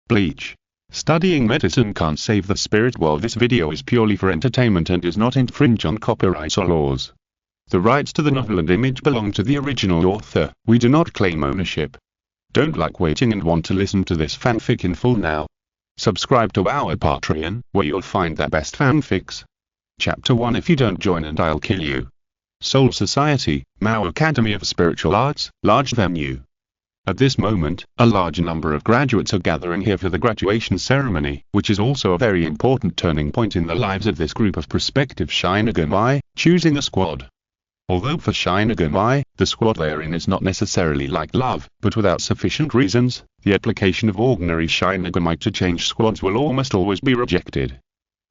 Bleach. Studying medicine can't save the spirit world. This video is purely for entertainment and does not infringe on copyright or laws. The rights to the novel and image belong to the original author. We do not claim ownership. Don't like waiting and want to listen to this fanfic in full now? Subscribe to our Patreon, where you'll find the best fanfics. Chapter 1. If you don't join and I'll kill you. Soul Society, Mao Academy of Spiritual Arts, large venue. At this moment, a large number of graduates are gathering here for the graduation ceremony, which is also a very important turning point in the lives of this group of prospective Shinigami, choosing a squad. Although for Shinigami, the squad they're in is not necessarily like love, but without sufficient reasons, the application of ordinary Shinigami to change squads will almost always be rejected.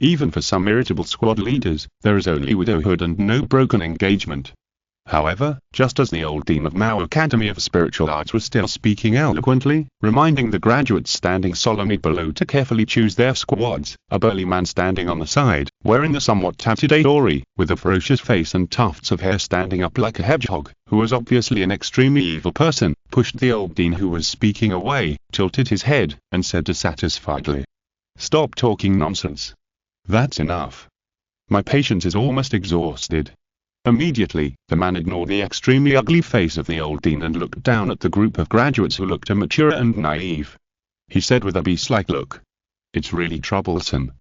Even for some irritable squad leaders, there is only widowhood and no broken engagement. However, just as the old dean of Mao Academy of Spiritual Arts was still speaking eloquently, reminding the graduates standing solemnly below to carefully choose their squads, a burly man standing on the side, wearing a somewhat tattered adori, with a ferocious face and tufts of hair standing up like a hedgehog, who was obviously an extremely evil person, pushed the old dean who was speaking away, tilted his head, and said dissatisfiedly, "Stop talking nonsense. That's enough. My patience is almost exhausted." Immediately, the man ignored the extremely ugly face of the old dean and looked down at the group of graduates who looked immature and naive. He said with a beast-like look, "It's really troublesome.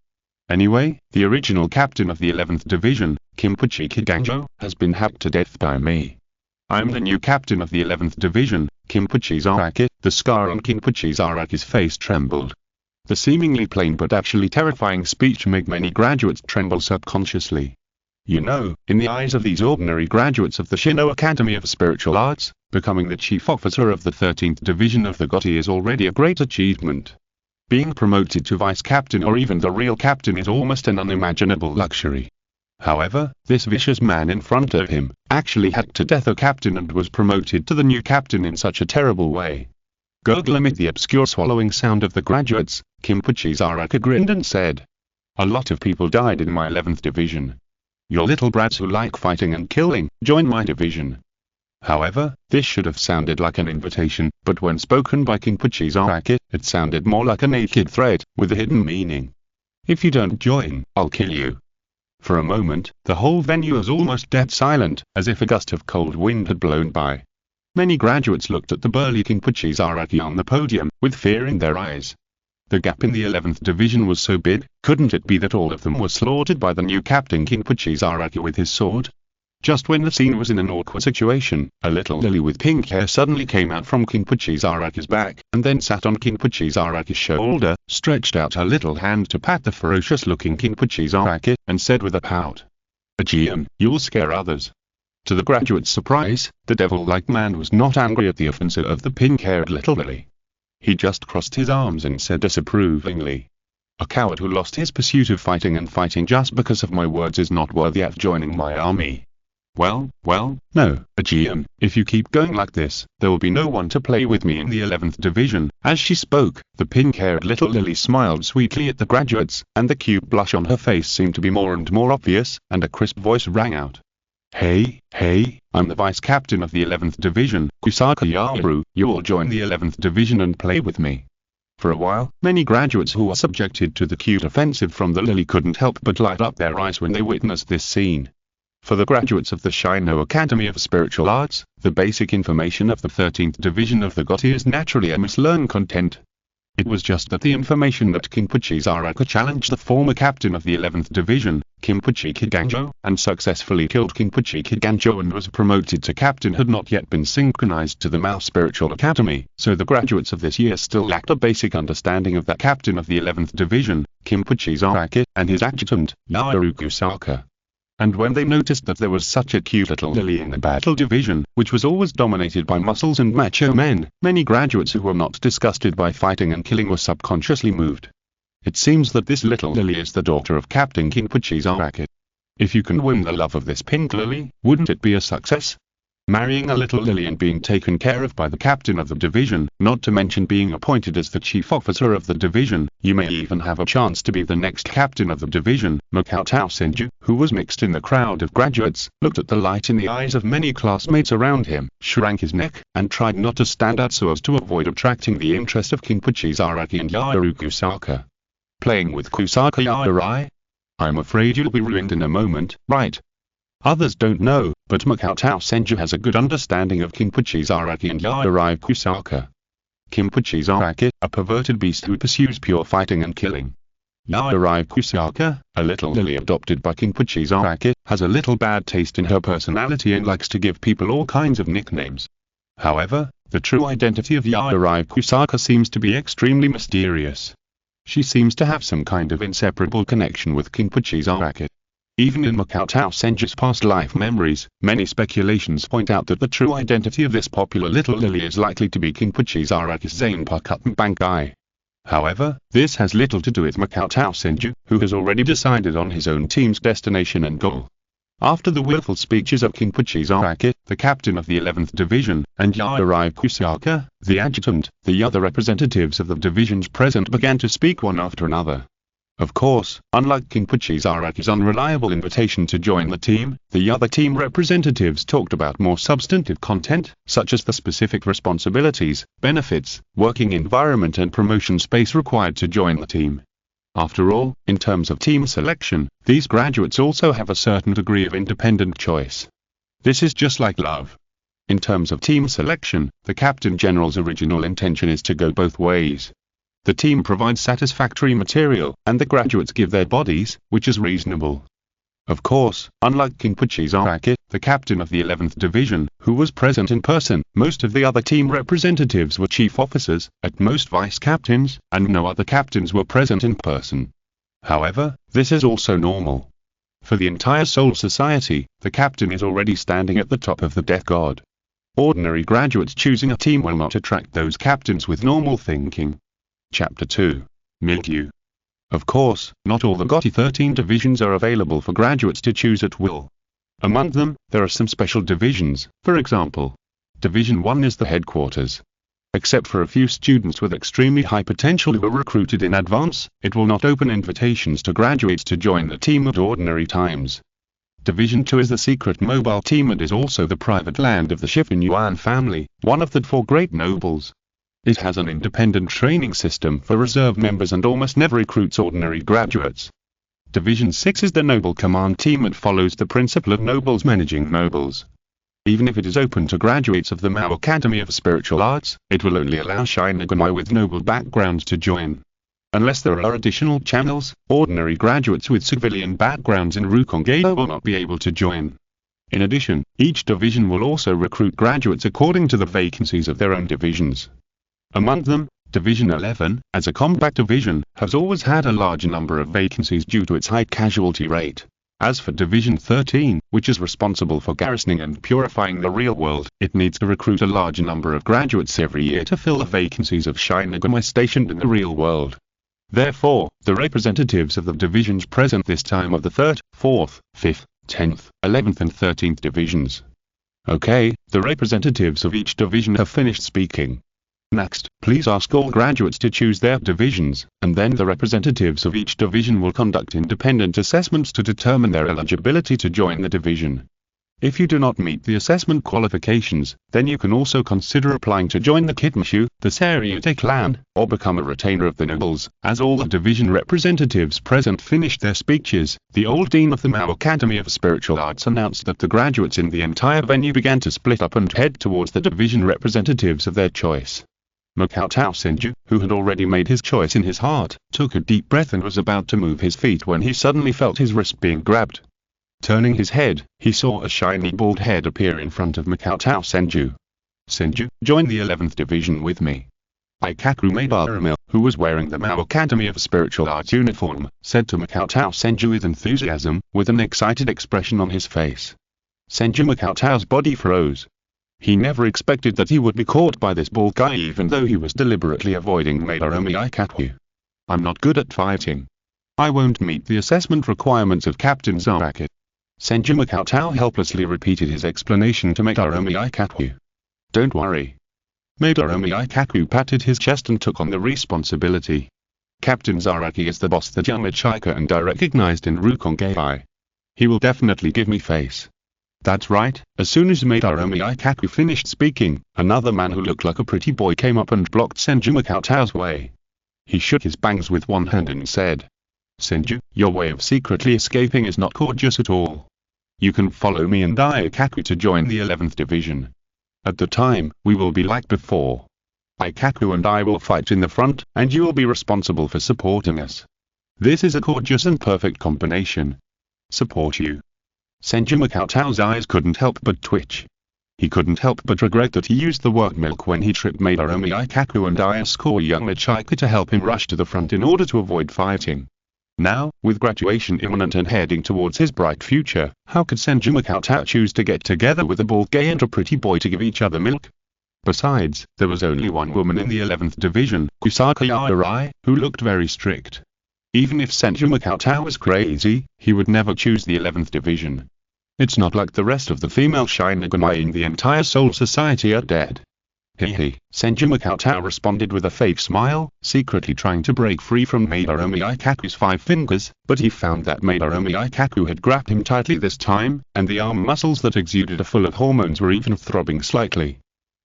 Anyway, the original captain of the 11th Division, Cheng-ge, has been hacked to death by me. I'm the new captain of the 11th Division, Cheng-ge." The scar on Cheng-ge's face trembled. The seemingly plain but actually terrifying speech made many graduates tremble subconsciously. You know, in the eyes of these ordinary graduates of the Shinigami Academy of Spiritual Arts, becoming the chief officer of the 13th Division of the GOTY is already a great achievement. Being promoted to vice captain or even the real captain is almost an unimaginable luxury. However, this vicious man in front of him actually hacked to death a captain and was promoted to the new captain in such a terrible way. Gurgle amid the obscure swallowing sound of the graduates, Cheng-ge grinned and said, "A lot of people died in my 11th Division. Your little brats who like fighting and killing, join my division." However, this should have sounded like an invitation, but when spoken by Cheng-ge, it sounded more like a naked threat, with a hidden meaning. "If you don't join, I'll kill you." For a moment, the whole venue was almost dead silent, as if a gust of cold wind had blown by. Many graduates looked at the burly Cheng-ge on the podium, with fear in their eyes. The gap in the 11th Division was so big, couldn't it be that all of them were slaughtered by the new captain Cheng-ge with his sword? Just when the scene was in an awkward situation, a little lily with pink hair suddenly came out from Cheng-ge's back, and then sat on Cheng-ge's shoulder, stretched out her little hand to pat the ferocious-looking Cheng-ge, and said with a pout, "GM, you'll scare others." To the graduate's surprise, the devil-like man was not angry at the offense of the pink-haired little lily. He just crossed his arms and said disapprovingly, "A coward who lost his pursuit of fighting and fighting just because of my words is not worthy of joining my army. Well, no, GM, if you keep going like this, there will be no one to play with me in the 11th Division." As she spoke, the pink-haired little lily smiled sweetly at the graduates, and the cute blush on her face seemed to be more and more obvious, and a crisp voice rang out. Hey, I'm the vice captain of the 11th Division, Kusaka Yaru, you all join the 11th Division and play with me." For a while, many graduates who were subjected to the cute offensive from the lily couldn't help but light up their eyes when they witnessed this scene. For the graduates of the Shinigami Academy of Spiritual Arts, the basic information of the 13th Division of the GOTY is naturally a mislearned content. It was just that the information that Cheng-ge challenged the former captain of the 11th Division, Cheng-ge, and successfully killed Cheng-ge and was promoted to captain had not yet been synchronized to the Mao Spiritual Academy, so the graduates of this year still lacked a basic understanding of that captain of the 11th Division, Cheng-ge, and his adjutant, Yaru Kusaka. And when they noticed that there was such a cute little lily in the battle division, which was always dominated by muscles and macho men, many graduates who were not disgusted by fighting and killing were subconsciously moved. It seems that this little lily is the daughter of Captain Cheng-ge. If you can win the love of this pink lily, wouldn't it be a success? marrying a little lily and being taken care of by the captain of the division, not to mention being appointed as the chief officer of the division. You may even have a chance to be the next captain of the division. Makoto Senju, who was mixed in the crowd of graduates, looked at the light in the eyes of many classmates around him, shrank his neck, and tried not to stand out so as to avoid attracting the interest of Kinpachi Zaraki and Yaoru Kusaka. Playing with Kusaka Yaorai? I'm afraid you'll be ruined in a moment, right? Others don't know, but Makoto Senju has a good understanding of Kinpachi Zaraki and Yaorai Kusaka. Kinpachi Zaraki, a perverted beast who pursues pure fighting and killing. Yaorai Kusaka, a little lily adopted by Kinpachi Zaraki, has a little bad taste in her personality and likes to give people all kinds of nicknames. However, the true identity of Yaorai Kusaka seems to be extremely mysterious. She seems to have some kind of inseparable connection with Kinpachi Zaraki. Even in Makoto Senju's past life memories, many speculations point out that the true identity of this popular little lily is likely to be Kinpachi Zaraki's zanpakutō Bankai. However, this has little to do with Makoto Senju, who has already decided on his own team's destination and goal. After the willful speeches of Kinpachi Zaraki, the captain of the 11th Division, and Yaorai Kusaka, the adjutant, the other representatives of the divisions present began to speak one after another. Of course, unlike Kinpachi Zaraki's unreliable invitation to join the team, the other team representatives talked about more substantive content, such as the specific responsibilities, benefits, working environment and promotion space required to join the team. After all, in terms of team selection, these graduates also have a certain degree of independent choice. This is just like love. In terms of team selection, the Captain General's original intention is to go both ways. The team provides satisfactory material, and the graduates give their bodies, which is reasonable. Of course, unlike Kinpachi Zaraki, the captain of the 11th Division, who was present in person, most of the other team representatives were chief officers, at most vice captains, and no other captains were present in person. However, this is also normal. For the entire Soul Society, the captain is already standing at the top of the Death God. Ordinary graduates choosing a team will not attract those captains with normal thinking. Chapter 2. Mildew. Of course, not all the GOTY 13 divisions are available for graduates to choose at will. Among them, there are some special divisions. For example, Division 1 is the headquarters. Except for a few students with extremely high potential who are recruited in advance, it will not open invitations to graduates to join the team at ordinary times. Division 2 is the secret mobile team and is also the private land of the Shifen Yuan family, one of the 4 great nobles. It has an independent training system for reserve members and almost never recruits ordinary graduates. Division 6 is the Noble Command Team and follows the principle of nobles managing nobles. Even if it is open to graduates of the Mao Academy of Spiritual Arts, it will only allow Shinigami with noble backgrounds to join. Unless there are additional channels, ordinary graduates with civilian backgrounds in Rukongado will not be able to join. In addition, each division will also recruit graduates according to the vacancies of their own divisions. Among them, Division 11, as a combat division, has always had a large number of vacancies due to its high casualty rate. As for Division 13, which is responsible for garrisoning and purifying the real world, it needs to recruit a large number of graduates every year to fill the vacancies of Shinigami stationed in the real world. Therefore, the representatives of the divisions present this time of the 3rd, 4th, 5th, 10th, 11th and 13th divisions. Okay, the representatives of each division have finished speaking. Next, please ask all graduates to choose their divisions, and then the representatives of each division will conduct independent assessments to determine their eligibility to join the division. If you do not meet the assessment qualifications, then you can also consider applying to join the Kitmushu, the Seireitei clan, or become a retainer of the nobles. As all the division representatives present finished their speeches, the old dean of the Mao Academy of Spiritual Arts announced that the graduates in the entire venue began to split up and head towards the division representatives of their choice. Makoto Senju, who had already made his choice in his heart, took a deep breath and was about to move his feet when he suddenly felt his wrist being grabbed. Turning his head, he saw a shiny bald head appear in front of Makoto Senju. Senju, join the 11th Division with me. Ikaku Madarame, who was wearing the Mao Academy of Spiritual Arts uniform, said to Makoto Senju with enthusiasm, with an excited expression on his face. Senju Makoto's body froze. He never expected that he would be caught by this bald guy even though he was deliberately avoiding Madarame Ikaku. I'm not good at fighting. I won't meet the assessment requirements of Captain Zaraki. Senju Cheng helplessly repeated his explanation to Madarome Ikaku. Don't worry. Madarome Ikaku patted his chest and took on the responsibility. Captain Zaraki is the boss that Yamachika and I recognized in Rukongai. He will definitely give me face. That's right. As soon as Madarome Ikaku finished speaking, another man who looked like a pretty boy came up and blocked Senju Cheng's way. He shook his bangs with one hand and said, Senju, your way of secretly escaping is not courteous at all. You can follow me and Ikaku to join the 11th Division. At the time, we will be like before. Ikaku and I will fight in the front, and you will be responsible for supporting us. This is a courteous and perfect combination. Support you. Senju Cheng's eyes couldn't help but twitch. He couldn't help but regret that he used the work milk when he tripped Madarome Ikaku and Yamachika to help him rush to the front in order to avoid fighting. Now, with graduation imminent and heading towards his bright future, how could Senju Cheng choose to get together with a bald gay and a pretty boy to give each other milk? Besides, there was only one woman in the 11th Division, Kusaka Yarai, who looked very strict. Even if Senju Cheng was crazy, he would never choose the 11th Division. It's not like the rest of the female Shinigami in the entire Soul Society are dead. Hehe, Senju Cheng responded with a fake smile, secretly trying to break free from Madarome Ikaku's 5 fingers, but he found that Madarome Ikaku had grabbed him tightly this time, and the arm muscles that exuded a full of hormones were even throbbing slightly.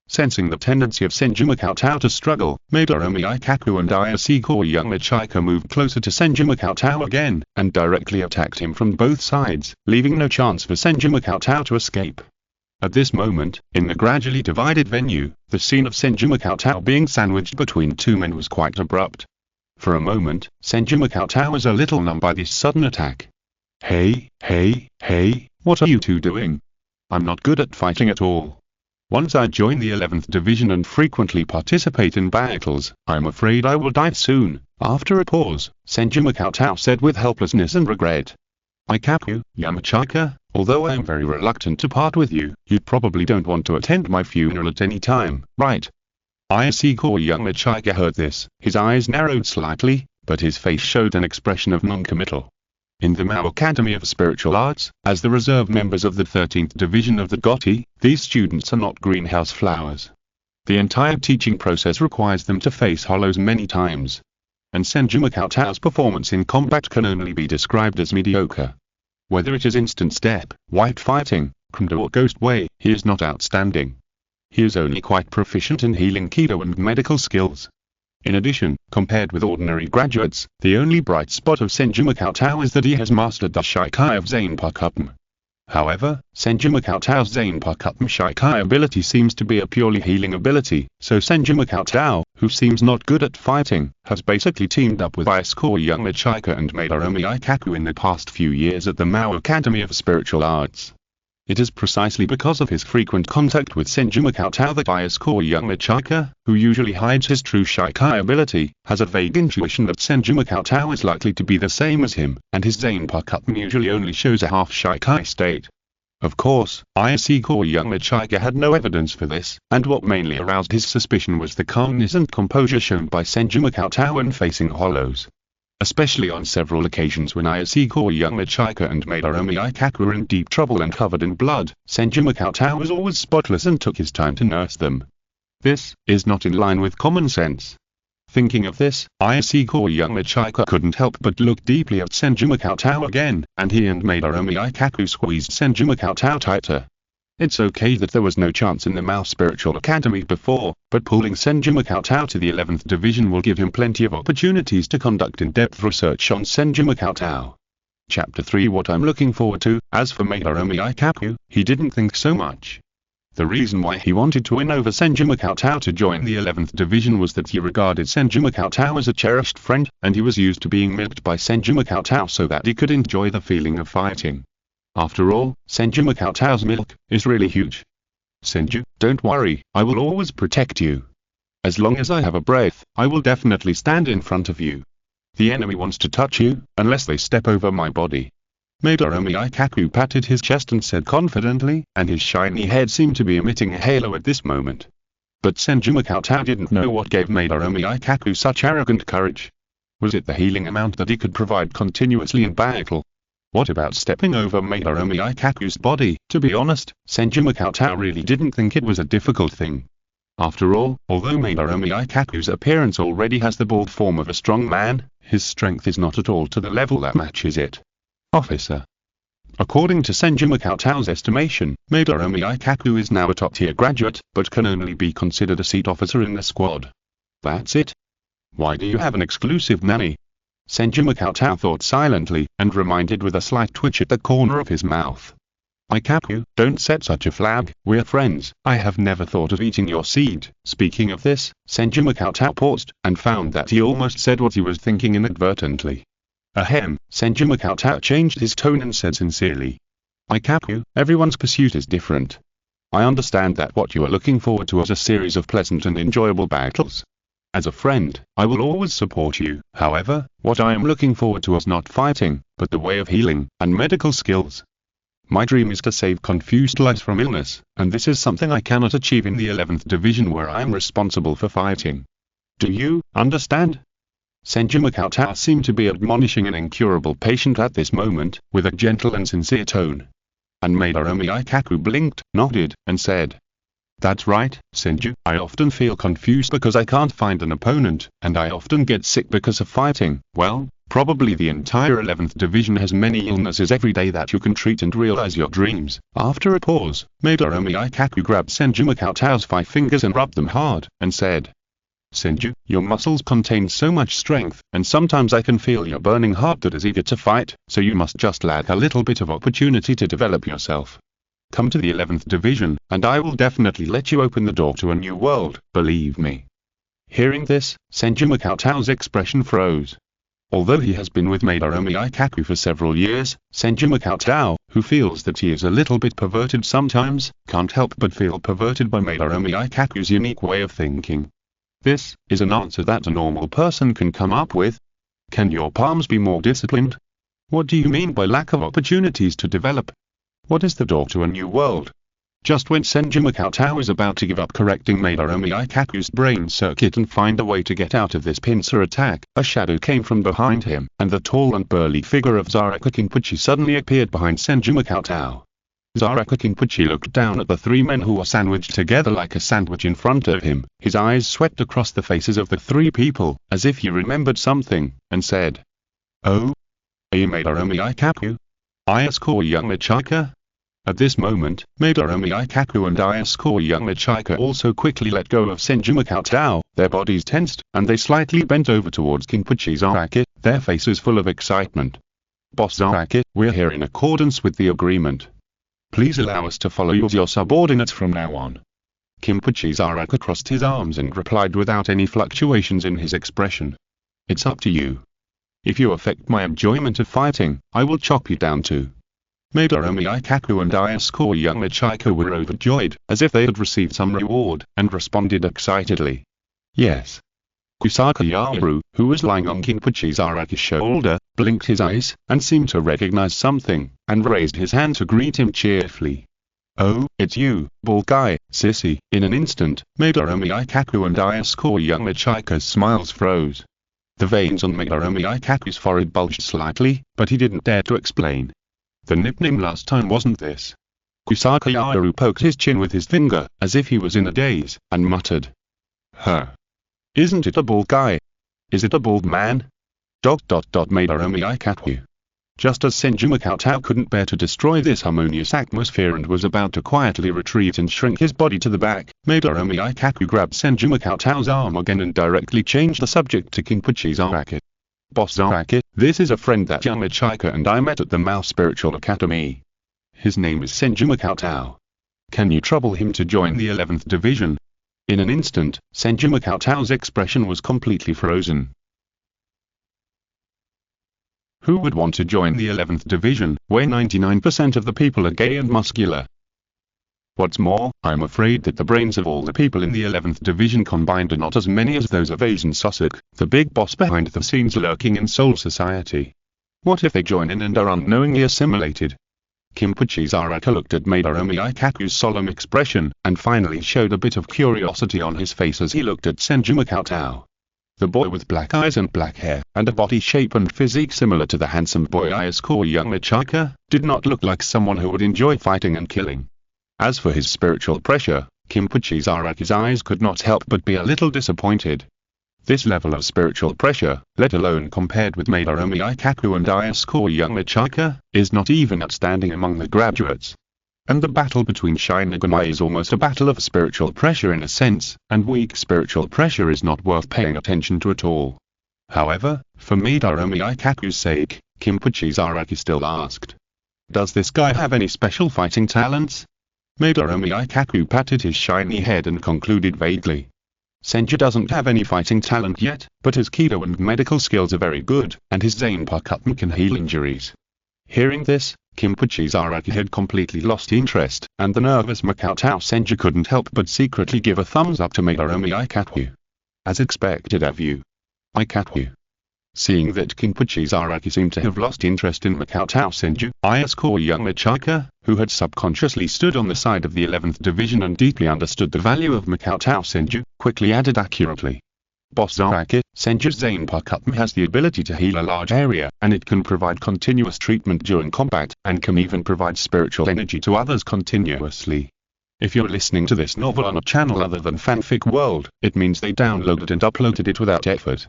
Sensing the tendency of Senju Cheng to struggle, Madarome Ikaku and Yamachika moved closer to Senju Cheng again, and directly attacked him from both sides, leaving no chance for Senju Cheng to escape. At this moment, in the gradually divided venue, the scene of Senju Cheng being sandwiched between two men was quite abrupt. For a moment, Senju Cheng was a little numb by this sudden attack. Hey, what are you two doing? I'm not good at fighting at all. Once I join the 11th Division and frequently participate in battles, I'm afraid I will die soon. After a pause, Senju Cheng said with helplessness and regret. Ikaku, Yamachika, although I am very reluctant to part with you, you probably don't want to attend my funeral at any time, right? Yamachika heard this, his eyes narrowed slightly, but his face showed an expression of non-committal. In the Mao Academy of Spiritual Arts, as the reserve members of the 13th Division of the Gotti, these students are not greenhouse flowers. The entire teaching process requires them to face hollows many times. And Senju Cheng's performance in combat can only be described as mediocre. Whether it is instant step, white fighting, kendo or ghost way, he is not outstanding. He is only quite proficient in healing Kido and medical skills. In addition, compared with ordinary graduates, the only bright spot of Senju Cheng is that he has mastered the Shikai of zanpakutō. However, Senju Cheng's zanpakutō Shikai ability seems to be a purely healing ability, so Senju Cheng, who seems not good at fighting, has basically teamed up with Yamachika and Madarome Ikaku in the past few years at the Mao Academy of Spiritual Arts. It is precisely because of his frequent contact with Senju Cheng that Yamachika, who usually hides his true Shikai ability, has a vague intuition that Senju Cheng is likely to be the same as him, and his zanpakutō usually only shows a half Shikai state. Of course, Yamachika had no evidence for this, and what mainly aroused his suspicion was the calmness and composure shown by Senju Cheng when facing hollows. Especially on several occasions when Yamachika and Madarome Ikaku were in deep trouble and covered in blood, Senju Cheng was always spotless and took his time to nurse them. This is not in line with common sense. Thinking of this, Yamachika couldn't help but look deeply at Senju Cheng again, and he and Madarome Ikaku squeezed Senju Cheng tighter. It's okay that there was no chance in the Mao Spiritual Academy before, but pulling Senju Cheng to the 11th Division will give him plenty of opportunities to conduct in-depth research on Senju Cheng. Chapter 3 What I'm looking forward to. As for Madarome Ikaku, he didn't think so much. The reason why he wanted to win over Senju Cheng to join the 11th Division was that he regarded Senju Cheng as a cherished friend, and he was used to being milked by Senju Cheng so that he could enjoy the feeling of fighting. After all, Senju Cheng's milk is really huge. Senju, don't worry, I will always protect you. As long as I have a breath, I will definitely stand in front of you. The enemy wants to touch you, unless they step over my body. Madarome Ikaku patted his chest and said confidently, and his shiny head seemed to be emitting a halo at this moment. But Senju Cheng didn't know what gave Madarome Ikaku such arrogant courage. Was it the healing amount that he could provide continuously in battle? What about stepping over Madarumi Ikaku's body? To be honest, Senju Cheng really didn't think it was a difficult thing. After all, although Madarumi Ikaku's appearance already has the bald form of a strong man, his strength is not at all to the level that matches it. Officer. According to Senju Cheng's estimation, Madarumi Ikaku is now a top-tier graduate, but can only be considered a seat officer in the squad. That's it? Why do you have an exclusive nanny? Senju Cheng thought silently, and reminded with a slight twitch at the corner of his mouth. Ikaku, don't set such a flag, we're friends. I have never thought of eating your seed. Speaking of this, Senju Cheng paused, and found that he almost said what he was thinking inadvertently. Ahem, Senju Cheng changed his tone and said sincerely. Ikaku, everyone's pursuit is different. I understand that what you are looking forward to is a series of pleasant and enjoyable battles. As a friend, I will always support you. However, what I am looking forward to is not fighting, but the way of healing, and medical skills. My dream is to save confused lives from illness, and this is something I cannot achieve in the 11th Division where I am responsible for fighting. Do you understand? Senju Cheng seemed to be admonishing an incurable patient at this moment, with a gentle and sincere tone. And Madarumi Ikaku blinked, nodded, and said, That's right, Senju. I often feel confused because I can't find an opponent, and I often get sick because of fighting. Well, probably the entire 11th Division has many illnesses every day that you can treat and realize your dreams. After a pause, Madarumi Ikaku grabbed Senju Cheng's 5 fingers and rubbed them hard, and said, Senju, your muscles contain so much strength, and sometimes I can feel your burning heart that is eager to fight, so you must just lack a little bit of opportunity to develop yourself. Come to the 11th Division, and I will definitely let you open the door to a new world, believe me. Hearing this, Senju Cheng's expression froze. Although he has been with Madarumi Ikaku for several years, Senju Cheng, who feels that he is a little bit perverted sometimes, can't help but feel perverted by Madarumi Ikaku's unique way of thinking. This is an answer that a normal person can come up with. Can your palms be more disciplined? What do you mean by lack of opportunities to develop? What is the door to a new world? Just when Senju Cheng was about to give up correcting Madarumi Ikaku's brain circuit and find a way to get out of this pincer attack, a shadow came from behind him, and the tall and burly figure of Zaraka Kinpuchi suddenly appeared behind Senju Cheng. Zaraka Kinpuchi looked down at the 3 men who were sandwiched together like a sandwich in front of him. His eyes swept across the faces of the 3 people, as if he remembered something, and said, Oh? Are you Madarumi Ikaku? Isuko young Michika? At this moment, Madarumi Ikaku and Isuko young Michika also quickly let go of Senju Cheng. Their bodies tensed, and they slightly bent over towards Kinpuchi Zaraka, their faces full of excitement. Boss Zaraka, we're here in accordance with the agreement. Please allow us to follow you as your subordinates from now on. Kinpuchi Zaraka crossed his arms and replied without any fluctuations in his expression. It's up to you. If you affect my enjoyment of fighting, I will chop you down too. Madarumi Ikaku and Isuko young Michika were overjoyed, as if they had received some reward, and responded excitedly. Yes. Kusaka Yaru, who was lying on Kinpuchi Zaraka's shoulder, blinked his eyes, and seemed to recognize something, and raised his hand to greet him cheerfully. Oh, it's you, bald guy, sissy. In an instant, Madarumi Ikaku and Isuko young Michika's smiles froze. The veins on Madarumi Ikaku's forehead bulged slightly, but he didn't dare to explain. The nickname last time wasn't this. Kusaka Yaru poked his chin with his finger, as if he was in a daze, and muttered. Huh. Isn't it a bald guy? Is it a bald man? Madarumi Ikaku. Just as Senju Cheng couldn't bear to destroy this harmonious atmosphere and was about to quietly retreat and shrink his body to the back, Madarumi Ikaku grabbed Senju Cheng's arm again and directly changed the subject to Kinpuchi Zaraka. Boss Zaraka, this is a friend that young Michika and I met at the Mao Spiritual Academy. His name is Senju Cheng. Can you trouble him to join the 11th Division? In an instant, Senju Cheng's expression was completely frozen. Who would want to join the 11th Division, where 99% of the people are gay and muscular? What's more, I'm afraid that the brains of all the people in the 11th Division combined are not as many as those of Asian Sussex, the big boss behind the scenes lurking in Soul Society. What if they join in and are unknowingly assimilated? Kinpuchi Zaraka looked at Madarumi Ikaku's solemn expression, and finally showed a bit of curiosity on his face as he looked at Senju Cheng. The boy with black eyes and black hair, and a body shape and physique similar to the handsome boy I score young Michika, did not look like someone who would enjoy fighting and killing. As for his spiritual pressure, Kinpachi Zaraki's eyes could not help but be a little disappointed. This level of spiritual pressure, let alone compared with Madarumi Ikaku and I score young Michika, is not even outstanding among the graduates. And the battle between Shinigami is almost a battle of spiritual pressure in a sense, and weak spiritual pressure is not worth paying attention to at all. However, for Madarumi Ikaku's sake, Kinpachi Zaraki still asked, "Does this guy have any special fighting talents?" Madarumi Ikaku patted his shiny head and concluded vaguely, "Senju doesn't have any fighting talent yet, but his Kido and medical skills are very good, and his zanpakutō can heal injuries." Hearing this, Kinpachi Zaraki had completely lost interest, and the nervous Makoto Senju couldn't help but secretly give a thumbs up to Madarumi Ikaku. As expected of you, Ikaku. Seeing that Kinpachi Zaraki seemed to have lost interest in Makoto Senju, I score young Michika, who had subconsciously stood on the side of the 11th Division and deeply understood the value of Makoto Senju, quickly added accurately, "Boss Zaraki, Senju's zanpakutō has the ability to heal a large area, and it can provide continuous treatment during combat, and can even provide spiritual energy to others continuously. If you're listening to this novel on a channel other than Fanfic World, it means they downloaded and uploaded it without effort.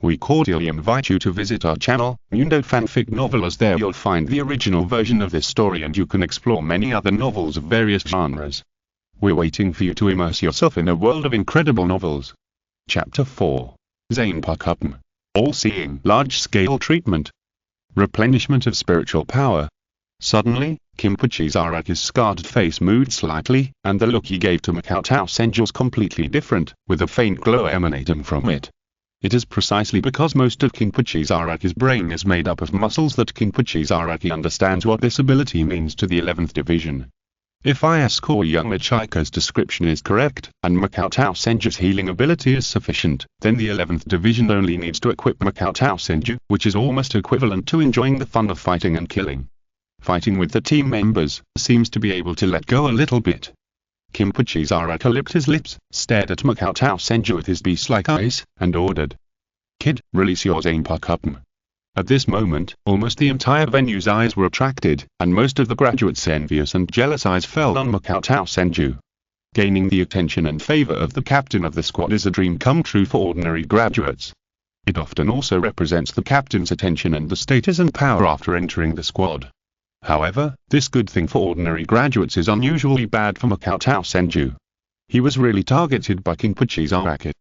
We cordially invite you to visit our channel, Mundo Fanfic Novel, as there you'll find the original version of this story and you can explore many other novels of various genres. We're waiting for you to immerse yourself in a world of incredible novels." Chapter 4. Zanpakutō. All-seeing large-scale treatment. Replenishment of spiritual power. Suddenly, Kinpachi Zaraki's scarred face moved slightly, and the look he gave to Makoto Senju was completely different, with a faint glow emanating from it. It is precisely because most of Kinpachi Zaraki's brain is made up of muscles that Kinpachi Zaraki understands what this ability means to the 11th Division. If I score young Michika's description is correct, and Makoto Senju's healing ability is sufficient, then the 11th Division only needs to equip Makoto Senju, which is almost equivalent to enjoying the fun of fighting and killing. Fighting with the team members seems to be able to let go a little bit. Kinpachi Zaraki licked his lips, stared at Makoto Senju with his beast-like eyes, and ordered, "Kid, release your zanpakutō." At this moment, almost the entire venue's eyes were attracted, and most of the graduates' envious and jealous eyes fell on Makoto Senju. Gaining the attention and favor of the captain of the squad is a dream come true for ordinary graduates. It often also represents the captain's attention and the status and power after entering the squad. However, this good thing for ordinary graduates is unusually bad for Makoto Senju. He was really targeted by Kinpachi Zaraki.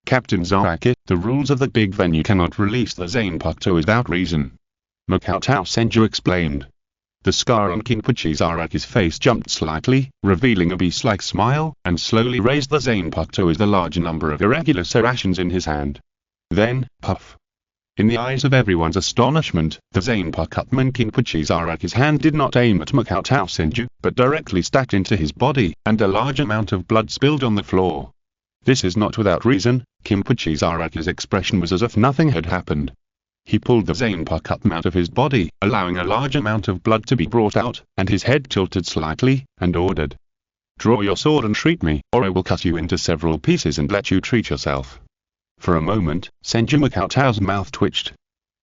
"Captain Zaraki, the rules of the big venue cannot release the zanpakutō without reason," Makoto Senju explained. The scar on Kinpachi Zaraki's face jumped slightly, revealing a beast-like smile, and slowly raised the zanpakutō with a large number of irregular serrations in his hand. Then, puff. In the eyes of everyone's astonishment, the zanpakutō in Kinpachi Zaraki's hand did not aim at Makoto Senju, but directly stacked into his body, and a large amount of blood spilled on the floor. This is not without reason. Kinpachi Zaraki's expression was as if nothing had happened. He pulled the zanpakutō out of his body, allowing a large amount of blood to be brought out, and his head tilted slightly, and ordered, "Draw your sword and treat me, or I will cut you into several pieces and let you treat yourself." For a moment, Senju Makoto's mouth twitched.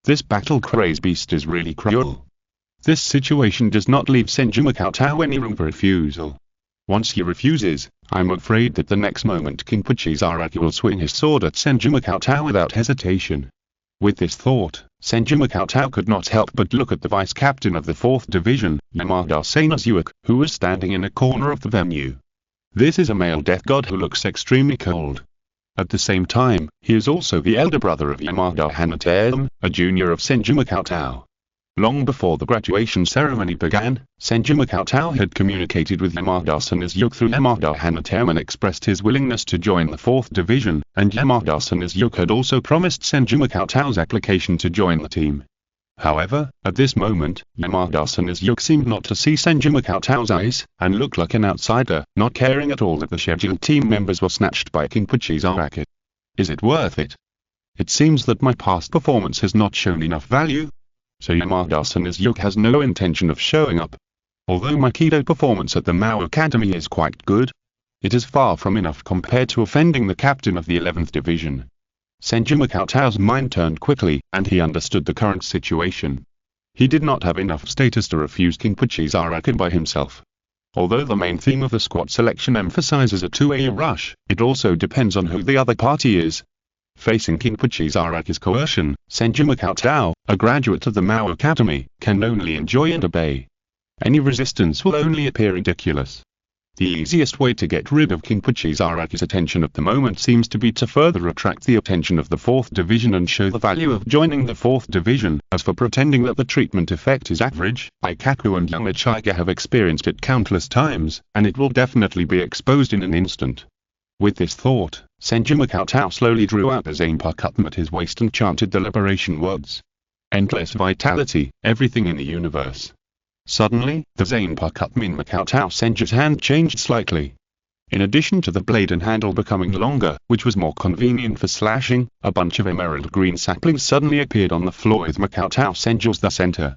This battle-crazed beast is really cruel. This situation does not leave Senju Makoto any room for refusal. Once he refuses, I'm afraid that the next moment Kinpachi Zaraki will swing his sword at Senju Makoto without hesitation. With this thought, Senju Makoto could not help but look at the vice-captain of the 4th Division, Yamada Seinazuak, who was standing in a corner of the venue. This is a male death god who looks extremely cold. At the same time, he is also the elder brother of Yamada Hanatame, a junior of Senju Makoto. Long before the graduation ceremony began, Senju Makoto had communicated with Yamada Seinazuak through Yamada Hanatame and expressed his willingness to join the 4th Division, and Yamada Seinazuak had also promised Senju Makoto's application to join the team. However, at this moment, Yamada Seinazuak seemed not to see Senju Makoto's eyes, and looked like an outsider, not caring at all that the scheduled team members were snatched by Kinpachi Zaraki. Is it worth it? It seems that my past performance has not shown enough value. So Yamada Seinazuak has no intention of showing up. Although my Kido performance at the Mao Academy is quite good, it is far from enough compared to offending the captain of the 11th Division. Senju Makoto's mind turned quickly, and he understood the current situation. He did not have enough status to refuse King Puchi's Araki by himself. Although the main theme of the squad selection emphasizes a two-way rush, it also depends on who the other party is. Facing King Puchi's Araki's coercion, Senju Makoto, a graduate of the Mao Academy, can only enjoy and obey. Any resistance will only appear ridiculous. The easiest way to get rid of King Puchi's Araki's attention at the moment seems to be to further attract the attention of the 4th Division and show the value of joining the 4th Division. As for pretending that the treatment effect is average, Ikaku and young Cheng-ge have experienced it countless times, and it will definitely be exposed in an instant. With this thought, Senju Makoto slowly drew out a zanpakutō at his waist and chanted the liberation words. Endless vitality, everything in the universe. Suddenly, the zanpakutō in Makoto Senju's hand changed slightly. In addition to the blade and handle becoming longer, which was more convenient for slashing, a bunch of emerald green saplings suddenly appeared on the floor with Makoto Senju as the center.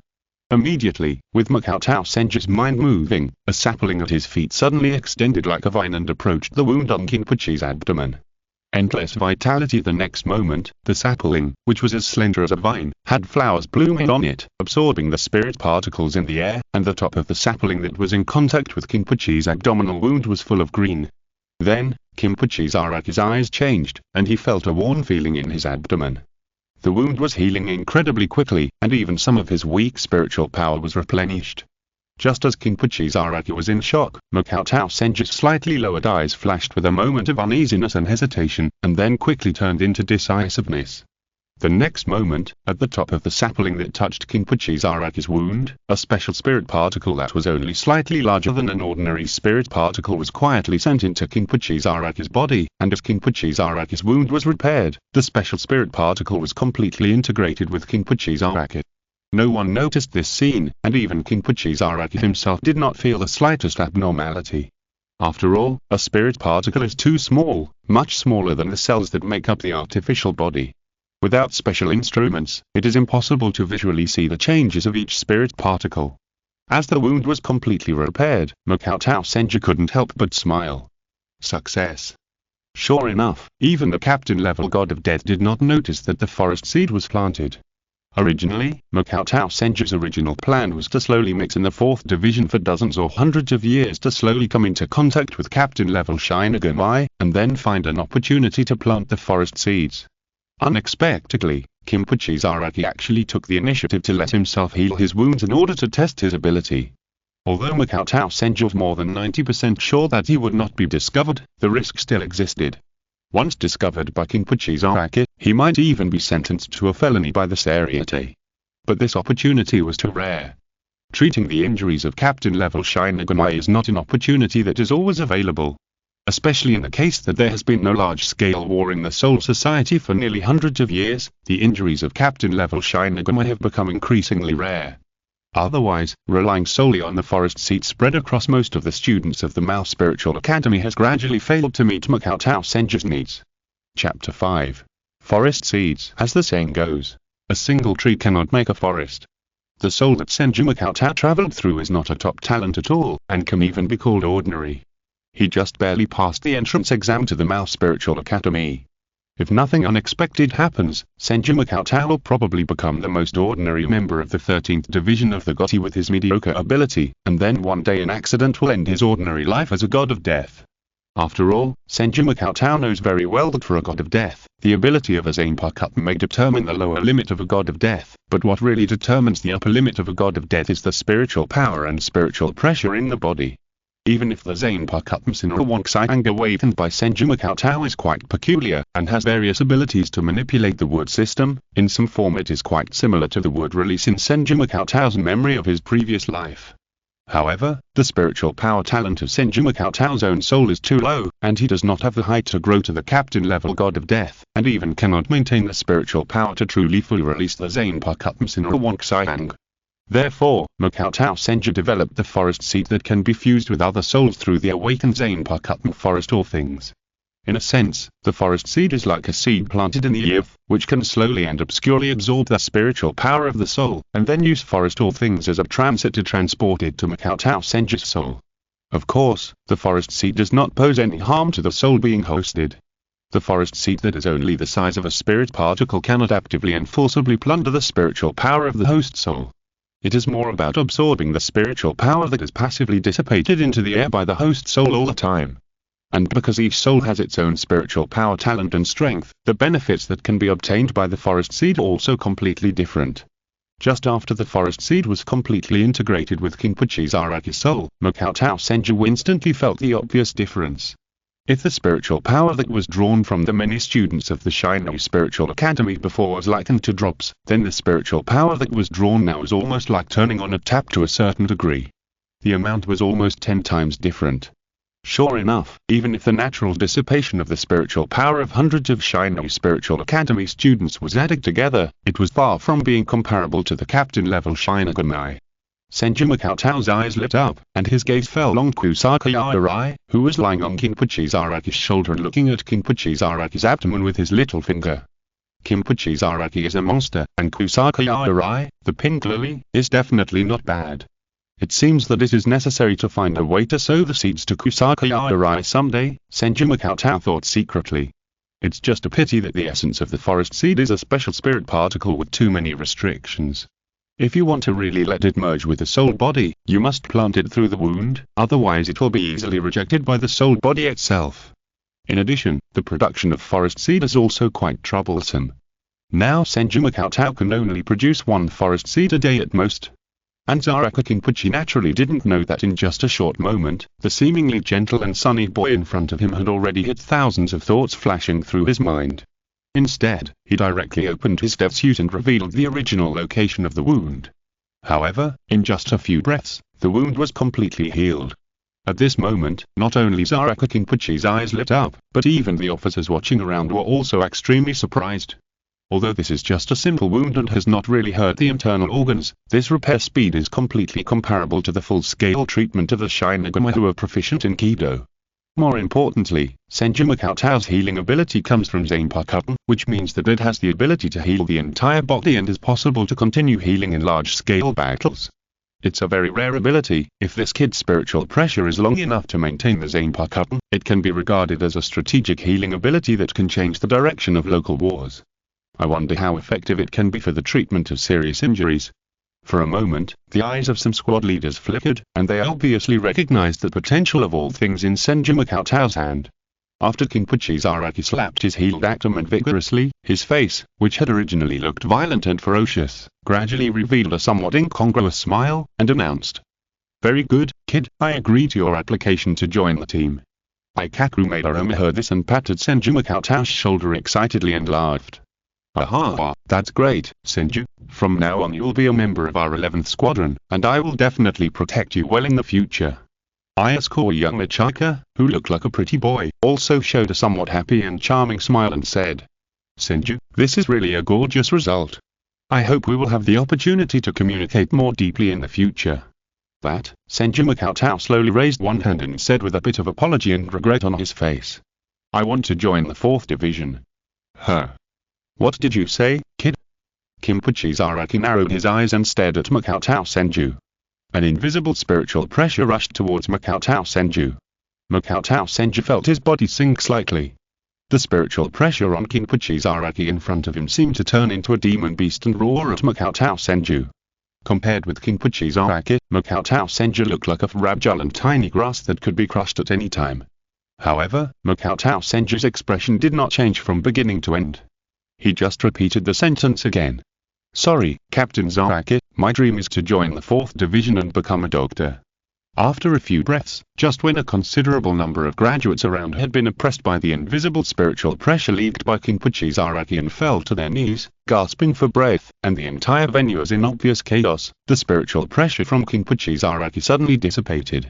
Immediately, with Makoto Senju's mind moving, a sapling at his feet suddenly extended like a vine and approached the wound on King Puchi's abdomen. Endless vitality. The next moment, the sapling, which was as slender as a vine, had flowers blooming on it, absorbing the spirit particles in the air, and the top of the sapling that was in contact with King Puchi's abdominal wound was full of green. Then, King Puchi's Araki's eyes changed, and he felt a warm feeling in his abdomen. The wound was healing incredibly quickly, and even some of his weak spiritual power was replenished. Just as King Puchi's Araki was in shock, Makoto Senju's slightly lowered eyes flashed with a moment of uneasiness and hesitation, and then quickly turned into decisiveness. The next moment, at the top of the sapling that touched King Puchi's Araki's wound, a special spirit particle that was only slightly larger than an ordinary spirit particle was quietly sent into King Puchi's Araki's body, and as King Puchi's Araki's wound was repaired, the special spirit particle was completely integrated with King Puchi's Araki. No one noticed this scene, and even King Puchi's Araki himself did not feel the slightest abnormality. After all, a spirit particle is too small, much smaller than the cells that make up the artificial body. Without special instruments, it is impossible to visually see the changes of each spirit particle. As the wound was completely repaired, Makoto Senju couldn't help but smile. Success. Sure enough, even the captain-level god of death did not notice that the forest seed was planted. Originally, Makoto Senju's original plan was to slowly mix in the 4th Division for dozens or hundreds of years to slowly come into contact with captain-level Shinigami, and then find an opportunity to plant the forest seeds. Unexpectedly, King Puchi's Araki actually took the initiative to let himself heal his wounds in order to test his ability. Although Makoto Senju was more than 90% sure that he would not be discovered, the risk still existed. Once discovered by King Puchi's Araki, he might even be sentenced to a felony by the Seireitei. But this opportunity was too rare. Treating the injuries of captain-level Shinigami is not an opportunity that is always available. Especially in the case that there has been no large-scale war in the Soul Society for nearly hundreds of years, the injuries of captain-level Shinigami have become increasingly rare. Otherwise, relying solely on the forest seed spread across most of the students of the Mao Spiritual Academy has gradually failed to meet Makoto Senju's needs. Chapter 5. Forest Seeds. As the saying goes, a single tree cannot make a forest. The soul that Senju Makoto traveled through is not a top talent at all, and can even be called ordinary. He just barely passed the entrance exam to the Mao Spiritual Academy. If nothing unexpected happens, Senju Makoto will probably become the most ordinary member of the 13th Division of the Gotti with his mediocre ability, and then one day an accident will end his ordinary life as a god of death. After all, Senju Makoto knows very well that for a god of death, the ability of a zanpakutō may determine the lower limit of a god of death, but what really determines the upper limit of a god of death is the spiritual power and spiritual pressure in the body. Even if the zanpakutō awakened by Senju Makoto is quite peculiar, and has various abilities to manipulate the word system, in some form it is quite similar to the word release in Senju Makoto's memory of his previous life. However, the spiritual power talent of Senju Makoto's own soul is too low, and he does not have the height to grow to the captain-level god of death, and even cannot maintain the spiritual power to truly fully release the zanpakutō. Therefore, Makoto Senju developed the forest seed that can be fused with other souls through the awakened zanpakutō forest or things. In a sense, the forest seed is like a seed planted in the earth, which can slowly and obscurely absorb the spiritual power of the soul, and then use forest or things as a transit to transport it to Makoto Senju's soul. Of course, the forest seed does not pose any harm to the soul being hosted. The forest seed that is only the size of a spirit particle cannot actively and forcibly plunder the spiritual power of the host soul. It is more about absorbing the spiritual power that is passively dissipated into the air by the host soul all the time. And because each soul has its own spiritual power, talent and strength, the benefits that can be obtained by the forest seed are also completely different. Just after the forest seed was completely integrated with Kinpuchi Zaraki's soul, Makoto Senju instantly felt the obvious difference. If the spiritual power that was drawn from the many students of the Shinigami Spiritual Academy before was likened to drops, then the spiritual power that was drawn now was almost like turning on a tap to a certain degree. The amount was almost 10 times different. Sure enough, even if the natural dissipation of the spiritual power of hundreds of Shinigami Spiritual Academy students was added together, it was far from being comparable to the captain-level Shinigami. Senju Makoto's eyes lit up, and his gaze fell on Kusaka Yarai, who was lying on Kinpuchi Zaraki's shoulder and looking at Kinpuchi Zaraki's abdomen with his little finger. Kinpuchi Zaraki is a monster, and Kusaka Yarai, the pink lily, is definitely not bad. It seems that it is necessary to find a way to sow the seeds to Kusaka Yarai someday, Senju Makoto thought secretly. It's just a pity that the essence of the forest seed is a special spirit particle with too many restrictions. If you want to really let it merge with the soul body, you must plant it through the wound, otherwise it will be easily rejected by the soul body itself. In addition, the production of forest seed is also quite troublesome. Now Senju Makoto can only produce one forest seed a day at most. And Zaraka Kinpuchi naturally didn't know that in just a short moment, the seemingly gentle and sunny boy in front of him had already hit thousands of thoughts flashing through his mind. Instead, he directly opened his dev suit and revealed the original location of the wound. However, in just a few breaths, the wound was completely healed. At this moment, not only Zaraka Kinpuchi's eyes lit up, but even the officers watching around were also extremely surprised. Although this is just a simple wound and has not really hurt the internal organs, this repair speed is completely comparable to the full-scale treatment of the Shinigami who are proficient in Kido. More importantly, Senju Makoto's healing ability comes from zanpakutō, which means that it has the ability to heal the entire body and is possible to continue healing in large-scale battles. It's a very rare ability. If this kid's spiritual pressure is long enough to maintain the zanpakutō, it can be regarded as a strategic healing ability that can change the direction of local wars. I wonder how effective it can be for the treatment of serious injuries. For a moment, the eyes of some squad leaders flickered, and they obviously recognized the potential of all things in Senju Makoto's hand. After Kinpuchi Zaraki slapped his healed abdomen vigorously, his face, which had originally looked violent and ferocious, gradually revealed a somewhat incongruous smile, and announced, "Very good, kid, I agree to your application to join the team." Ikaku Madaroma heard this and patted Senju Makoto's shoulder excitedly and laughed. "Aha, that's great, Senju. From now on you'll be a member of our 11th Squadron, and I will definitely protect you well in the future." Ayasuke young Michika, who looked like a pretty boy, also showed a somewhat happy and charming smile and said, "Senju, this is really a gorgeous result. I hope we will have the opportunity to communicate more deeply in the future." That, Senju Makoto slowly raised one hand and said with a bit of apology and regret on his face, "I want to join the 4th Division." "Huh? What did you say, kid?" Kinpuchi Zaraki narrowed his eyes and stared at Makoto Senju. An invisible spiritual pressure rushed towards Makoto Senju. Makoto Senju felt his body sink slightly. The spiritual pressure on Kinpuchi Zaraki in front of him seemed to turn into a demon beast and roar at Makoto Senju. Compared with Kinpuchi Zaraki, Makoto Senju looked like a fragile and tiny grass that could be crushed at any time. However, Makoto Senju's expression did not change from beginning to end. He just repeated the sentence again. "Sorry, Captain Zaraki, my dream is to join the 4th Division and become a doctor." After a few breaths, just when a considerable number of graduates around had been oppressed by the invisible spiritual pressure leaked by Kinpuchi Zaraki and fell to their knees, gasping for breath, and the entire venue was in obvious chaos, the spiritual pressure from Kinpuchi Zaraki suddenly dissipated.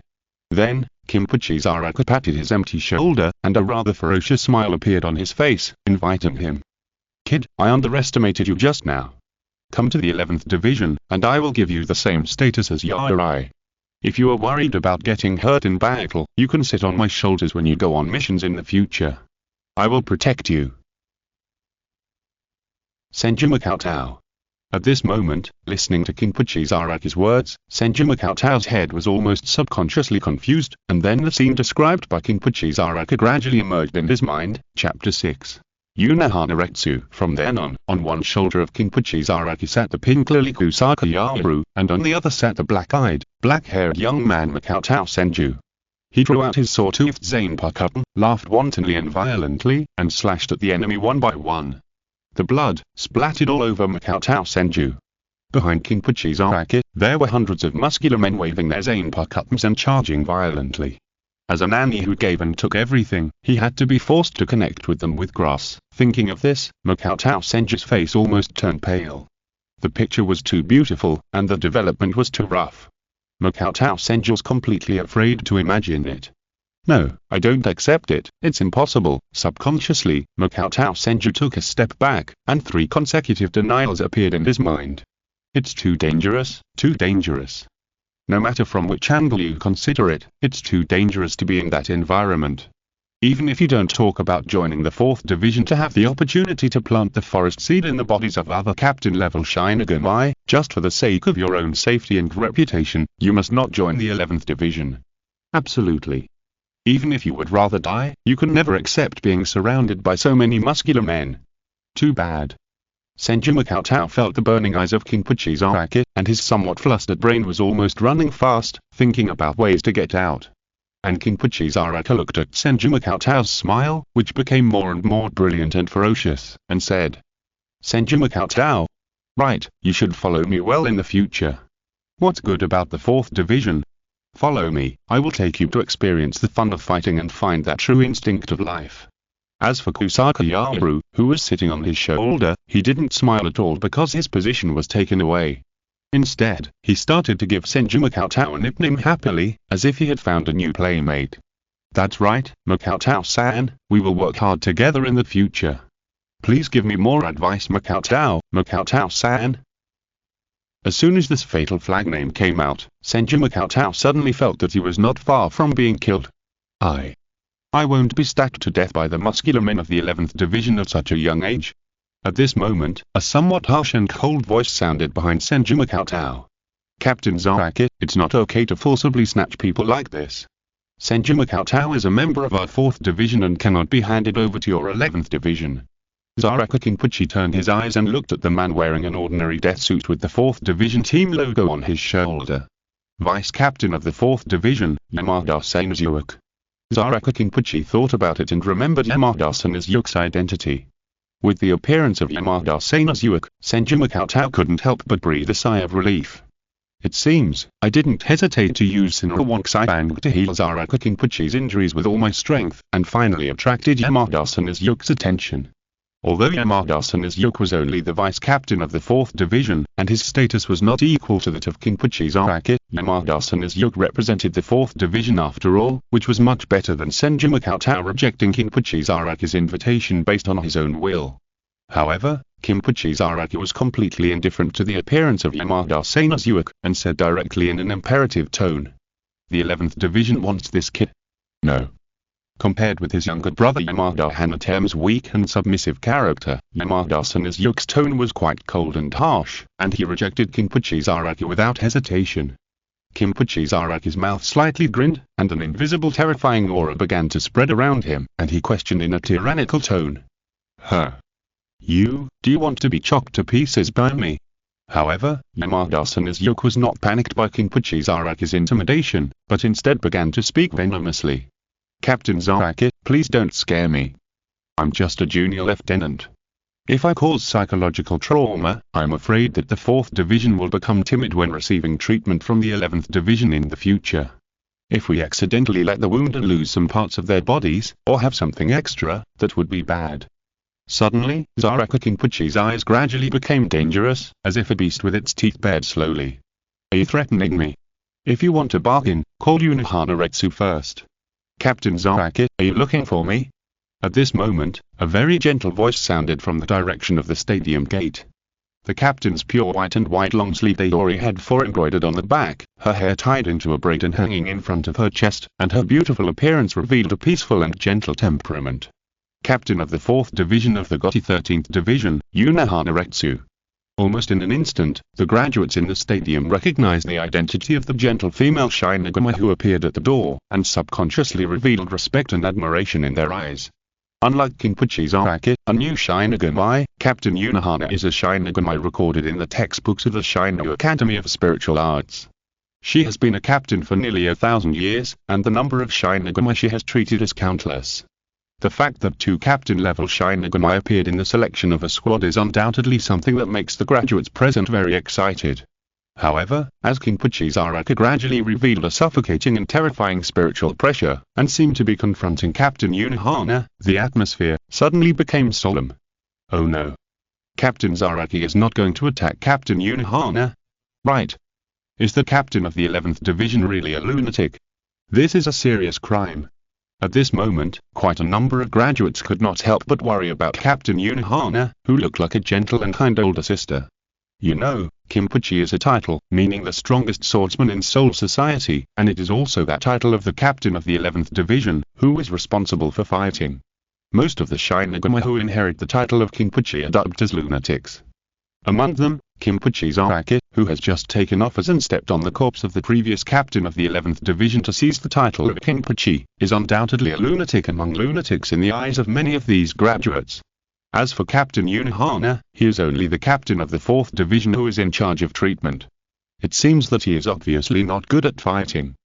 Then, Kinpuchi Zaraki patted his empty shoulder, and a rather ferocious smile appeared on his face, inviting him. "Kid, I underestimated you just now. Come to the 11th Division, and I will give you the same status as Yarai. If you are worried about getting hurt in battle, you can sit on my shoulders when you go on missions in the future. I will protect you." Senju Makoto. At this moment, listening to Kinpachi Zaraki's words, Senju Makoto's head was almost subconsciously confused, and then the scene described by Kinpachi Zaraki gradually emerged in his mind. Chapter 6. Unohana Retsu. From then on one shoulder of Kinpachi Zaraki sat the pink lily Kusaka Yaoru, and on the other sat the black-eyed, black-haired young man Makoto Senju. He drew out his saw-toothed zanpakutō, laughed wantonly and violently, and slashed at the enemy one by one. The blood splattered all over Makoto Senju. Behind Kinpachi Zaraki, there were hundreds of muscular men waving their zanpakutōs and charging violently. As a nanny who gave and took everything, he had to be forced to connect with them with grass. Thinking of this, Makoto Senju's face almost turned pale. The picture was too beautiful, and the development was too rough. Makoto Senju was completely afraid to imagine it. No, I don't accept it, it's impossible. Subconsciously, Makoto Senju took a step back, and 3 consecutive denials appeared in his mind. It's too dangerous, too dangerous. No matter from which angle you consider it, it's too dangerous to be in that environment. Even if you don't talk about joining the 4th Division to have the opportunity to plant the forest seed in the bodies of other captain-level Shinigami, just for the sake of your own safety and reputation, you must not join the 11th Division. Absolutely. Even if you would rather die, you can never accept being surrounded by so many muscular men. Too bad. Senju Makoto felt the burning eyes of Kinpachi Zaraki, and his somewhat flustered brain was almost running fast, thinking about ways to get out. And Kinpachi Zaraki looked at Senju Makoto's smile, which became more and more brilliant and ferocious, and said, Senju Makoto. Right, you should follow me well in the future. What's good about the 4th Division? Follow me, I will take you to experience the fun of fighting and find that true instinct of life. As for Kusaka Yaoru, who was sitting on his shoulder, he didn't smile at all because his position was taken away. Instead, he started to give Senju Makoto a nickname happily, as if he had found a new playmate. That's right, Makoto-san, we will work hard together in the future. Please give me more advice, Makoto-san. As soon as this fatal flag name came out, Senju Makoto suddenly felt that he was not far from being killed. I won't be stacked to death by the muscular men of the 11th Division at such a young age. At this moment, a somewhat harsh and cold voice sounded behind Senju Makoto. Captain Zaraki, it's not okay to forcibly snatch people like this. Senju Makoto is a member of our 4th Division and cannot be handed over to your 11th Division. Zaraki Kinpachi turned his eyes and looked at the man wearing an ordinary death suit with the 4th Division team logo on his shoulder. Vice Captain of the 4th Division, Yamada Senju. Zaraki Kinpachi thought about it and remembered Yamada Senju's identity. With the appearance of Yamada Senju, Senju Makoto couldn't help but breathe a sigh of relief. It seems, I didn't hesitate to use Shinigami to heal Zaraki Kinpachi's injuries with all my strength, and finally attracted Yamada Senju's attention. Although Yamada Senju was only the vice captain of the 4th Division, and his status was not equal to that of Kinpachi Zaraki, Yamada Senju represented the 4th Division after all, which was much better than Senju Makoto rejecting Kinpachi Zaraki's invitation based on his own will. However, Kinpachi Zaraki was completely indifferent to the appearance of Yamada Senju, and said directly in an imperative tone, "The 11th Division wants this kid." No. Compared with his younger brother Yamada Hanateme's weak and submissive character, Yamada Senju's tone was quite cold and harsh, and he rejected Kinpachi Zaraki without hesitation. Kinpachi Zaraki's mouth slightly grinned, and an invisible terrifying aura began to spread around him, and he questioned in a tyrannical tone. Do you want to be chopped to pieces by me? However, Yamada Senju was not panicked by Kinpachi Zaraki's intimidation, but instead began to speak venomously. Captain Zaraki, please don't scare me. I'm just a junior lieutenant. If I cause psychological trauma, I'm afraid that the 4th Division will become timid when receiving treatment from the 11th Division in the future. If we accidentally let the wounded lose some parts of their bodies, or have something extra, that would be bad. Suddenly, Zaraki Kinpachi's eyes gradually became dangerous, as if a beast with its teeth bared slowly. Are you threatening me? If you want to bargain, call Unohana Retsu first. Captain Zaraki, are you looking for me? At this moment, a very gentle voice sounded from the direction of the stadium gate. The captain's pure white and white long-sleeved Aori had fur embroidered on the back, her hair tied into a braid and hanging in front of her chest, and her beautiful appearance revealed a peaceful and gentle temperament. Captain of the 4th Division of the GOTY 13th Division, Unohana Retsu. Almost in an instant, the graduates in the stadium recognized the identity of the gentle female Shinigami who appeared at the door, and subconsciously revealed respect and admiration in their eyes. Unlike Kinpuchi's Araki, a new Shinigami, Captain Unohana is a Shinigami recorded in the textbooks of the Shinju Academy of Spiritual Arts. She has been a captain for nearly 1,000 years, and the number of Shinigami she has treated is countless. The fact that 2 captain-level Shinigami appeared in the selection of a squad is undoubtedly something that makes the graduates present very excited. However, as Kinpuchi's Araki gradually revealed a suffocating and terrifying spiritual pressure, and seemed to be confronting Captain Unohana, the atmosphere suddenly became solemn. Oh no. Captain Zaraki is not going to attack Captain Unohana. Right. Is the captain of the 11th Division really a lunatic? This is a serious crime. At this moment, quite a number of graduates could not help but worry about Captain Unohana, who looked like a gentle and kind older sister. You know, Kinpuchi is a title, meaning the strongest swordsman in Seoul society, and it is also that title of the captain of the 11th Division, who is responsible for fighting. Most of the Shinigami who inherit the title of Kinpuchi are dubbed as lunatics. Among them, Kinpuchi's Araki, who has just taken office and stepped on the corpse of the previous captain of the 11th Division to seize the title of Kinpuchi, is undoubtedly a lunatic among lunatics in the eyes of many of these graduates. As for Captain Unohana, he is only the captain of the 4th Division who is in charge of treatment. It seems that he is obviously not good at fighting.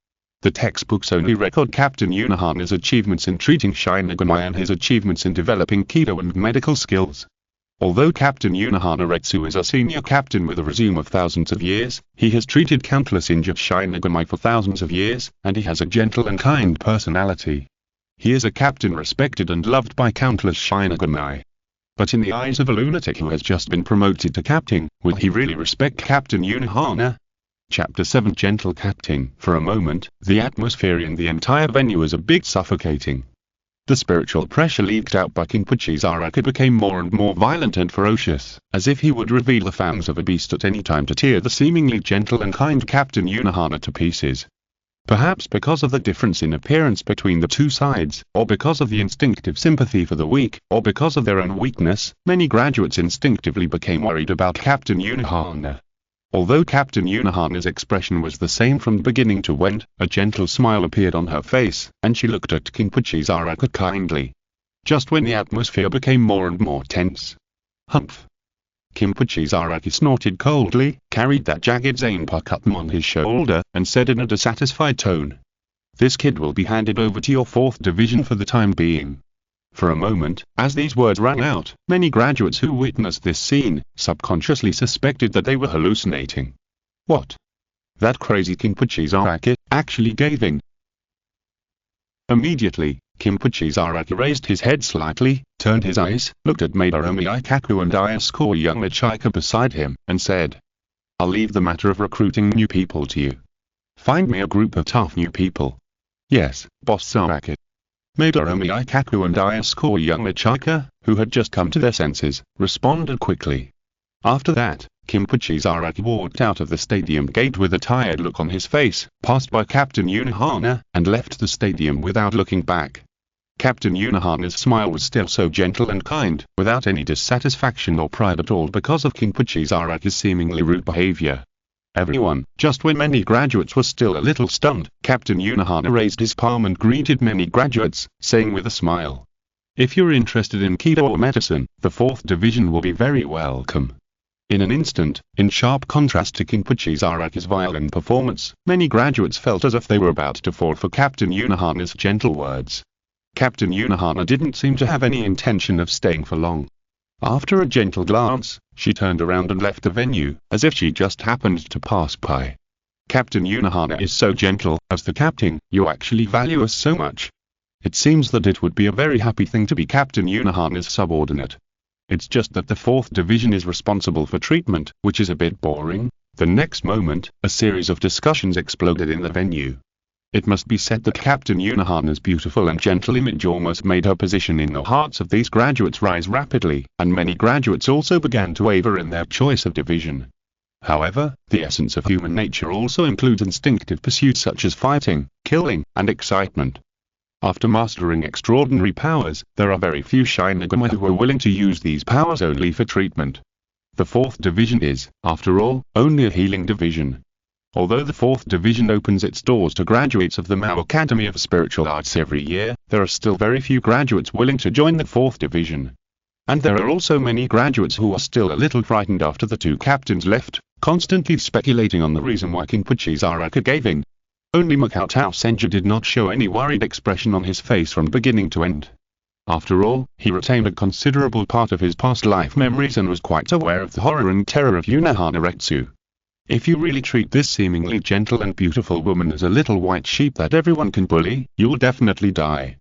The textbooks only record Captain Unohana's achievements in treating Shinigami and his achievements in developing Kido and medical skills. Although Captain Unohana Retsu is a senior captain with a resume of thousands of years, he has treated countless injured Shinigami for thousands of years, and he has a gentle and kind personality. He is a captain respected and loved by countless Shinigami. But in the eyes of a lunatic who has just been promoted to captain, will he really respect Captain Unohana? Chapter 7 Gentle Captain. For a moment, the atmosphere in the entire venue was a bit suffocating. The spiritual pressure leaked out by Kinpuchi's Araki became more and more violent and ferocious, as if he would reveal the fangs of a beast at any time to tear the seemingly gentle and kind Captain Unohana to pieces. Perhaps because of the difference in appearance between the two sides, or because of the instinctive sympathy for the weak, or because of their own weakness, many graduates instinctively became worried about Captain Unohana. Although Captain Unohana's expression was the same from beginning to end, a gentle smile appeared on her face, and she looked at Kinpuchi's Araki kindly. Just when the atmosphere became more and more tense. Humph. Kinpuchi's Araki snorted coldly, carried that jagged zanpakutō on his shoulder, and said in a dissatisfied tone. This kid will be handed over to your 4th Division for the time being. For a moment, as these words rang out, many graduates who witnessed this scene, subconsciously suspected that they were hallucinating. What? That crazy Kinpuchi's Araki actually gave in. Immediately, Kinpuchi's Araki raised his head slightly, turned his eyes, looked at Madarumi Ikaku and Ayasuko young Michika beside him, and said, I'll leave the matter of recruiting new people to you. Find me a group of tough new people. Yes, Boss Araki. Madarumi Ikaku and Ayasuko young Michika, who had just come to their senses, responded quickly. After that, Kinpuchi's Araki walked out of the stadium gate with a tired look on his face, passed by Captain Unohana, and left the stadium without looking back. Captain Unohana's smile was still so gentle and kind, without any dissatisfaction or pride at all because of Kinpuchi's Araki's seemingly rude behavior. Everyone, just when many graduates were still a little stunned, Captain Unohana raised his palm and greeted many graduates, saying with a smile, If you're interested in Kido or medicine, the 4th Division will be very welcome. In an instant, in sharp contrast to Kinpuchi's Araki's violin performance, many graduates felt as if they were about to fall for Captain Unohana's gentle words. Captain Unohana didn't seem to have any intention of staying for long. After a gentle glance, she turned around and left the venue, as if she just happened to pass by. Captain Unohana is so gentle, as the captain, you actually value us so much. It seems that it would be a very happy thing to be Captain Unohana's subordinate. It's just that the 4th Division is responsible for treatment, which is a bit boring. The next moment, a series of discussions exploded in the venue. It must be said that Captain Unohana's beautiful and gentle image almost made her position in the hearts of these graduates rise rapidly, and many graduates also began to waver in their choice of division. However, the essence of human nature also includes instinctive pursuits such as fighting, killing, and excitement. After mastering extraordinary powers, there are very few Shinigami who are willing to use these powers only for treatment. The 4th Division is, after all, only a healing division. Although the 4th Division opens its doors to graduates of the Mao Academy of Spiritual Arts every year, there are still very few graduates willing to join the 4th Division. And there are also many graduates who are still a little frightened after the 2 captains left, constantly speculating on the reason why King Puchi's Araka gave in. Only Makotao Senju did not show any worried expression on his face from beginning to end. After all, he retained a considerable part of his past life memories and was quite aware of the horror and terror of Unohana Retsu. If you really treat this seemingly gentle and beautiful woman as a little white sheep that everyone can bully, you'll definitely die.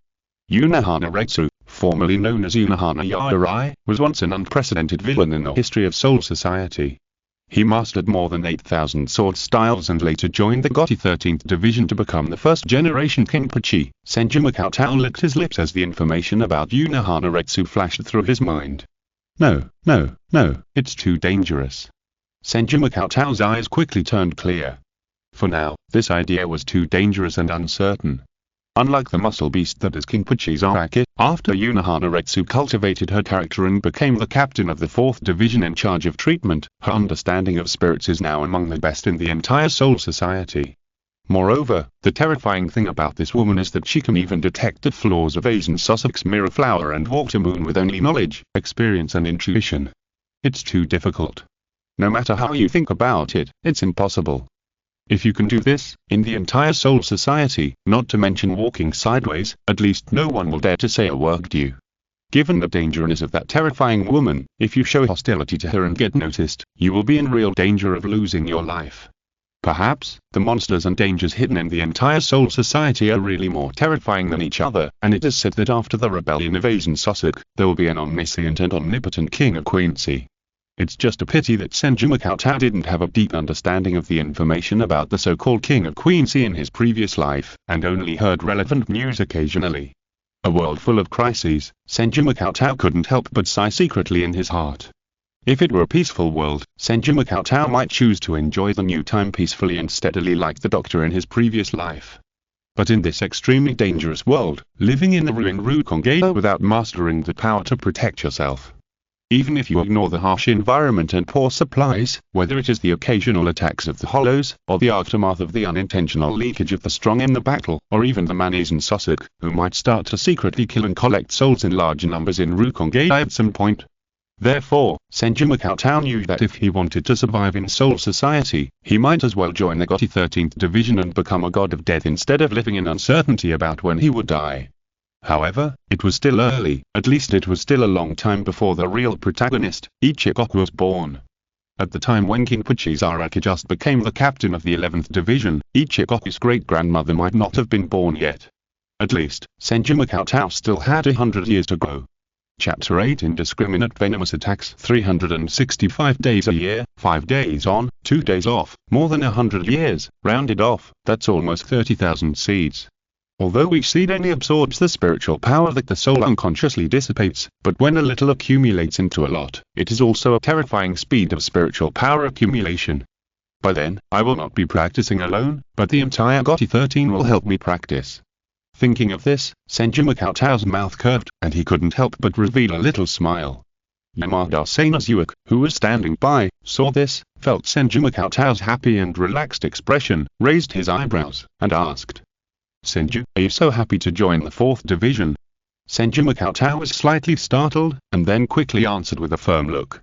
Unohana Retsu, formerly known as Unohana Yarai, was once an unprecedented villain in the history of Soul Society. He mastered more than 8,000 sword styles and later joined the Gotti 13th Division to become the first-generation King Puchi. Senju Makotao licked his lips as the information about Unohana Retsu flashed through his mind. No, it's too dangerous. Senju Makotao's eyes quickly turned clear. For now, this idea was too dangerous and uncertain. Unlike the muscle beast that is King Puchi's Araki, after Unohana Retsu cultivated her character and became the captain of the 4th Division in charge of treatment, her understanding of spirits is now among the best in the entire Soul Society. Moreover, the terrifying thing about this woman is that she can even detect the flaws of Asian Sussex Mirror Flower and Water Moon with only knowledge, experience and intuition. It's too difficult. No matter how you think about it, it's impossible. If you can do this, in the entire Soul Society, not to mention walking sideways, at least no one will dare to say a word to you. Given the dangerousness of that terrifying woman, if you show hostility to her and get noticed, you will be in real danger of losing your life. Perhaps, the monsters and dangers hidden in the entire Soul Society are really more terrifying than each other, and it is said that after the rebellion of Asian Sussex, there will be an omniscient and omnipotent King of Quincy. It's just a pity that Senju Makotao didn't have a deep understanding of the information about the so-called King of Quincy in his previous life, and only heard relevant news occasionally. A world full of crises, Senju Makotao couldn't help but sigh secretly in his heart. If it were a peaceful world, Senju Makotao might choose to enjoy the new time peacefully and steadily like the Doctor in his previous life. But in this extremely dangerous world, living in the ruined Rukongeda without mastering the power to protect yourself. Even if you ignore the harsh environment and poor supplies, whether it is the occasional attacks of the Hollows, or the aftermath of the unintentional leakage of the strong in the battle, or even the Manis and Sussex, who might start to secretly kill and collect souls in large numbers in Rukongeda at some point. Therefore, Senju Makotao knew that if he wanted to survive in Soul Society, he might as well join the Gotti 13th Division and become a god of death instead of living in uncertainty about when he would die. However, it was still early, at least it was still a long time before the real protagonist, Ichigo, was born. At the time when King Puchi's Araki just became the captain of the 11th Division, Ichigo's great-grandmother might not have been born yet. At least, Senju Makotao still had 100 years to go. Chapter 8 Indiscriminate Venomous Attacks 365 days a year, 5 days on, 2 days off, more than 100 years, rounded off, that's almost 30,000 seeds. Although each seed only absorbs the spiritual power that the soul unconsciously dissipates, but when a little accumulates into a lot, it is also a terrifying speed of spiritual power accumulation. By then, I will not be practicing alone, but the entire Gotti 13 will help me practice. Thinking of this, Senju Makotao's mouth curved, and he couldn't help but reveal a little smile. Yamada Sanazuak, who was standing by, saw this, felt Senju Makotao's happy and relaxed expression, raised his eyebrows, and asked, "Senju, are you so happy to join the 4th Division?" Senju Makotao was slightly startled, and then quickly answered with a firm look.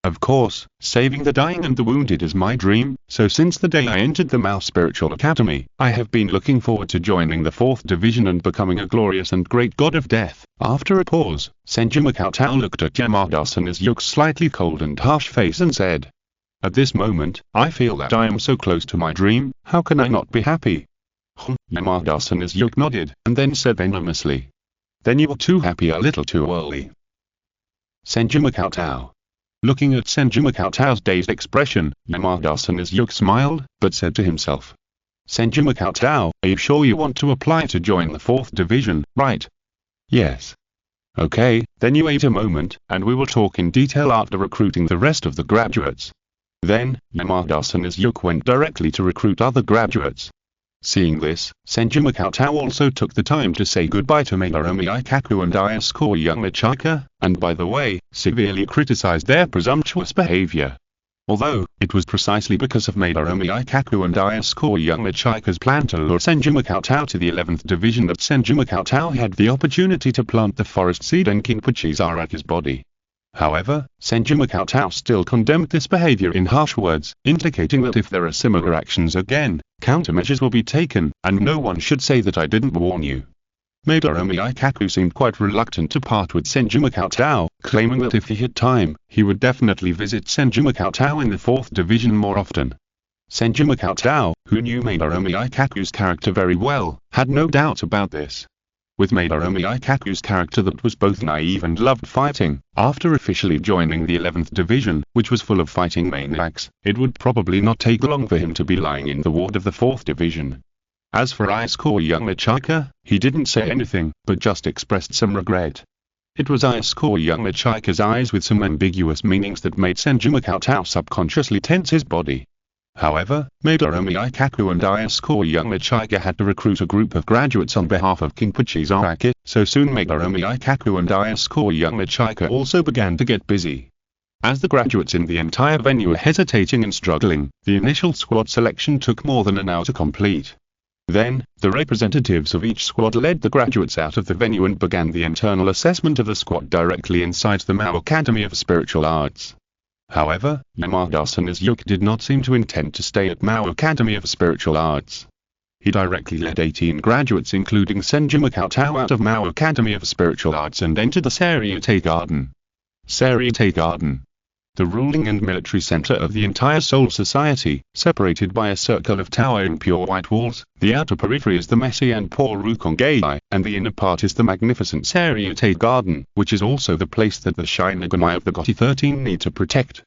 "Of course, saving the dying and the wounded is my dream, so since the day I entered the Mao Spiritual Academy, I have been looking forward to joining the 4th Division and becoming a glorious and great god of death." After a pause, Senju Makotao looked at Yamada Sanazuak's slightly cold and harsh face and said, "At this moment, I feel that I am so close to my dream, how can I not be happy?" Yamada Sanazuak nodded, and then said venomously, "Then you were too happy a little too early." Senju Makotao. Looking at Senju Makotao's dazed expression, Yamada Sanazuak smiled, but said to himself, "Senju Makotao, are you sure you want to apply to join the 4th Division, right?" "Yes." "Okay, then you wait a moment, and we will talk in detail after recruiting the rest of the graduates." Then, Yamada Sanazuak went directly to recruit other graduates. Seeing this, Senju Cheng also took the time to say goodbye to Madarome Ikaku and Isuko Yamachica, and by the way, severely criticized their presumptuous behavior. Although, it was precisely because of Madarome Ikaku and Isuko Yamachica's plan to lure Senju Cheng to the 11th Division that Senju Cheng had the opportunity to plant the forest seed in Kinpachi Seireitei's body. However, Senju Cheng still condemned this behavior in harsh words, indicating that if there are similar actions again, countermeasures will be taken, and no one should say that I didn't warn you. Madarome Ikaku seemed quite reluctant to part with Senju Cheng, claiming that if he had time, he would definitely visit Senju Cheng in the 4th Division more often. Senju Cheng, who knew Madarome Ikaku's character very well, had no doubt about this. With Madarome Ikaku's character that was both naive and loved fighting, after officially joining the 11th Division, which was full of fighting maniacs, it would probably not take long for him to be lying in the ward of the 4th Division. As for Isuko Yamachica, he didn't say anything, but just expressed some regret. It was Isuko Yamachica's eyes with some ambiguous meanings that made Senju Cheng subconsciously tense his body. However, Madarome Ikaku and Isuko Yamachica had to recruit a group of graduates on behalf of Kinpachi Seireitei, so soon Madarome Ikaku and Isuko Yamachica also began to get busy. As the graduates in the entire venue were hesitating and struggling, the initial squad selection took more than an hour to complete. Then, the representatives of each squad led the graduates out of the venue and began the internal assessment of the squad directly inside the Mao Academy of Spiritual Arts. However, Yamada-san Izuki did not seem to intend to stay at Mao Academy of Spiritual Arts. He directly led 18 graduates including Senju Cheng out of Mao Academy of Spiritual Arts and entered the Seireitei Garden. Seireitei Garden. The ruling and military center of the entire Soul Society, separated by a circle of towering pure white walls. The outer periphery is the messy and poor Cheng-ge, and the inner part is the magnificent Seireitei Garden, which is also the place that the Shinigami of the Gotti 13 need to protect.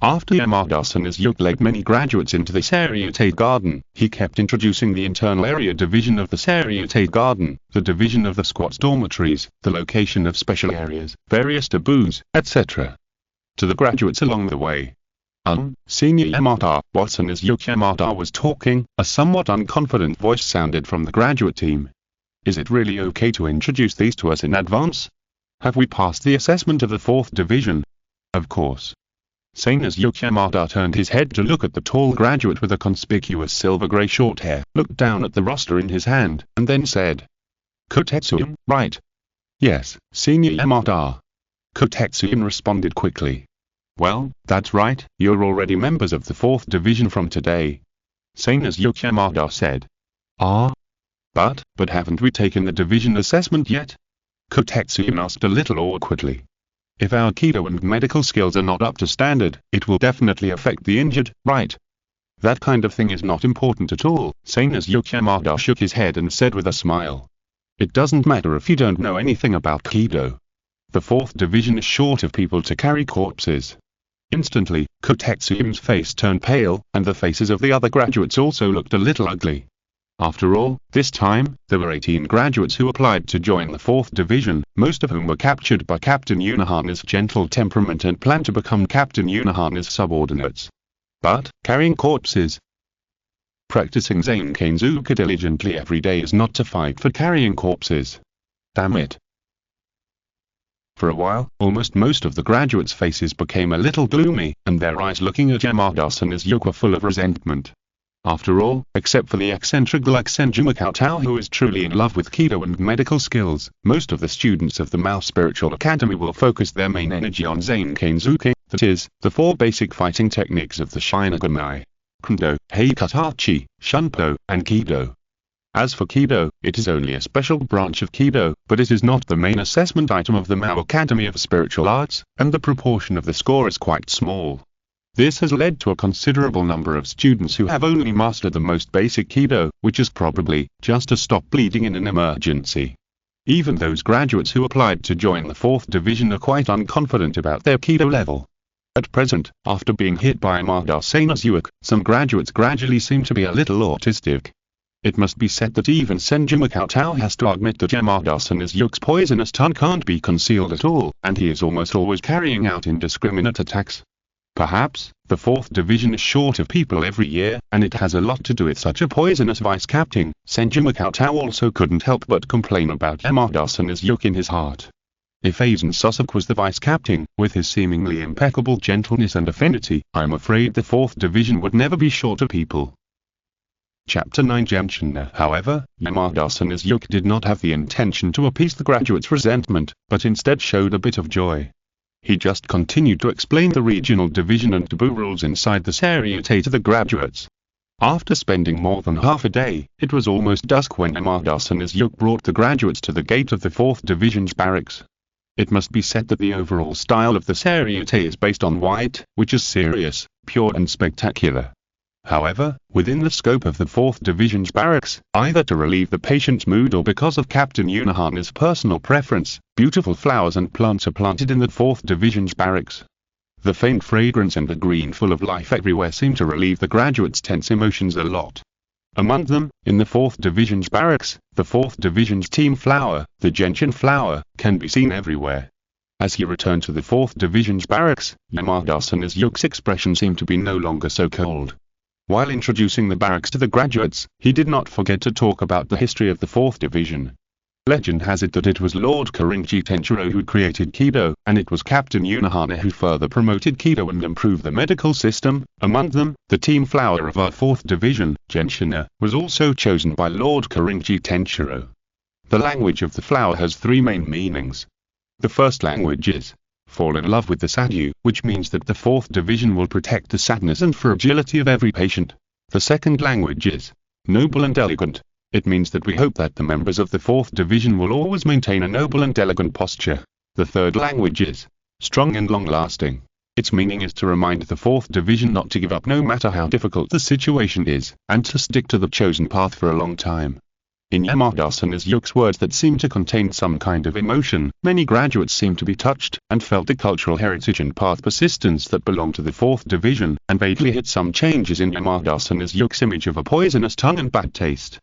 After Yamada-san Izuki led many graduates into the Seireitei Garden, he kept introducing the internal area division of the Seireitei Garden, the division of the squad's dormitories, the location of special areas, various taboos, etc. to the graduates along the way. Senior Yamada, Watson as Yamada was talking, a somewhat unconfident voice sounded from the graduate team. Is it really okay to introduce these to us in advance? Have we passed the assessment of the 4th Division? Of course. Sane as Yamada turned his head to look at the tall graduate with a conspicuous silver-gray short hair, looked down at the roster in his hand, and then said, Kotetsuyan, right? Yes, Senior Yamada. Kotetsuyan responded quickly. Well, that's right, you're already members of the 4th Division from today. Sane as Yamada said. But haven't we taken the division assessment yet? Kotetsuyan asked a little awkwardly. If our Kido and medical skills are not up to standard, it will definitely affect the injured, right? That kind of thing is not important at all, Sane as Yamada shook his head and said with a smile. It doesn't matter if you don't know anything about Kido. The 4th Division is short of people to carry corpses. Instantly, Kotetsuyan's face turned pale, and the faces of the other graduates also looked a little ugly. After all, this time, there were 18 graduates who applied to join the 4th Division, most of whom were captured by Captain Unohana's gentle temperament and planned to become Captain Unohana's subordinates. But, carrying corpses. Practicing Zanpakuto diligently every day is not to fight for carrying corpses. Damn it. For a while, almost most of the graduates' faces became a little gloomy, and their eyes looking at Yamada-san Izuki were full of resentment. After all, except for the eccentric like Senju Cheng who is truly in love with Kido and medical skills, most of the students of the Mao Spiritual Academy will focus their main energy on Zanpakuto, that is, the 4 basic fighting techniques of the Shinigami: Kendo, Heikatachi, Shunpo, and Kido. As for Kido, it is only a special branch of Kido, but it is not the main assessment item of the Mao Academy of Spiritual Arts, and the proportion of the score is quite small. This has led to a considerable number of students who have only mastered the most basic Kido, which is probably just to stop bleeding in an emergency. Even those graduates who applied to join the 4th Division are quite unconfident about their Kido level. At present, after being hit by Yamada-san Izuki, some graduates gradually seem to be a little autistic. It must be said that even Senju Cheng has to admit that Yamada-san Izuki's poisonous tongue can't be concealed at all, and he is almost always carrying out indiscriminate attacks. Perhaps, the 4th Division is short of people every year, and it has a lot to do with such a poisonous vice-captain. Senju Cheng also couldn't help but complain about Yamada-sana's yuck in his heart. If Aizen Sosok was the vice-captain, with his seemingly impeccable gentleness and affinity, I'm afraid the 4th Division would never be short of people. Chapter 9 Genshin. However, Yamada-sana's yuck did not have the intention to appease the graduates' resentment, but instead showed a bit of joy. He just continued to explain the regional division and taboo rules inside the Seireitei to the graduates. After spending more than half a day, it was almost dusk when Yamada-sana's yuck brought the graduates to the gate of the 4th Division's barracks. It must be said that the overall style of the Seireitei is based on white, which is serious, pure and spectacular. However, within the scope of the 4th Division's barracks, either to relieve the patient's mood or because of Captain Unahana's personal preference, beautiful flowers and plants are planted in the 4th Division's barracks. The faint fragrance and the green full of life everywhere seem to relieve the graduates' tense emotions a lot. Among them, in the 4th Division's barracks, the 4th Division's team flower, the gentian flower, can be seen everywhere. As he returned to the 4th Division's barracks, Yamada-sana's yuck's expression seemed to be no longer so cold. While introducing the barracks to the graduates, he did not forget to talk about the history of the 4th Division. Legend has it that it was Lord Cheng-ge Tenshiro who created Kido, and it was Captain Unahana who further promoted Kido and improved the medical system. Among them, the team flower of our 4th Division, Genshin, was also chosen by Lord Cheng-ge Tenshiro. The language of the flower has 3 main meanings. The first language is fall in love with the Sadhu, which means that the 4th Division will protect the sadness and fragility of every patient. The second language is noble and elegant. It means that we hope that the members of the 4th Division will always maintain a noble and elegant posture. The third language is strong and long-lasting. Its meaning is to remind the 4th Division not to give up no matter how difficult the situation is, and to stick to the chosen path for a long time. In Yamada-sana's yuck's words that seemed to contain some kind of emotion, many graduates seemed to be touched, and felt the cultural heritage and path persistence that belonged to the 4th Division, and vaguely hit some changes in Yamada-sana's yuck's image of a poisonous tongue and bad taste.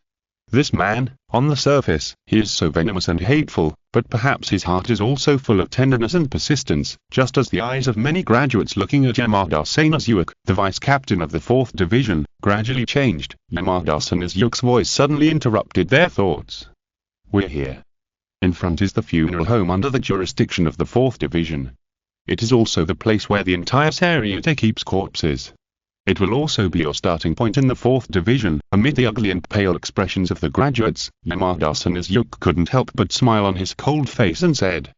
This man, on the surface, he is so venomous and hateful, but perhaps his heart is also full of tenderness and persistence, just as the eyes of many graduates looking at Yamada-sana's yuck, the vice-captain of the 4th Division, gradually changed. Yamada-sana's yuck's voice suddenly interrupted their thoughts. We're here. In front is the funeral home under the jurisdiction of the 4th Division. It is also the place where the entire Seireitei keeps corpses. It will also be your starting point in the 4th Division. Amid the ugly and pale expressions of the graduates, Yamada-sana's yuck couldn't help but smile on his cold face and said,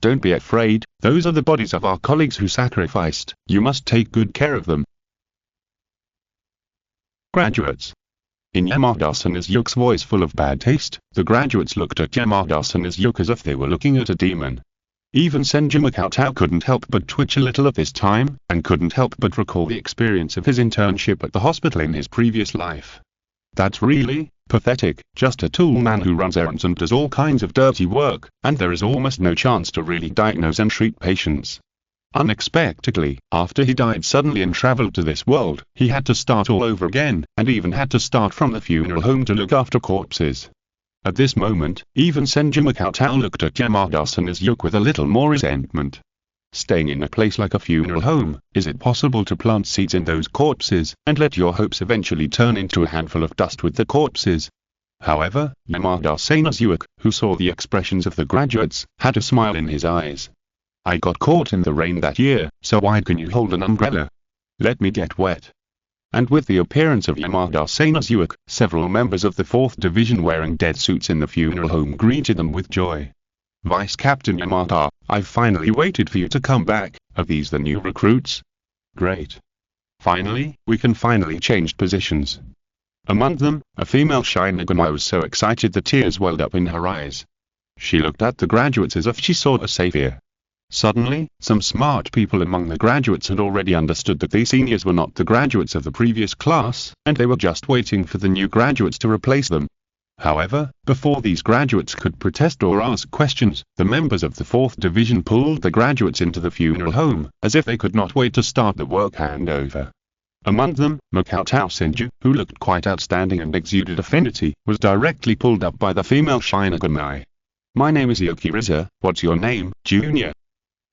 "Don't be afraid, those are the bodies of our colleagues who sacrificed. You must take good care of them." Graduates. In Yamada-sana's yuck's voice full of bad taste, the graduates looked at Yamada-sana's yuck as if they were looking at a demon. Even Senju Cheng couldn't help but twitch a little at this time, and couldn't help but recall the experience of his internship at the hospital in his previous life. That's really pathetic, just a tool man who runs errands and does all kinds of dirty work, and there is almost no chance to really diagnose and treat patients. Unexpectedly, after he died suddenly and traveled to this world, he had to start all over again, and even had to start from the funeral home to look after corpses. At this moment, even Senju Cheng looked at Yamada-sana's yuck with a little more resentment. Staying in a place like a funeral home, is it possible to plant seeds in those corpses, and let your hopes eventually turn into a handful of dust with the corpses? However, Yamada-sana's yuck, who saw the expressions of the graduates, had a smile in his eyes. I got caught in the rain that year, so why can you hold an umbrella? Let me get wet. And with the appearance of Yamada-sana's yuck, several members of the 4th Division wearing dead suits in the funeral home greeted them with joy. Vice Captain Yamada, I've finally waited for you to come back. Are these the new recruits? Great. Finally, we can finally change positions. Among them, a female Shinigami was so excited that tears welled up in her eyes. She looked at the graduates as if she saw a savior. Suddenly, some smart people among the graduates had already understood that these seniors were not the graduates of the previous class, and they were just waiting for the new graduates to replace them. However, before these graduates could protest or ask questions, the members of the 4th Division pulled the graduates into the funeral home, as if they could not wait to start the work handover. Among them, Makoto Senju, who looked quite outstanding and exuded affinity, was directly pulled up by the female Shinigami. My name is Yukiriza, what's your name, Junior?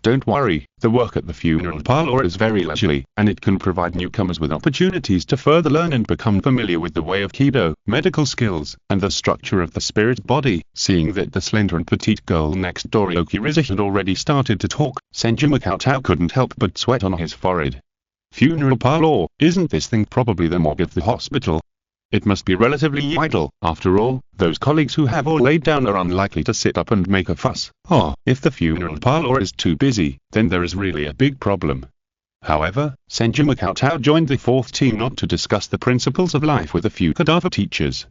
Don't worry, the work at the funeral parlor is very leisurely, and it can provide newcomers with opportunities to further learn and become familiar with the way of Kido, medical skills, and the structure of the spirit body. Seeing that the slender and petite girl next door Yokiriza had already started to talk, Senju Makotao couldn't help but sweat on his forehead. Funeral parlor, isn't this thing probably the morgue of the hospital? It must be relatively idle, after all. Those colleagues who have all laid down are unlikely to sit up and make a fuss. If the funeral parlor is too busy, then there is really a big problem. However, Senju Makotao joined the fourth team not to discuss the principles of life with a few cadaver teachers.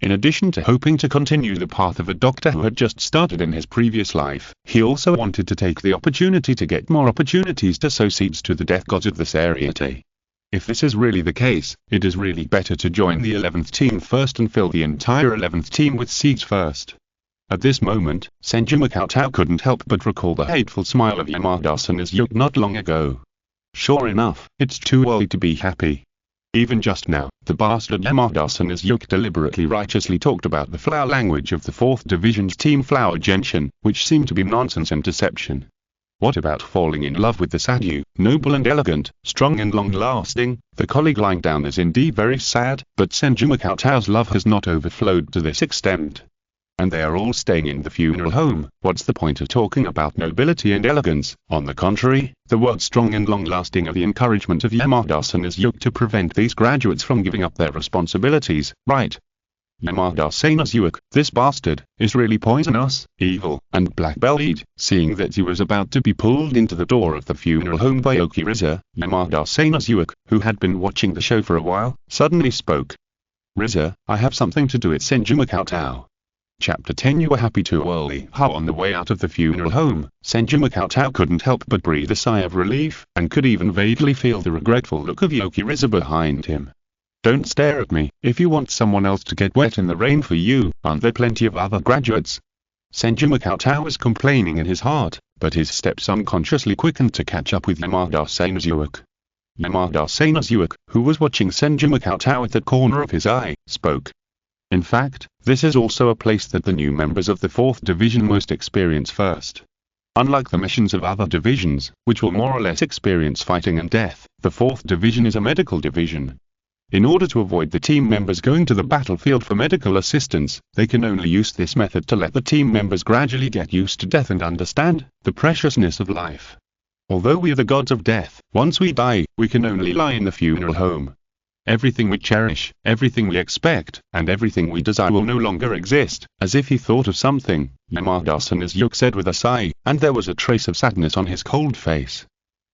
In addition to hoping to continue the path of a doctor who had just started in his previous life, he also wanted to take the opportunity to get more opportunities to sow seeds to the death gods of the Seireitei. If this is really the case, it is really better to join the 11th team first and fill the entire 11th team with seeds first. At this moment, Senju Makotao couldn't help but recall the hateful smile of Yamada-sana's Yuke not long ago. Sure enough, it's too early to be happy. Even just now, the bastard Yamada-sana's Yuke deliberately righteously talked about the flower language of the 4th Division's team flower genshin, which seemed to be nonsense and deception. What about falling in love with the Sadhu, noble and elegant, strong and long-lasting? The colleague lying down is indeed very sad, but Senju Makotao's love has not overflowed to this extent. And they are all staying in the funeral home. What's the point of talking about nobility and elegance? On the contrary, the words strong and long-lasting are the encouragement of Yamada-sana's Yuke to prevent these graduates from giving up their responsibilities, right? Yamada-sana's Yuke, this bastard, is really poisonous, evil, and black-bellied. Seeing that he was about to be pulled into the door of the funeral home by Yokiriza, Yamada-sana's Yuke, who had been watching the show for a while, suddenly spoke. Riza, I have something to do at Senju Makotao. Chapter 10. You were happy too early. How on the way out of the funeral home, Senju Makotao couldn't help but breathe a sigh of relief, and could even vaguely feel the regretful look of Yokiriza behind him. Don't stare at me. If you want someone else to get wet in the rain for you, aren't there plenty of other graduates? Senju Makotao was complaining in his heart, but his steps unconsciously quickened to catch up with Yamada-sana's Yuke. Yamada-sana's Yuke, who was watching Senju Makotao at the corner of his eye, spoke. In fact, this is also a place that the new members of the 4th Division most experience first. Unlike the missions of other divisions, which will more or less experience fighting and death, the 4th Division is a medical division. In order to avoid the team members going to the battlefield for medical assistance, they can only use this method to let the team members gradually get used to death and understand the preciousness of life. Although we are the gods of death, once we die, we can only lie in the funeral home. Everything we cherish, everything we expect, and everything we desire will no longer exist. As if he thought of something, Yamada-sana's Yuke said with a sigh, and there was a trace of sadness on his cold face.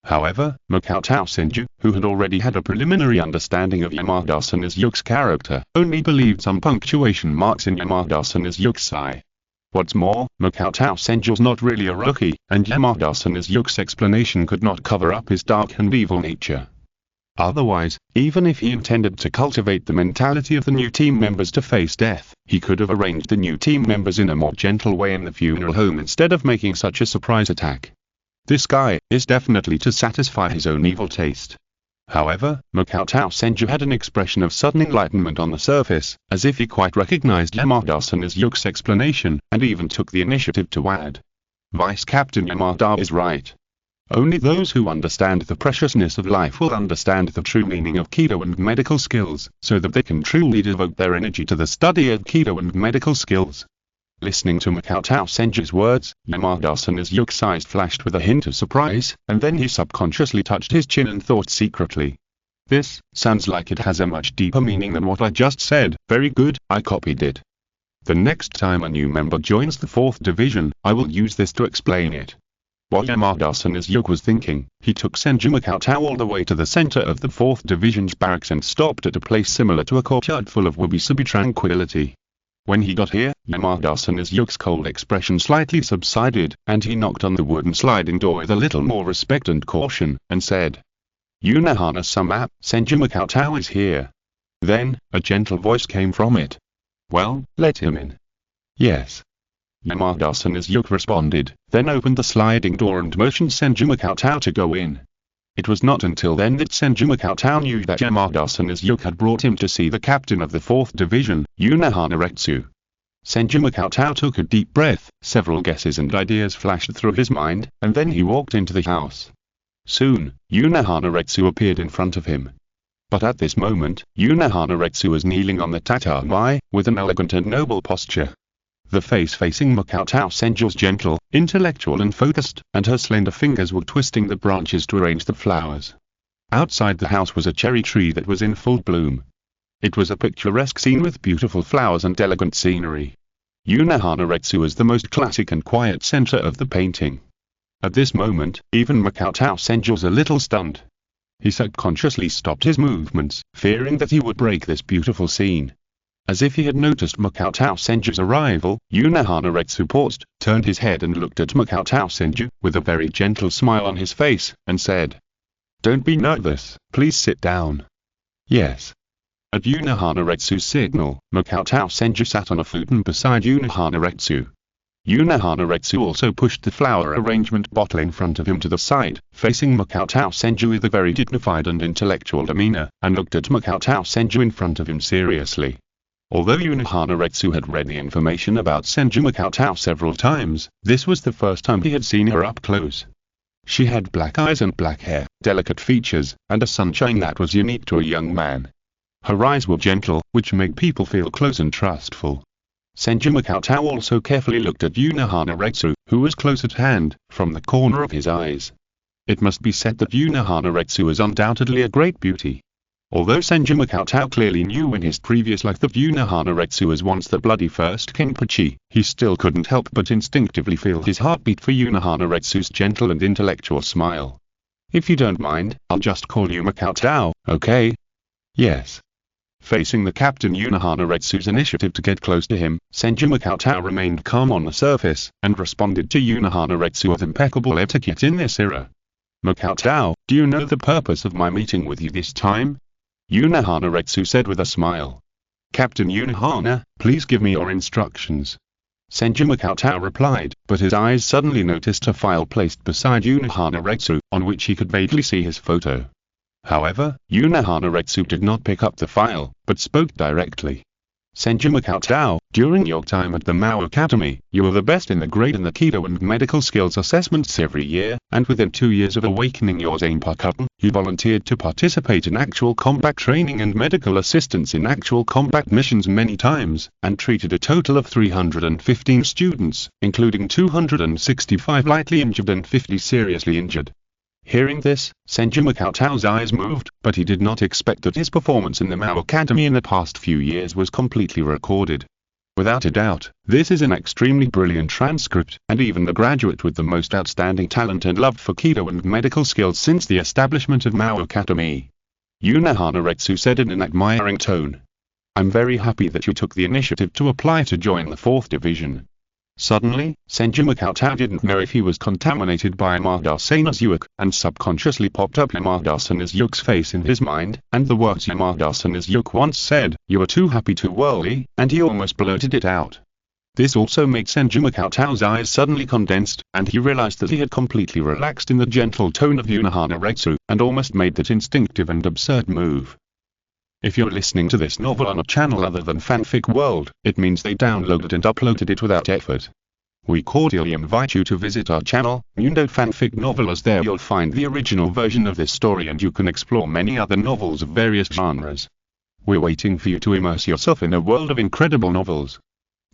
However, Makotao Senju, who had already had a preliminary understanding of Yamada-sana's Yuke's character, only believed some punctuation marks in Yamada-sana's Yuke's sigh. What's more, Makotao Senju's not really a rookie, and Yamada-sana's Yuke's explanation could not cover up his dark and evil nature. Otherwise, even if he intended to cultivate the mentality of the new team members to face death, he could have arranged the new team members in a more gentle way in the funeral home instead of making such a surprise attack. This guy is definitely to satisfy his own evil taste. However, Makotao Senju had an expression of sudden enlightenment on the surface, as if he quite recognized Yamada-sana's Yuke's explanation, and even took the initiative to add. Vice Captain Yamada is right. Only those who understand the preciousness of life will understand the true meaning of Kido and medical skills, so that they can truly devote their energy to the study of Kido and medical skills. Listening to Makotao Senju's words, Yamada-sana's Yuke's eyes flashed with a hint of surprise, and then he subconsciously touched his chin and thought secretly. This sounds like it has a much deeper meaning than what I just said. Very good, I copied it. The next time a new member joins the 4th Division, I will use this to explain it. While Yamada-sana's Yuke was thinking, he took Senju Makotao all the way to the center of the 4th Division's barracks and stopped at a place similar to a courtyard full of wabi-sabi tranquility. When he got here, Yamada-sana's Yuke's cold expression slightly subsided, and he knocked on the wooden sliding door with a little more respect and caution, and said, Yunahana-sama, Senju Makotao is here. Then, a gentle voice came from it. Well, let him in. Yes. Yamada-sana's Yuke responded, then opened the sliding door and motioned Senju Makotao to go in. It was not until then that Senju Makotao knew that Yamada-sana's Yuke had brought him to see the captain of the 4th Division, Yunahana Retsu. Senju Cheng took a deep breath, several guesses and ideas flashed through his mind, and then he walked into the house. Soon, Yuna Hanaretsu appeared in front of him. But at this moment, Yuna Hanaretsu was kneeling on the tatami, with an elegant and noble posture. The face facing Makoto Senju was gentle, intellectual and focused, and her slender fingers were twisting the branches to arrange the flowers. Outside the house was a cherry tree that was in full bloom. It was a picturesque scene with beautiful flowers and elegant scenery. Yuna Hanaretsu was the most classic and quiet center of the painting. At this moment, even Makoto Senju was a little stunned. He subconsciously stopped his movements, fearing that he would break this beautiful scene. As if he had noticed Makoto Senju's arrival, Yuna Hanaretsu paused, turned his head and looked at Makoto Senju, with a very gentle smile on his face, and said, "Don't be nervous, please sit down." "Yes." At Yuna Hanaretsu's signal, Makoto Senju sat on a futon beside Yuna Hanaretsu. Yuna Hanaretsu also pushed the flower arrangement bottle in front of him to the side, facing Makoto Senju with a very dignified and intellectual demeanor, and looked at Makoto Senju in front of him seriously. Although Yuna Hanaretsu had read the information about Senju Makoto several times, this was the first time he had seen her up close. She had black eyes and black hair, delicate features, and a sunshine that was unique to a young man. Her eyes were gentle, which made people feel close and trustful. Senju Makoto also carefully looked at Yuna Hanaretsu, who was close at hand, from the corner of his eyes. It must be said that Yuna Hanaretsu was undoubtedly a great beauty. Although Senju Makoto clearly knew in his previous life that Yuna Hanaretsu was once the bloody first Kenpachi, he still couldn't help but instinctively feel his heartbeat for Yuna Hanaretsu's gentle and intellectual smile. "If you don't mind, I'll just call you Makoto, okay?" "Yes." Facing the captain Yuna Hanaretsu's initiative to get close to him, Senju Makoto remained calm on the surface, and responded to Yuna Hanaretsu with impeccable etiquette in this era. "Makoto, do you know the purpose of my meeting with you this time?" Yuna Hanaretsu said with a smile. "Captain Yuna Hana, please give me your instructions." Senju Makoto replied, but his eyes suddenly noticed a file placed beside Yuna Hanaretsu, on which he could vaguely see his photo. However, Yuna Hanaretsu did not pick up the file, but spoke directly. "Senju Makoto, during your time at the Mao Academy, you were the best in the grade in the Kido and medical skills assessments every year, and within 2 years of awakening your zanpakutō, you volunteered to participate in actual combat training and medical assistance in actual combat missions many times, and treated a total of 315 students, including 265 lightly injured and 50 seriously injured. Hearing this, Senju Makoto's eyes moved, but he did not expect that his performance in the Mao Academy in the past few years was completely recorded. Without a doubt, this is an extremely brilliant transcript, and even the graduate with the most outstanding talent and love for Kido and medical skills since the establishment of Mao Academy. Yuna Hanaretsu said in an admiring tone. "I'm very happy that you took the initiative to apply to join the 4th Division. Suddenly, Senju Makoto didn't know if he was contaminated by Yamada Sana's and subconsciously popped up Yamada Sana's face in his mind, and the words Yamada Sana's once said, "You are too happy to worry," and he almost blurted it out. This also made Senju Makoto's eyes suddenly condensed, and he realized that he had completely relaxed in the gentle tone of Yuna Hanaretsu, and almost made that instinctive and absurd move. If you're listening to this novel on a channel other than Fanfic World, it means they downloaded and uploaded it without effort. We cordially invite you to visit our channel, Mundo Fanfic Novel, as there you'll find the original version of this story and you can explore many other novels of various genres. We're waiting for you to immerse yourself in a world of incredible novels.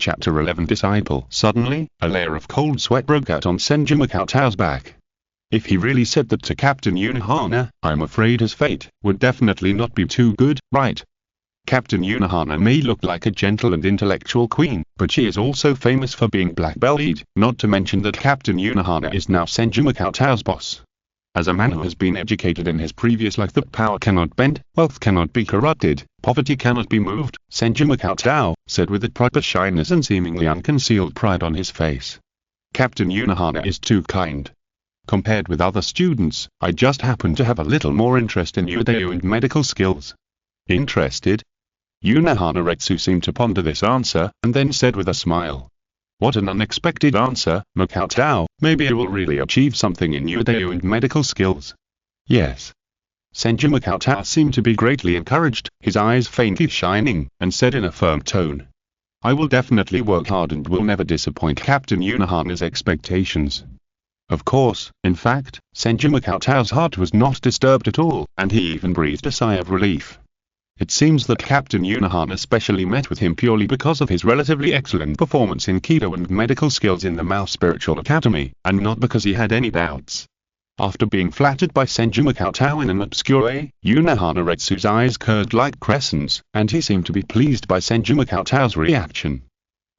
Chapter 11 Disciple. Suddenly, a layer of cold sweat broke out on Senju Makoto's back. If he really said that to Captain Yuna Hana, I'm afraid his fate would definitely not be too good, right? Captain Yuna Hana may look like a gentle and intellectual queen, but she is also famous for being black-bellied, not to mention that Captain Yuna Hana is now Senju Makoto's boss. As a man who has been educated in his previous life that power cannot bend, wealth cannot be corrupted, poverty cannot be moved, Senju Makoto said with a proper shyness and seemingly unconcealed pride on his face. Captain Yuna Hana is too kind. Compared with other students, I just happen to have a little more interest in Udayu and medical skills. Interested? Yuna Hanaretsu seemed to ponder this answer, and then said with a smile. What an unexpected answer, Makoto, maybe I will really achieve something in Udayu and medical skills. Yes. Senju Makoto seemed to be greatly encouraged, his eyes faintly shining, and said in a firm tone. I will definitely work hard and will never disappoint Captain Unohana's expectations. Of course, in fact, Senju Makoto's heart was not disturbed at all, and he even breathed a sigh of relief. It seems that Captain Unohana specially met with him purely because of his relatively excellent performance in Kido and medical skills in the Mao Spiritual Academy, and not because he had any doubts. After being flattered by Senju Makoto in an obscure way, Unohana Retsu's eyes curved like crescents, and he seemed to be pleased by Senju Makoto's reaction.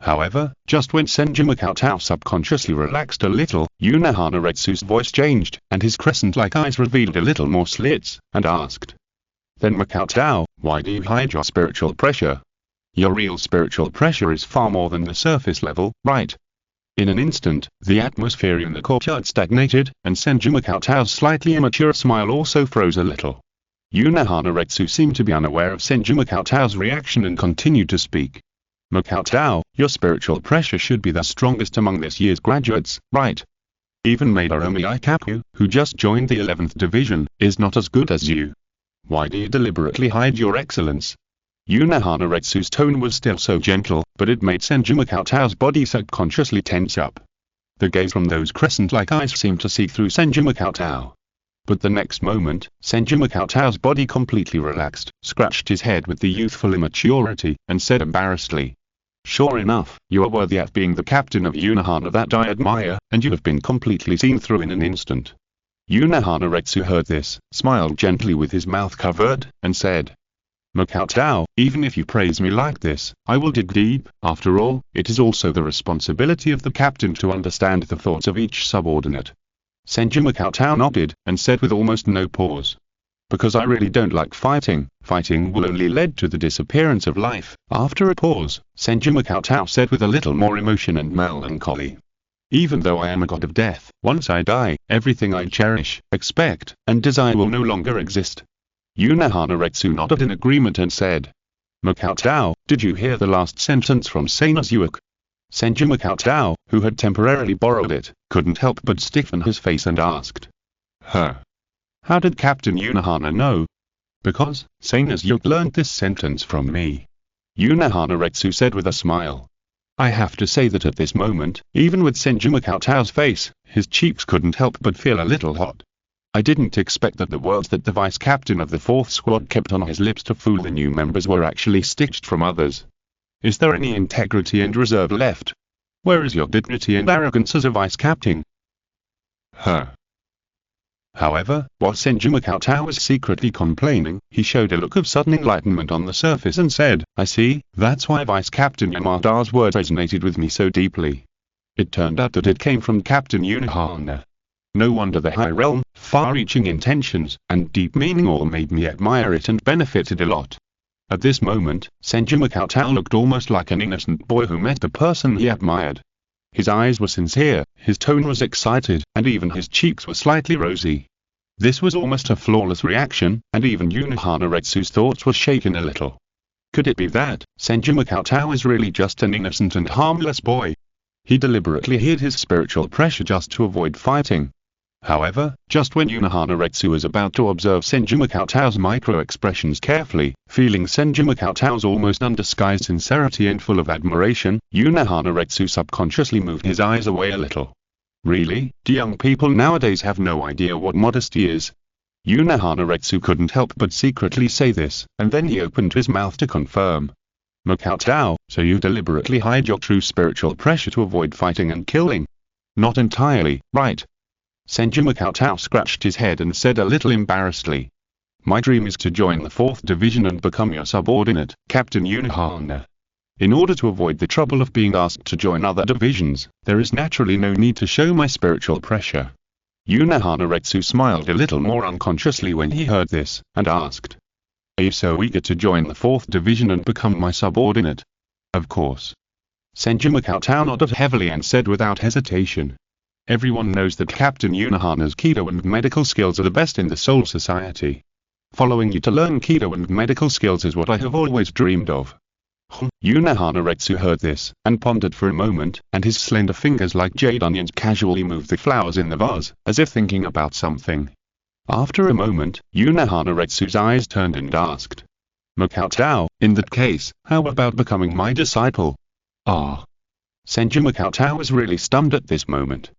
However, just when Senju Makoto subconsciously relaxed a little, Unohana Retsu's voice changed, and his crescent-like eyes revealed a little more slits, and asked, "Then Makoto, why do you hide your spiritual pressure? Your real spiritual pressure is far more than the surface level, right?" In an instant, the atmosphere in the courtyard stagnated, and Senju Makoto's slightly immature smile also froze a little. Unohana Retsu seemed to be unaware of Senju Makoto's reaction and continued to speak. "Makoto, your spiritual pressure should be the strongest among this year's graduates, right? Even Madarome Ikaku, who just joined the 11th Division, is not as good as you. Why do you deliberately hide your excellence?" Unohana Retsu's tone was still so gentle, but it made Senju Makoto's body subconsciously tense up. The gaze from those crescent-like eyes seemed to see through Senju Makoto. But the next moment, Senju Makoto's body completely relaxed, scratched his head with the youthful immaturity, and said embarrassedly, "Sure enough, you are worthy at being the captain of Unohana that I admire, and you have been completely seen through in an instant." Unohana Retsu heard this, smiled gently with his mouth covered, and said, "Makoto, even if you praise me like this, I will dig deep. After all, it is also the responsibility of the captain to understand the thoughts of each subordinate." Senju Makoto nodded, and said with almost no pause, "Because I really don't like fighting. Fighting will only lead to the disappearance of life." After a pause, Senju Makoto said with a little more emotion and melancholy, "Even though I am a god of death, once I die, everything I cherish, expect, and desire will no longer exist." Unohana Retsu nodded in agreement and said, "Makoto, did you hear the last sentence from Seireitei?" Senju Makoto, who had temporarily borrowed it, couldn't help but stiffen his face and asked, "Huh? How did Captain Unohana know?" "Because, Seireitei learned this sentence from me," Unohana Retsu said with a smile. I have to say that at this moment, even with Senju Makoto's face, his cheeks couldn't help but feel a little hot. I didn't expect that the words that the vice captain of the 4th squad kept on his lips to fool the new members were actually stitched from others. Is there any integrity and reserve left? Where is your dignity and arrogance as a vice captain? Huh. However, while Senju Makoto was secretly complaining, he showed a look of sudden enlightenment on the surface and said, "I see, that's why Vice Captain Yamada's words resonated with me so deeply. It turned out that it came from Captain Unohana. No wonder the high realm, far-reaching intentions, and deep meaning all made me admire it and benefited a lot." At this moment, Senju Makoto looked almost like an innocent boy who met the person he admired. His eyes were sincere, his tone was excited, and even his cheeks were slightly rosy. This was almost a flawless reaction, and even Unohana Retsu's thoughts were shaken a little. Could it be that Senju Makoto is really just an innocent and harmless boy? He deliberately hid his spiritual pressure just to avoid fighting. However, just when Unohana Retsu was about to observe Senju Makoto's micro-expressions carefully, feeling Senju Makoto's almost undisguised sincerity and full of admiration, Unohana Retsu subconsciously moved his eyes away a little. Really, do young people nowadays have no idea what modesty is? Unohana Retsu couldn't help but secretly say this, and then he opened his mouth to confirm. "Makoto, so you deliberately hide your true spiritual pressure to avoid fighting and killing?" "Not entirely, right?" Senju Makoto scratched his head and said a little embarrassedly, "My dream is to join the 4th Division and become your subordinate, Captain Unohana. In order to avoid the trouble of being asked to join other divisions, there is naturally no need to show my spiritual pressure." Unohana Retsu smiled a little more unconsciously when he heard this, and asked, "Are you so eager to join the 4th Division and become my subordinate?" "Of course." Senju Makoto nodded heavily and said without hesitation, "Everyone knows that Captain Unohana's Kido and medical skills are the best in the Soul Society. Following you to learn Kido and medical skills is what I have always dreamed of." Unohana Retsu heard this, and pondered for a moment, and his slender fingers like jade onions casually moved the flowers in the vase, as if thinking about something. After a moment, Unohana Retsu's eyes turned and asked, "Makoto, in that case, how about becoming my disciple?" Ah. Senju Cheng was really stunned at this moment.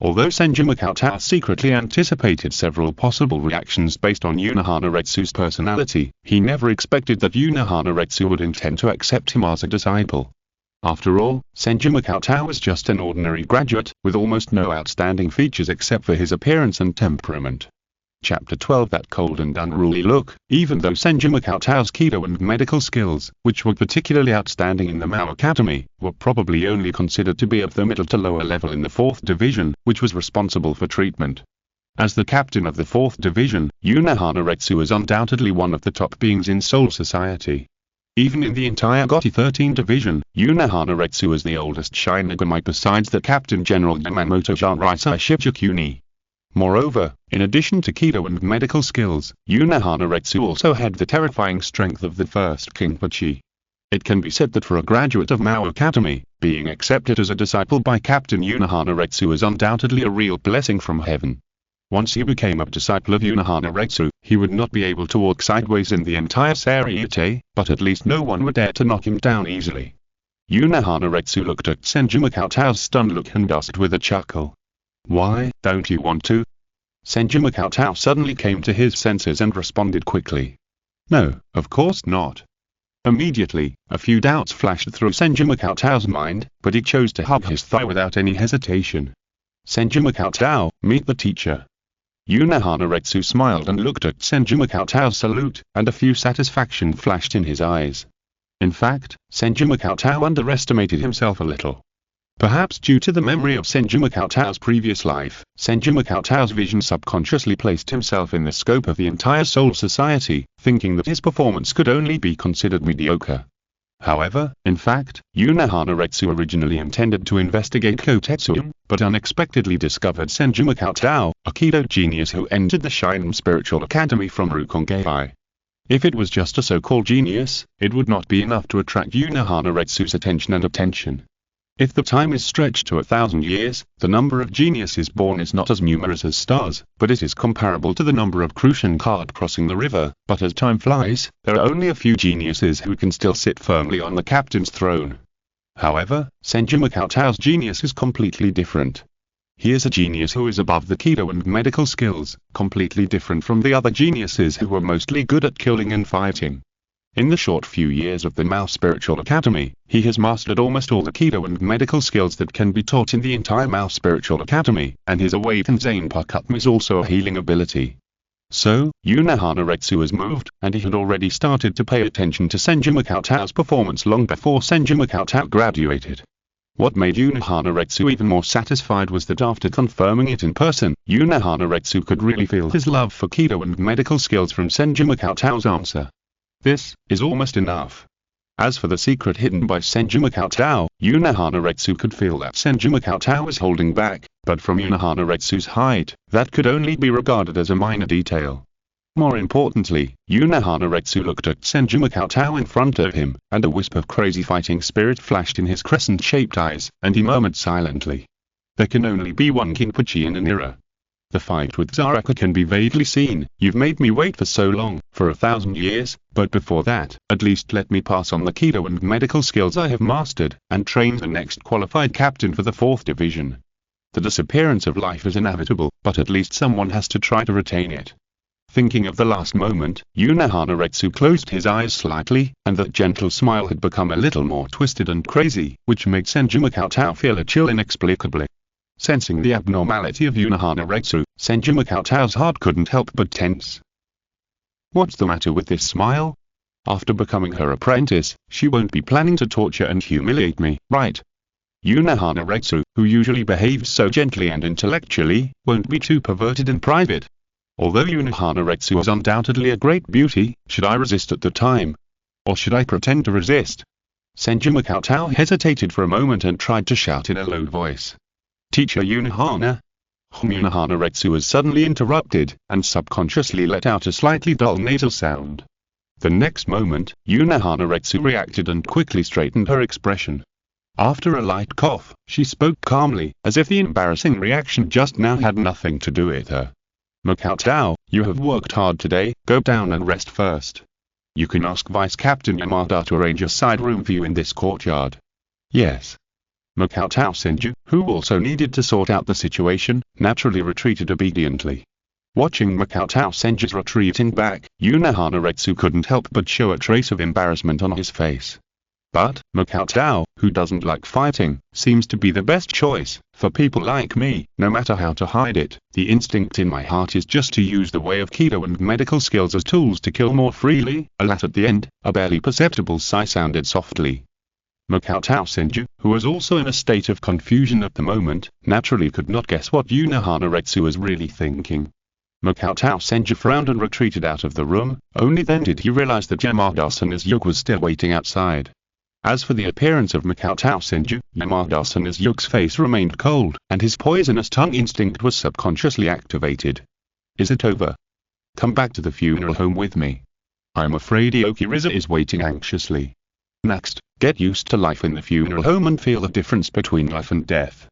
Although Senju Cheng secretly anticipated several possible reactions based on Unohana-Retsu's personality, he never expected that Unohana-Retsu would intend to accept him as a disciple. After all, Senju Cheng was just an ordinary graduate, with almost no outstanding features except for his appearance and temperament. Chapter 12. That cold and unruly look. Even though Senju Cheng's Kido and medical skills, which were particularly outstanding in the Mao Academy, were probably only considered to be of the middle to lower level in the 4th Division, which was responsible for treatment. As the captain of the 4th Division, Unohana-Retsu was undoubtedly one of the top beings in Soul Society. Even in the entire Gotti 13 Division, Unohana-Retsu was the oldest Shinigami besides the Captain General Yamamoto Seireitei Shichikuni. Moreover, in addition to Kido and medical skills, Unohana-Retsu also had the terrifying strength of the first Kinpachi. It can be said that for a graduate of Mao Academy, being accepted as a disciple by Captain Unohana-Retsu was undoubtedly a real blessing from heaven. Once he became a disciple of Unohana-Retsu, he would not be able to walk sideways in the entire Seireitei, but at least no one would dare to knock him down easily. Unohana-Retsu looked at Senju Cheng's stunned look and asked with a chuckle. Why, don't you want to? Senju Cheng suddenly came to his senses and responded quickly. No, of course not. Immediately, a few doubts flashed through Senju Cheng's mind, but he chose to hug his thigh without any hesitation. Senju Cheng, meet the teacher. Unohana-Retsu smiled and looked at Senju Cheng's salute, and a few satisfaction flashed in his eyes. In fact, Senju Cheng underestimated himself a little. Perhaps due to the memory of Senju Cheng's previous life, Senju Cheng's vision subconsciously placed himself in the scope of the entire Soul Society, thinking that his performance could only be considered mediocre. However, in fact, Unohana-Retsu originally intended to investigate Kotetsu, but unexpectedly discovered Senju Cheng, a Kido genius who entered the Shinem Spiritual Academy from Cheng-ge. If it was just a so-called genius, it would not be enough to attract Unohana-Retsu's attention. If the time is stretched to 1,000 years, the number of geniuses born is not as numerous as stars, but it is comparable to the number of Crucian cart crossing the river. But as time flies, there are only a few geniuses who can still sit firmly on the captain's throne. However, Senju Cheng's genius is completely different. He is a genius who is above the Kido and medical skills, completely different from the other geniuses who were mostly good at killing and fighting. In the short few years of the Mao Spiritual Academy, he has mastered almost all the Kido and medical skills that can be taught in the entire Mao Spiritual Academy, and his awakened zanpakutō is also a healing ability. So, Unohana-Retsu was moved, and he had already started to pay attention to Senju Cheng's performance long before Senju Cheng graduated. What made Unohana-Retsu even more satisfied was that after confirming it in person, Unohana-Retsu could really feel his love for Kido and medical skills from Senju Cheng's answer. This is almost enough. As for the secret hidden by Senju Cheng, Unohana-Retsu could feel that Senju Cheng was holding back, but from Unohana-Retsu's height, that could only be regarded as a minor detail. More importantly, Unohana-Retsu looked at Senju Cheng in front of him, and a wisp of crazy fighting spirit flashed in his crescent-shaped eyes, and he murmured silently. There can only be one Kinpachi in an era. The fight with Seireitei can be vaguely seen. You've made me wait for so long, for 1,000 years, but before that, at least let me pass on the Kido and medical skills I have mastered, and train the next qualified captain for the 4th Division. The disappearance of life is inevitable, but at least someone has to try to retain it. Thinking of the last moment, Unohana-Retsu closed his eyes slightly, and that gentle smile had become a little more twisted and crazy, which made Senju Cheng feel a chill inexplicably. Sensing the abnormality of Unohana-Retsu, Senju Cheng's heart couldn't help but tense. What's the matter with this smile? After becoming her apprentice, she won't be planning to torture and humiliate me, right? Unohana-Retsu, who usually behaves so gently and intellectually, won't be too perverted in private. Although Unohana-Retsu was undoubtedly a great beauty, should I resist at the time? Or should I pretend to resist? Senju Cheng hesitated for a moment and tried to shout in a low voice. Teacher Unohana. Unohana-Retsu was suddenly interrupted, and subconsciously let out a slightly dull nasal sound. The next moment, Unohana-Retsu reacted and quickly straightened her expression. After a light cough, she spoke calmly, as if the embarrassing reaction just now had nothing to do with her. Cheng, you have worked hard today, go down and rest first. You can ask Vice Captain Yamada to arrange a side room for you in this courtyard. Yes. Makotao Senju, who also needed to sort out the situation, naturally retreated obediently. Watching Makotao Senju's retreating back, Unohana couldn't help but show a trace of embarrassment on his face. But, Makotao, who doesn't like fighting, seems to be the best choice, for people like me, no matter how to hide it. The instinct in my heart is just to use the way of Kido and medical skills as tools to kill more freely. Alas, at the end, a barely perceptible sigh sounded softly. Makotao Senju, who was also in a state of confusion at the moment, naturally could not guess what Unohana was really thinking. Makotao Senju frowned and retreated out of the room. Only then did he realize that Yamada-sana's Yuk was still waiting outside. As for the appearance of Makotao Senju, Yamada-sana's Yuk's face remained cold, and his poisonous tongue instinct was subconsciously activated. Is it over? Come back to the funeral home with me. I'm afraid Aokiriza is waiting anxiously. Next, get used to life in the funeral home and feel the difference between life and death.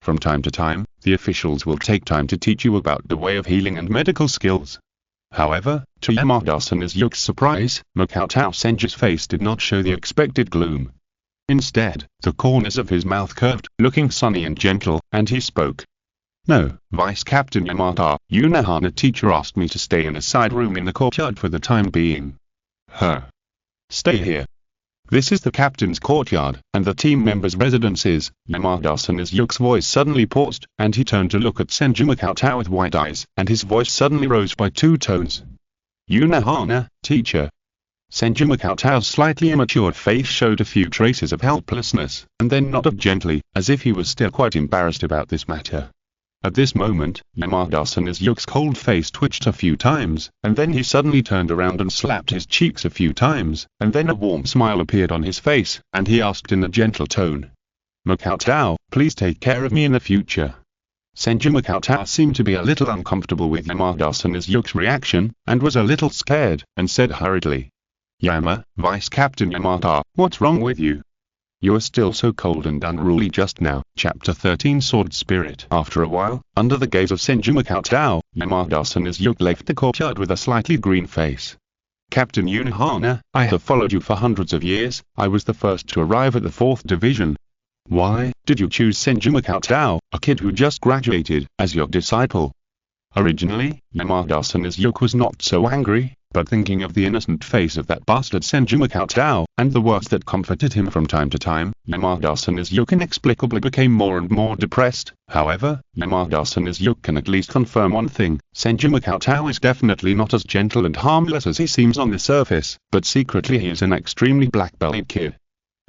From time to time, the officials will take time to teach you about the way of healing and medical skills. However, to Yamada-sana's Yuk's surprise, Makotao Senju's face did not show the expected gloom. Instead, the corners of his mouth curved, looking sunny and gentle, and he spoke. No, Vice Captain Yamada, Unohana teacher asked me to stay in a side room in the courtyard for the time being. Stay here. This is the captain's courtyard, and the team members' residences. Yamada-sana's Yuk's voice suddenly paused, and he turned to look at Senju Makotao with wide eyes, and his voice suddenly rose by 2 tones. Unohana, teacher. Senju Makotao's slightly immature face showed a few traces of helplessness, and then nodded gently, as if he was still quite embarrassed about this matter. At this moment, Yamada-sana's Yuk's cold face twitched a few times, and then he suddenly turned around and slapped his cheeks a few times, and then a warm smile appeared on his face, and he asked in a gentle tone. Makotao, please take care of me in the future. Senju Makotao seemed to be a little uncomfortable with Yamada-sana's Yuk's reaction, and was a little scared, and said hurriedly. Yama, Vice Captain Yamada, what's wrong with you? You are still so cold and unruly just now. Chapter 13 Sword Spirit. After a while, under the gaze of Senju Makotao, Yamada-sana's Yuk left the courtyard with a slightly green face. Captain Unohana, I have followed you for hundreds of years. I was the first to arrive at the 4th Division. Why did you choose Senju Makotao, a kid who just graduated, as your disciple? Originally, Yamada-sana's Yuk was not so angry, but thinking of the innocent face of that bastard Senju Makotao, and the words that comforted him from time to time, Yamada-sana's Yuk inexplicably became more and more depressed. However, Yamada-sana's Yuk can at least confirm one thing: Senju Makotao is definitely not as gentle and harmless as he seems on the surface, but secretly he is an extremely black-bellied kid.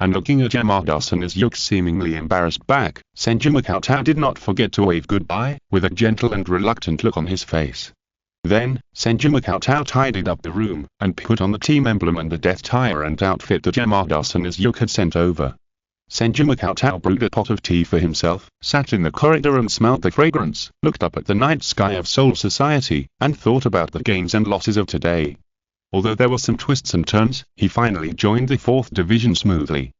And looking at Yamada-sana's Yuk's seemingly embarrassed back, Senju Makotao did not forget to wave goodbye, with a gentle and reluctant look on his face. Then, Senju Makotao tidied up the room, and put on the team emblem and the death tyrant outfit that Yamada-sana's Yuk had sent over. Senju Makotao brewed a pot of tea for himself, sat in the corridor and smelled the fragrance, looked up at the night sky of Soul Society, and thought about the gains and losses of today. Although there were some twists and turns, he finally joined the 4th Division smoothly.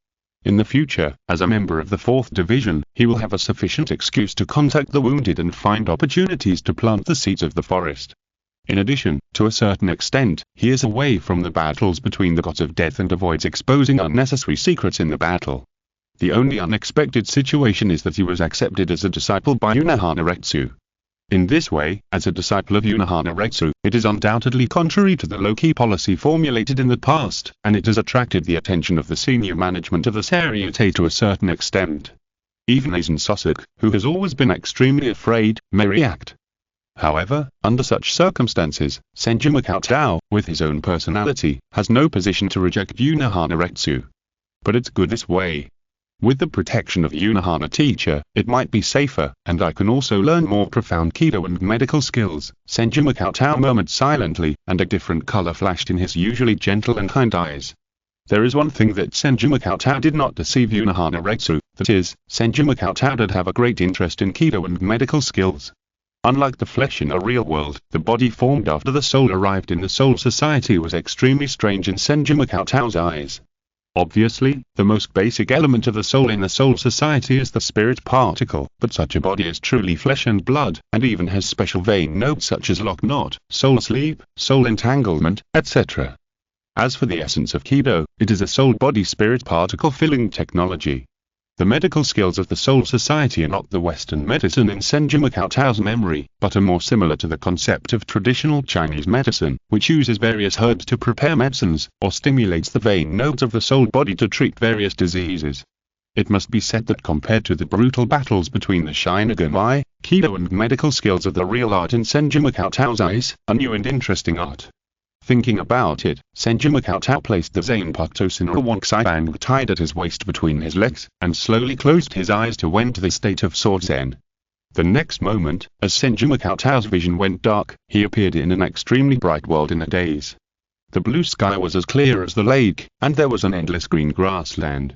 In the future, as a member of the 4th Division, he will have a sufficient excuse to contact the wounded and find opportunities to plant the seeds of the forest. In addition, to a certain extent, he is away from the battles between the gods of death and avoids exposing unnecessary secrets in the battle. The only unexpected situation is that he was accepted as a disciple by Unohana. In this way, as a disciple of Unohana, it is undoubtedly contrary to the low-key policy formulated in the past, and it has attracted the attention of the senior management of the Seireitei to a certain extent. Even Aizen Sosuk, who has always been extremely afraid, may react. However, under such circumstances, Senju Makotao, with his own personality, has no position to reject Unohana. But it's good this way. With the protection of Unohana teacher, it might be safer, and I can also learn more profound Kido and medical skills. Senju Makotao murmured silently, and a different color flashed in his usually gentle and kind eyes. There is one thing that Senju Makotao did not deceive Unohana, that is, Senju Makotao did have a great interest in Kido and medical skills. Unlike the flesh in a real world, the body formed after the soul arrived in the Soul Society was extremely strange in Senju Makotao's eyes. Obviously, the most basic element of the soul in the Soul Society is the spirit particle, but such a body is truly flesh and blood, and even has special vein nodes such as lock knot, soul sleep, soul entanglement, etc. As for the essence of Kido, it is a soul-body-spirit particle filling technology. The medical skills of the Soul Society are not the Western medicine in Senju Cheng's memory, but are more similar to the concept of traditional Chinese medicine, which uses various herbs to prepare medicines, or stimulates the vein nodes of the soul body to treat various diseases. It must be said that compared to the brutal battles between the Shinigami, Kido and medical skills of the real art in Senju Cheng's eyes, a new and interesting art. Thinking about it, Senju Cheng placed the zanpakutō Sinra tied at his waist between his legs, and slowly closed his eyes to enter the state of sword zen. The next moment, as Senju Cheng's vision went dark, he appeared in an extremely bright world in a daze. The blue sky was as clear as the lake, and there was an endless green grassland.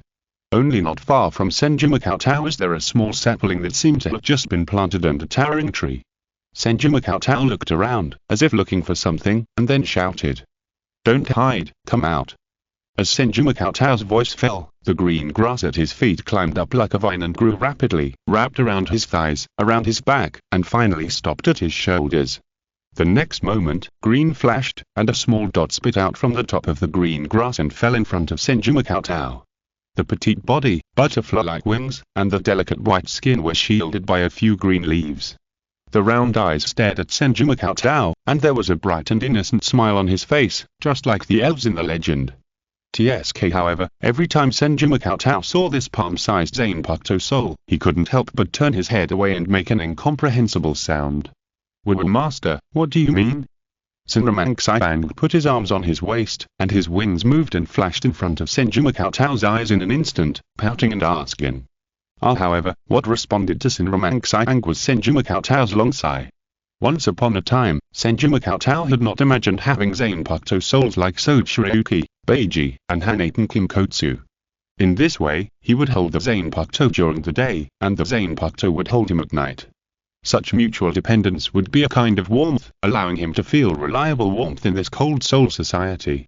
Only not far from Senju Cheng was there a small sapling that seemed to have just been planted under a towering tree. Senju Cheng looked around, as if looking for something, and then shouted, "Don't hide, come out." As Senju Cheng's voice fell, the green grass at his feet climbed up like a vine and grew rapidly, wrapped around his thighs, around his back, and finally stopped at his shoulders. The next moment, green flashed, and a small dot spit out from the top of the green grass and fell in front of Senju Cheng. The petite body, butterfly-like wings, and the delicate white skin were shielded by a few green leaves. The round eyes stared at Senju Cheng, and there was a bright and innocent smile on his face, just like the elves in the legend. However, every time Senju Cheng saw this palm-sized zanpakutō soul, he couldn't help but turn his head away and make an incomprehensible sound. "Master, what do you mean?" Shinigami put his arms on his waist, and his wings moved and flashed in front of Senju Cheng's eyes in an instant, pouting and asking. However, what responded to Shinigami was Senju Cheng's long sigh. Once upon a time, Senju Cheng had not imagined having zanpakutō souls like Seireitei, Beiji, and Hanaten Kinkotsu. In this way, he would hold the zanpakutō during the day, and the zanpakutō would hold him at night. Such mutual dependence would be a kind of warmth, allowing him to feel reliable warmth in this cold soul society.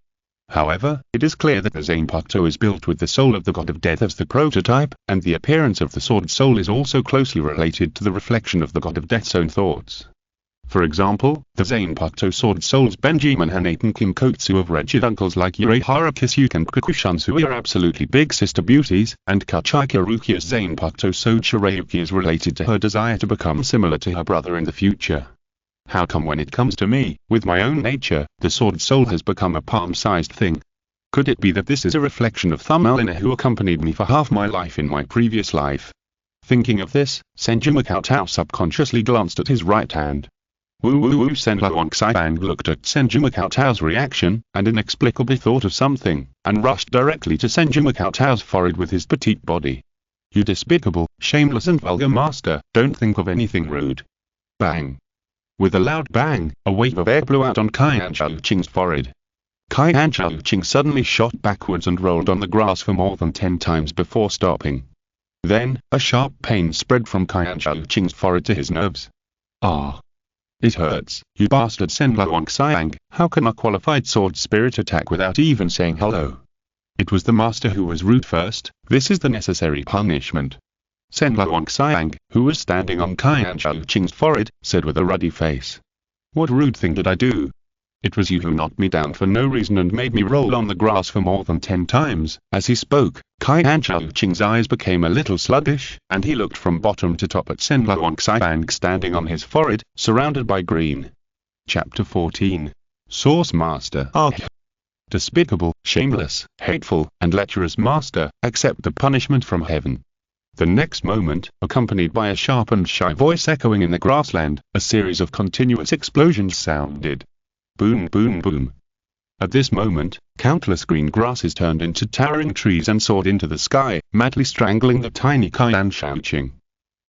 However, it is clear that the zanpakutō is built with the soul of the god of death as the prototype, and the appearance of the sword soul is also closely related to the reflection of the god of death's own thoughts. For example, the zanpakutō sword souls Benjamin Hanaten Kinkotsu of wretched uncles like Yurehara Kisuke and Kikushansui are absolutely big sister beauties, and Kachika Rukia's zanpakutō sword Seireitei is related to her desire to become similar to her brother in the future. How come when it comes to me, with my own nature, the sword soul has become a palm-sized thing? Could it be that this is a reflection of Thumalina who accompanied me for half my life in my previous life? Thinking of this, Senju Cheng subconsciously glanced at his right hand. Senbon Bancho looked at Senju Cheng's reaction, and inexplicably thought of something, and rushed directly to Senju Cheng's forehead with his petite body. "You despicable, shameless and vulgar master, don't think of anything rude." Bang! With a loud bang, a wave of air blew out on Senju Cheng's forehead. Senju Cheng suddenly shot backwards and rolled on the grass for more than 10 times before stopping. Then, a sharp pain spread from Senju Cheng's forehead to his nerves. "Ah! It hurts, you bastard Senbon Bancho, how can a qualified sword spirit attack without even saying hello?" It was the master who was rude first, this is the necessary punishment. Senbon Bancho, who was standing on Senju Cheng's forehead, said with a ruddy face. "What rude thing did I do? It was you who knocked me down for no reason and made me roll on the grass for more than 10 times. As he spoke, Senju Cheng's eyes became a little sluggish, and he looked from bottom to top at Senbon Bancho standing on his forehead, surrounded by green. Chapter 14. Source Master. Despicable, shameless, hateful, and lecherous master, accept the punishment from heaven. The next moment, accompanied by a sharp and shy voice echoing in the grassland, a series of continuous explosions sounded. Boom, boom, boom. At this moment, countless green grasses turned into towering trees and soared into the sky, madly strangling the tiny Senju Cheng.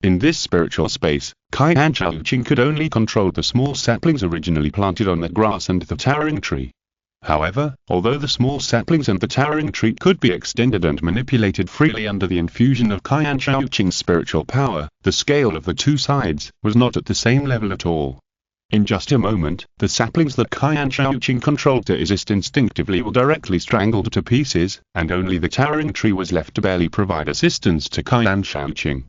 In this spiritual space, Senju Cheng could only control the small saplings originally planted on the grass and the towering tree. However, although the small saplings and the towering tree could be extended and manipulated freely under the infusion of Senju Cheng's spiritual power, the scale of the two sides was not at the same level at all. In just a moment, the saplings that Senju Cheng controlled to exist instinctively were directly strangled to pieces, and only the towering tree was left to barely provide assistance to Senju Cheng.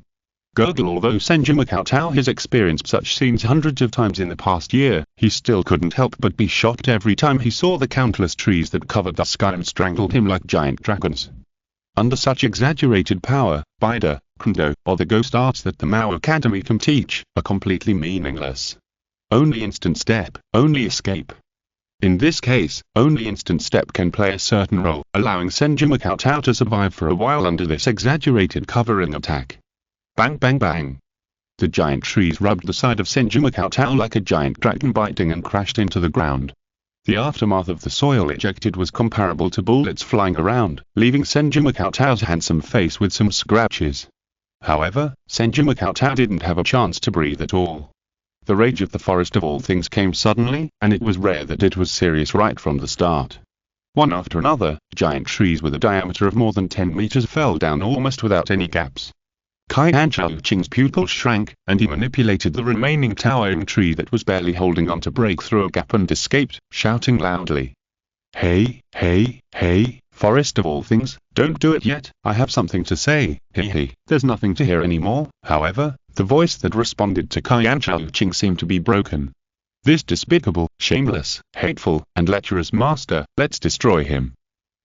Although Senju Cheng has experienced such scenes hundreds of times in the past year, he still couldn't help but be shocked every time he saw the countless trees that covered the sky and strangled him like giant dragons. Under such exaggerated power, Bida, Kendo, or the ghost arts that the Mao Academy can teach, are completely meaningless. Only instant step, only escape. In this case, only instant step can play a certain role, allowing Senju Cheng to survive for a while under this exaggerated covering attack. Bang bang bang. The giant trees rubbed the side of Senju Cheng like a giant dragon biting and crashed into the ground. The aftermath of the soil ejected was comparable to bullets flying around, leaving Senju Cheng's handsome face with some scratches. However, Senju Cheng didn't have a chance to breathe at all. The rage of the forest of all things came suddenly, and it was rare that it was serious right from the start. One after another, giant trees with a diameter of more than 10 meters fell down almost without any gaps. Senju Cheng's pupil shrank, and he manipulated the remaining towering tree that was barely holding on to break through a gap and escaped, shouting loudly. Hey, hey, hey, forest of all things, don't do it yet, I have something to say, hee. There's nothing to hear anymore. However, the voice that responded to Senju Cheng seemed to be broken. This despicable, shameless, hateful, and lecherous master, let's destroy him.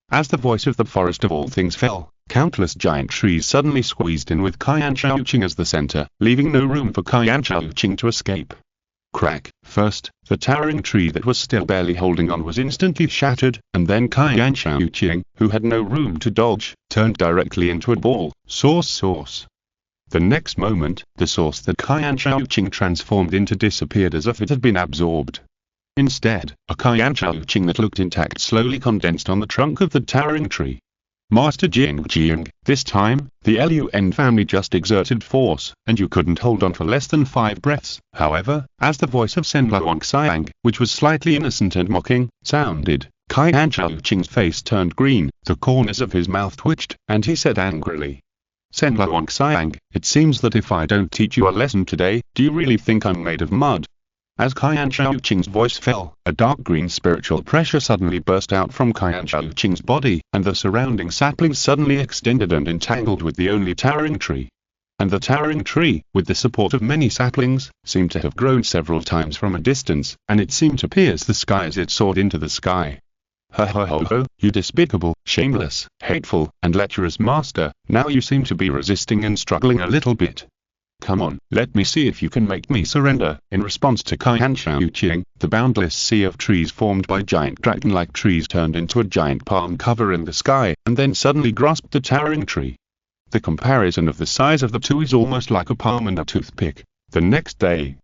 As the voice of the forest of all things fell, countless giant trees suddenly squeezed in with Senju Cheng as the center, leaving no room for Senju Cheng to escape. Crack. First, the towering tree that was still barely holding on was instantly shattered, and then Senju Cheng, who had no room to dodge, turned directly into a ball. Source. The next moment, the source that Senju Cheng transformed into disappeared as if it had been absorbed. Instead, a Senju Cheng that looked intact slowly condensed on the trunk of the towering tree. Master Cheng-ge, this time, the Lun family just exerted force, and you couldn't hold on for less than 5 breaths. However, as the voice of Senbon Bancho, which was slightly innocent and mocking, sounded, Senju Cheng's face turned green, the corners of his mouth twitched, and he said angrily, Senbon Bancho, it seems that if I don't teach you a lesson today, do you really think I'm made of mud? As Senju Cheng's voice fell, a dark green spiritual pressure suddenly burst out from Senju Cheng's body, and the surrounding saplings suddenly extended and entangled with the only towering tree. And the towering tree, with the support of many saplings, seemed to have grown several times from a distance, and it seemed to pierce the sky as it soared into the sky. Ho, you despicable, shameless, hateful, and lecherous master, now you seem to be resisting and struggling a little bit. Come on, let me see if you can make me surrender. In response to Senju Cheng, the boundless sea of trees formed by giant dragon-like trees turned into a giant palm covering the sky, and then suddenly grasped the towering tree. The comparison of the size of the two is almost like a palm and a toothpick. The next day,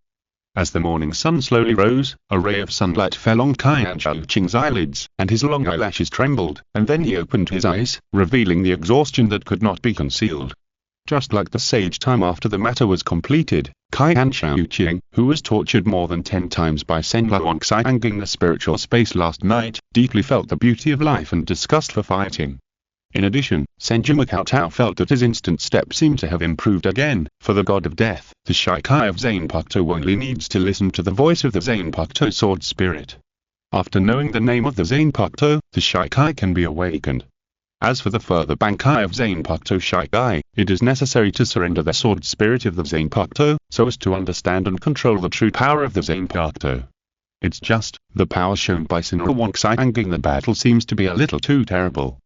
as the morning sun slowly rose, a ray of sunlight fell on Senju Cheng's eyelids, and his long eyelashes trembled, and then he opened his eyes, revealing the exhaustion that could not be concealed. Just like the sage time after the matter was completed, Senju Cheng, who was tortured more than 10 times by Senbon Bancho in the spiritual space last night, deeply felt the beauty of life and disgust for fighting. In addition, Senju Cheng felt that his instant step seemed to have improved again, for the god of death, the Seireitei of zanpakutō only needs to listen to the voice of the zanpakutō sword spirit. After knowing the name of the zanpakutō, the Seireitei can be awakened. As for the further Bankai of zanpakutō Seireitei, it is necessary to surrender the sword spirit of the zanpakutō, so as to understand and control the true power of the zanpakutō. It's just, the power shown by Senbon Bancho in the battle seems to be a little too terrible.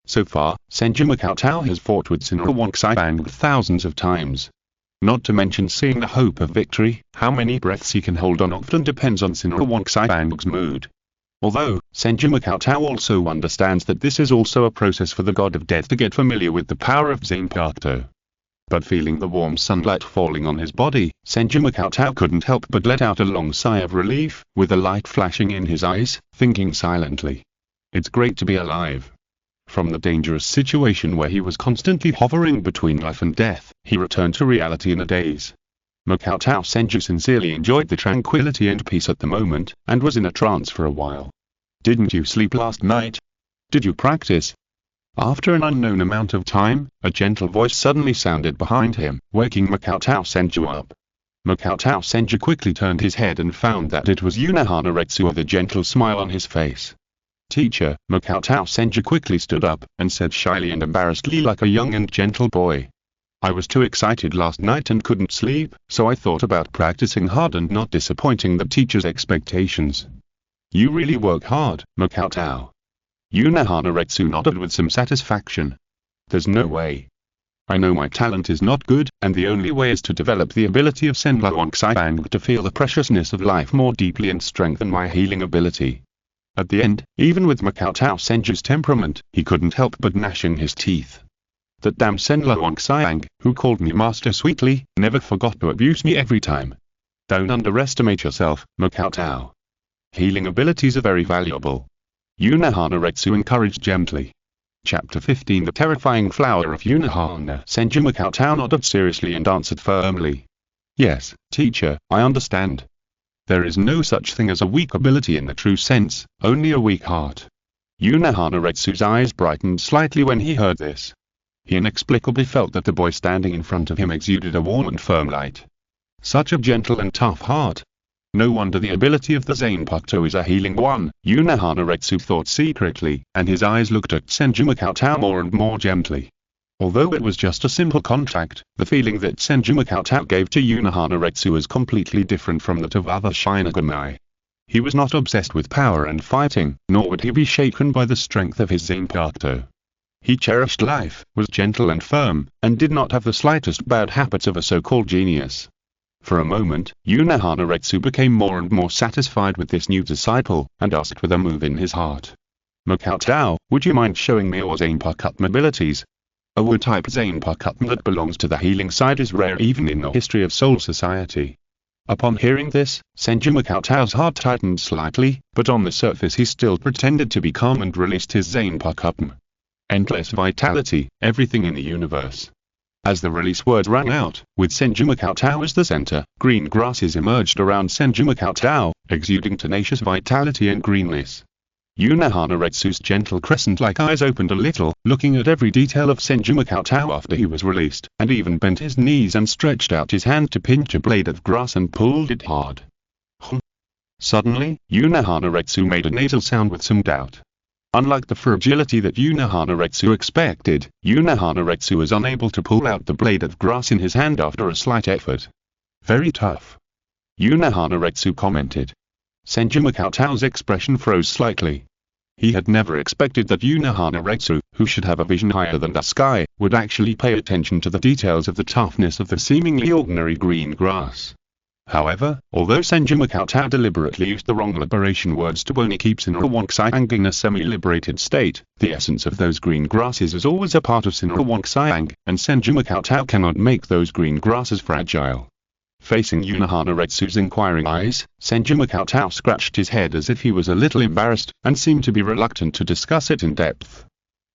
So far, Senju Cheng has fought with Senbon Bancho thousands of times. Not to mention seeing the hope of victory, how many breaths he can hold on often depends on Senbon Bancho's mood. Although, Senju Cheng also understands that this is also a process for the god of death to get familiar with the power of zanpakutō. But feeling the warm sunlight falling on his body, Senju Cheng couldn't help but let out a long sigh of relief, with a light flashing in his eyes, thinking silently. It's great to be alive. From the dangerous situation where he was constantly hovering between life and death, he returned to reality in a daze. Senju sincerely enjoyed the tranquility and peace at the moment, and was in a trance for a while. Didn't you sleep last night? Did you practice? After an unknown amount of time, a gentle voice suddenly sounded behind him, waking Senju up. Senju quickly turned his head and found that it was Senju with a gentle smile on his face. Teacher, Senju quickly stood up, and said shyly and embarrassedly like a young and gentle boy. I was too excited last night and couldn't sleep, so I thought about practicing hard and not disappointing the teacher's expectations. You really work hard, Senju. Senju nodded with some satisfaction. There's no way. I know my talent is not good, and the only way is to develop the ability of Senbon Bancho to feel the preciousness of life more deeply and strengthen my healing ability. At the end, even with Makoto Senju's temperament, he couldn't help but gnashing his teeth. That damn Senbon Bancho, who called me master sweetly, never forgot to abuse me every time. Don't underestimate yourself, Makoto. Healing abilities are very valuable. Unohana encouraged gently. Chapter 15 The Terrifying Flower of Unohana. Senju Makoto nodded seriously and answered firmly. Yes, teacher, I understand. There is no such thing as a weak ability in the true sense, only a weak heart. Unohana's eyes brightened slightly when he heard this. He inexplicably felt that the boy standing in front of him exuded a warm and firm light. Such a gentle and tough heart. No wonder the ability of the zanpakutō is a healing one, Unohana thought secretly, and his eyes looked at Senju Makoto more and more gently. Although it was just a simple contract, the feeling that Senju Makoto gave to Unohana was completely different from that of other Shinigami. He was not obsessed with power and fighting, nor would he be shaken by the strength of his zanpakutō. He cherished life, was gentle and firm, and did not have the slightest bad habits of a so-called genius. For a moment, Unohana became more and more satisfied with this new disciple, and asked with a move in his heart. Makoto, would you mind showing me your zanpakutō abilities? A wood-type zanpakutō that belongs to the healing side is rare even in the history of Soul Society. Upon hearing this, Senju Makoto's heart tightened slightly, but on the surface he still pretended to be calm and released his zanpakutō. Endless vitality, everything in the universe. As the release word rang out, with Senju Makoto as the center, green grasses emerged around Senju Makoto, exuding tenacious vitality and greenness. Unohana's gentle crescent-like eyes opened a little, looking at every detail of Senju Makoto after he was released, and even bent his knees and stretched out his hand to pinch a blade of grass and pulled it hard. Suddenly, Unohana made a nasal sound with some doubt. Unlike the fragility that Unohana expected, Unohana was unable to pull out the blade of grass in his hand after a slight effort. Very tough. Unohana commented. Senju Makoto's expression froze slightly. He had never expected that Unohana, who should have a vision higher than the sky, would actually pay attention to the details of the toughness of the seemingly ordinary green grass. However, although Senju Makoto deliberately used the wrong liberation words to only keep Senbon in a semi-liberated state, the essence of those green grasses is always a part of Senbon, and Senju Makoto cannot make those green grasses fragile. Facing Unohana's inquiring eyes, Senju Makoto scratched his head as if he was a little embarrassed, and seemed to be reluctant to discuss it in depth.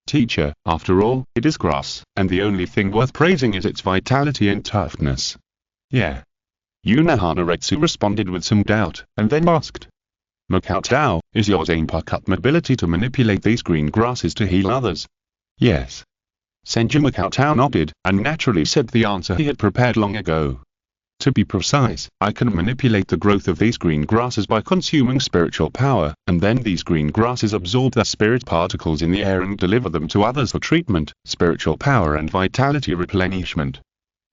Teacher, after all, it is grass, and the only thing worth praising is its vitality and toughness. Yeah. Unohana responded with some doubt, and then asked. Makoto, is your zanpakutō ability to manipulate these green grasses to heal others? Yes. Senju Makoto nodded, and naturally said the answer he had prepared long ago. To be precise, I can manipulate the growth of these green grasses by consuming spiritual power, and then these green grasses absorb the spirit particles in the air and deliver them to others for treatment, spiritual power and vitality replenishment.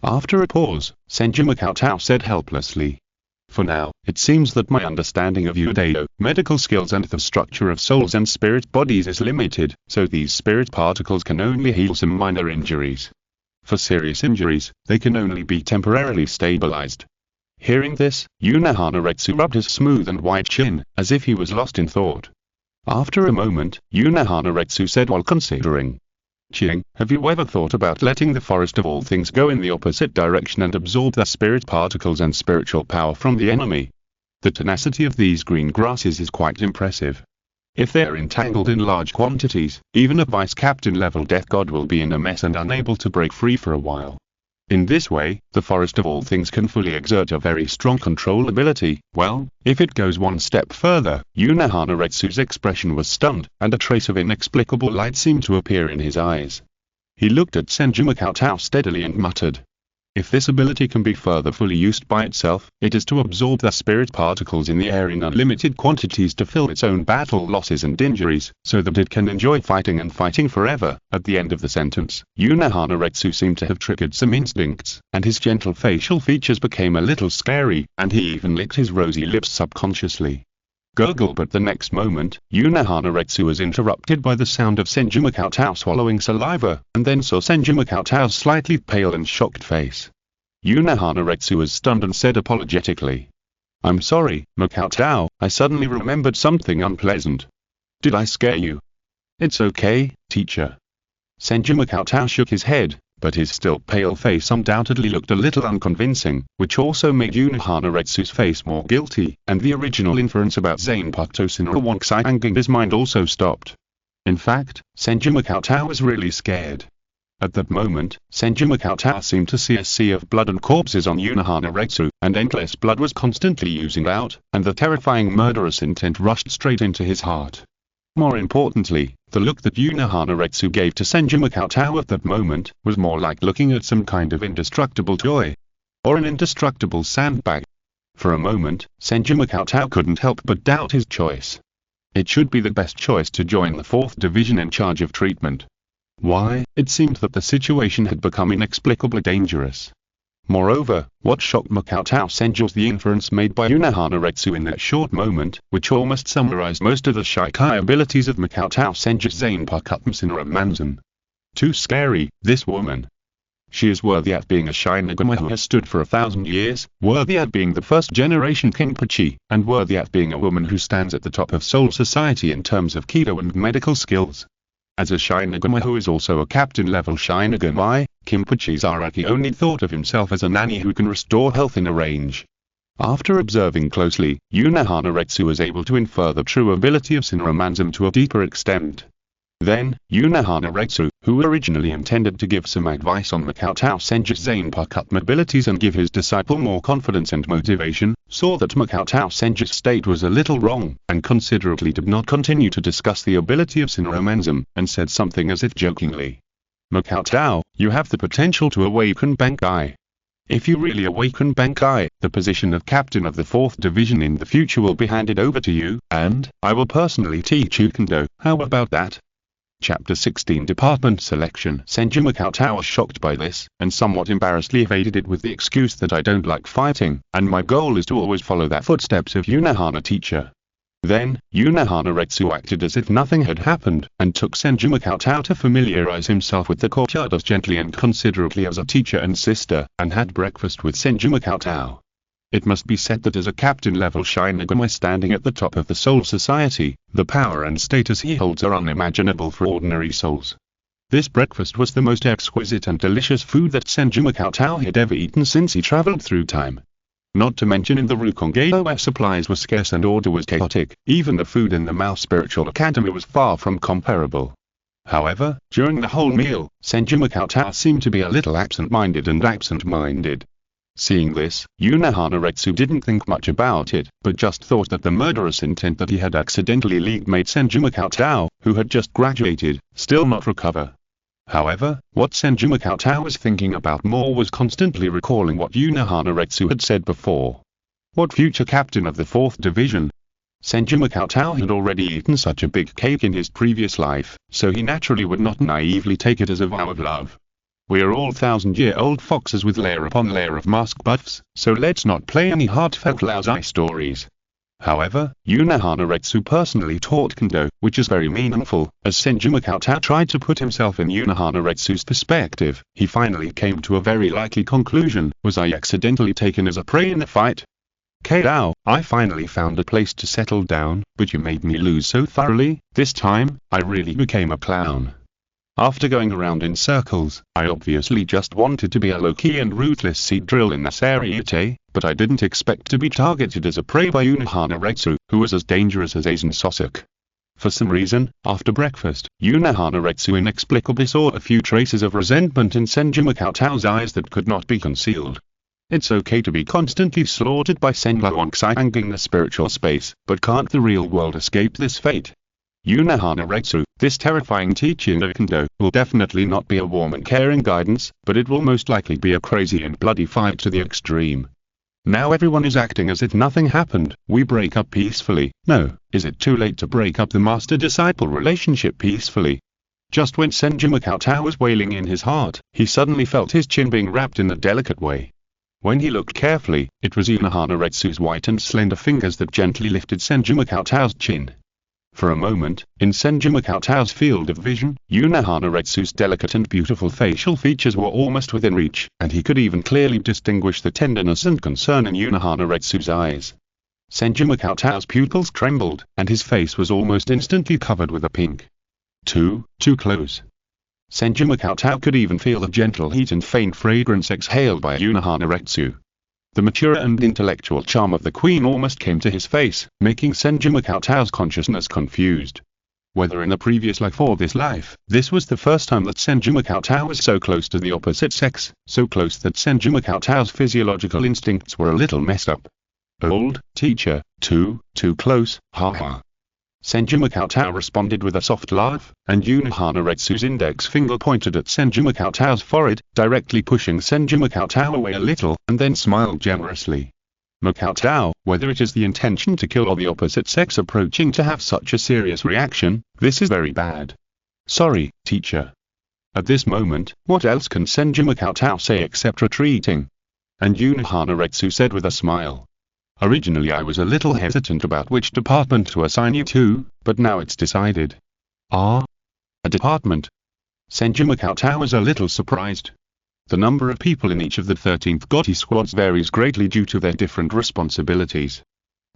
After a pause, Senju Makoto said helplessly. For now, it seems that my understanding of Udayo, medical skills and the structure of souls and spirit bodies is limited, so these spirit particles can only heal some minor injuries. For serious injuries, they can only be temporarily stabilized. Hearing this, Unohana rubbed his smooth and white chin, as if he was lost in thought. After a moment, Unohana said while considering. Cheng, have you ever thought about letting the forest of all things go in the opposite direction and absorb the spirit particles and spiritual power from the enemy? The tenacity of these green grasses is quite impressive. If they are entangled in large quantities, even a vice-captain level death god will be in a mess and unable to break free for a while. In this way, the forest of all things can fully exert a very strong control ability. Well, if it goes one step further, Unohana's expression was stunned, and a trace of inexplicable light seemed to appear in his eyes. He looked at Senju Makoto steadily and muttered. If this ability can be further fully used by itself, it is to absorb the spirit particles in the air in unlimited quantities to fill its own battle losses and injuries, so that it can enjoy fighting and fighting forever. At the end of the sentence, Unohana seemed to have triggered some instincts, and his gentle facial features became a little scary, and he even licked his rosy lips subconsciously. Gurgle, but the next moment, Unohana was interrupted by the sound of Senju Cheng swallowing saliva, and then saw Senju Cheng's slightly pale and shocked face. Unohana was stunned and said apologetically, "I'm sorry, Cheng, I suddenly remembered something unpleasant. Did I scare you?" "It's okay, teacher." Senju Cheng shook his head, but his still pale face undoubtedly looked a little unconvincing, which also made Unohana's face more guilty, and the original inference about zanpakutō in his mind also stopped. In fact, Senju Cheng was really scared. At that moment, Senju Cheng seemed to see a sea of blood and corpses on Unohana, and endless blood was constantly oozing out, and the terrifying murderous intent rushed straight into his heart. More importantly, the look that Unohana gave to Senju Cheng at that moment was more like looking at some kind of indestructible toy. Or an indestructible sandbag. For a moment, Senju Cheng couldn't help but doubt his choice. It should be the best choice to join the 4th Division in charge of treatment. Why? It seemed that the situation had become inexplicably dangerous. Moreover, what shocked Senju was the inference made by Unohana in that short moment, which almost summarized most of the Seireitei abilities of Senju's zanpakutō. Too scary, this woman. She is worthy at being a Shinigami who has stood for 1,000 years, worthy at being the first-generation Kinpachi, and worthy at being a woman who stands at the top of Soul Society in terms of Kido and medical skills. As a Shinigami who is also a captain-level Shinigami, Kinpachi Seireitei only thought of himself as a nanny who can restore health in a range. After observing closely, Unohana was able to infer the true ability of Synopsis to a deeper extent. Then, Unohana, who originally intended to give some advice on Senju's zanpakutō abilities and give his disciple more confidence and motivation, saw that Senju's state was a little wrong, and considerately did not continue to discuss the ability of Synopsis, and said something as if jokingly. "Cheng, you have the potential to awaken Bankai. If you really awaken Bankai, the position of captain of the 4th Division in the future will be handed over to you, and I will personally teach you Kendo. How about that?" Chapter 16 Department Selection. Senju Cheng was shocked by this, and somewhat embarrassedly evaded it with the excuse that I don't like fighting, and my goal is to always follow the footsteps of Unohana teacher. Then, Unohana acted as if nothing had happened, and took Senju Cheng to familiarize himself with the courtyard as gently and considerately as a teacher and sister, and had breakfast with Senju Cheng. It must be said that as a captain-level Shinigami standing at the top of the Soul Society, the power and status he holds are unimaginable for ordinary souls. This breakfast was the most exquisite and delicious food that Senju Cheng had ever eaten since he traveled through time. Not to mention in the Rukongado where supplies were scarce and order was chaotic, even the food in the Mao Spiritual Academy was far from comparable. However, during the whole meal, Senju Cheng seemed to be a little absent-minded. Seeing this, Unohana didn't think much about it, but just thought that the murderous intent that he had accidentally leaked made Senju Cheng, who had just graduated, still not recover. However, what Senju Cheng was thinking about more was constantly recalling what Unohana had said before. What future captain of the 4th Division? Senju Cheng had already eaten such a big cake in his previous life, so he naturally would not naively take it as a vow of love. We are all 1,000-year-old foxes with layer upon layer of mask buffs, so let's not play any heartfelt laozi stories. However, Unohana personally taught Kendo, which is very meaningful. As Senju Cheng tried to put himself in Unohana's perspective, he finally came to a very likely conclusion. Was I accidentally taken as a prey in the fight? Kado, I finally found a place to settle down, but you made me lose so thoroughly. This time, I really became a clown. After going around in circles, I obviously just wanted to be a low-key and ruthless seed drill in the Seireitei, but I didn't expect to be targeted as a prey by Unohana, who was as dangerous as Aizen Sosok. For some reason, after breakfast, Unohana inexplicably saw a few traces of resentment in Senju Cheng's eyes that could not be concealed. It's okay to be constantly slaughtered by Senbon in the spiritual space, but can't the real world escape this fate? Unohana, this terrifying teaching of Kendo, will definitely not be a warm and caring guidance, but it will most likely be a crazy and bloody fight to the extreme. Now everyone is acting as if nothing happened. We break up peacefully. No, is it too late to break up the master-disciple relationship peacefully? Just when Senju Cheng was wailing in his heart, he suddenly felt his chin being wrapped in a delicate way. When he looked carefully, it was Unohana-retsu's white and slender fingers that gently lifted Senju Makoto's chin. For a moment, in Senju Makoto's field of vision, Unohana-retsu's delicate and beautiful facial features were almost within reach, and he could even clearly distinguish the tenderness and concern in Unohana-retsu's eyes. Senju Makoto's pupils trembled, and his face was almost instantly covered with a pink. Too close. Senju Makoto could even feel the gentle heat and faint fragrance exhaled by Unohana-retsu. The mature and intellectual charm of the queen almost came to his face, making Senju Makoto's consciousness confused. Whether in a previous life or this life, this was the first time that Senju Makoto was so close to the opposite sex, so close that Senju Makoto's physiological instincts were a little messed up. Old teacher, too close, haha. Senju Makoto responded with a soft laugh, and Unohana-retsu's index finger pointed at Senju Makoto's forehead, directly pushing Senju Makoto away a little, and then smiled generously. Makoto, whether it is the intention to kill or the opposite sex approaching to have such a serious reaction, this is very bad. Sorry, teacher. At this moment, what else can Senju Makoto say except retreating? And Unohana-retsu said with a smile. Originally I was a little hesitant about which department to assign you to, but now it's decided. Ah? A department? Senju Makoto was a little surprised. The number of people in each of the 13th Gotti squads varies greatly due to their different responsibilities.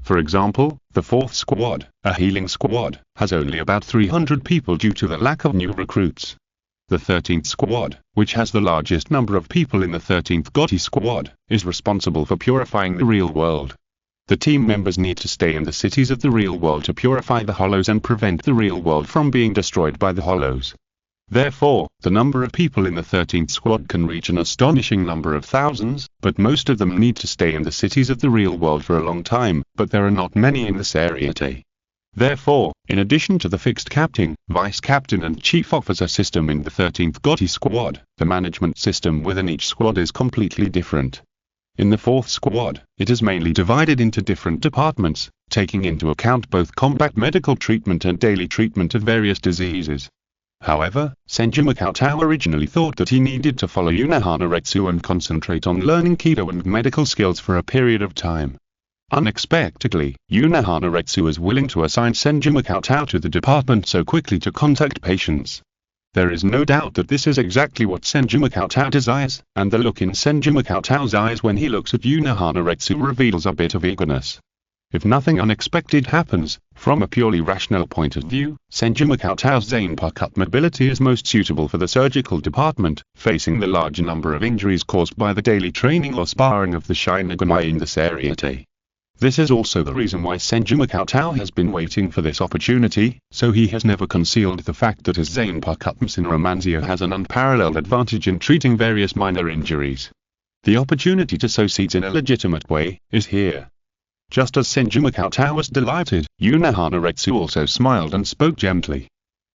For example, the 4th squad, a healing squad, has only about 300 people due to the lack of new recruits. The 13th squad, which has the largest number of people in the 13th Gotti squad, is responsible for purifying the real world. The team members need to stay in the cities of the real world to purify the hollows and prevent the real world from being destroyed by the hollows. Therefore, the number of people in the 13th squad can reach an astonishing number of thousands, but most of them need to stay in the cities of the real world for a long time, but there are not many in the Seireitei. Therefore, in addition to the fixed captain, vice captain and chief officer system in the 13th Gotti squad, the management system within each squad is completely different. In the 4th squad, it is mainly divided into different departments, taking into account both combat medical treatment and daily treatment of various diseases. However, Senju Makoto originally thought that he needed to follow Unohana-retsu and concentrate on learning Kido and medical skills for a period of time. Unexpectedly, Unohana-retsu was willing to assign Senju Makoto to the department so quickly to contact patients. There is no doubt that this is exactly what Senju Makoto desires, and the look in Senju Makoto's eyes when he looks at Unohana-retsu reveals a bit of eagerness. If nothing unexpected happens, from a purely rational point of view, Senju Makoto's zanpakutō mobility is most suitable for the surgical department, facing the large number of injuries caused by the daily training or sparring of the Shinigami in the Seireitei. This is also the reason why Senju Makoto has been waiting for this opportunity, so he has never concealed the fact that his zanpakutō Synromansia has an unparalleled advantage in treating various minor injuries. The opportunity to succeed in a legitimate way is here. Just as Senju Makoto was delighted, Unohana-retsu also smiled and spoke gently.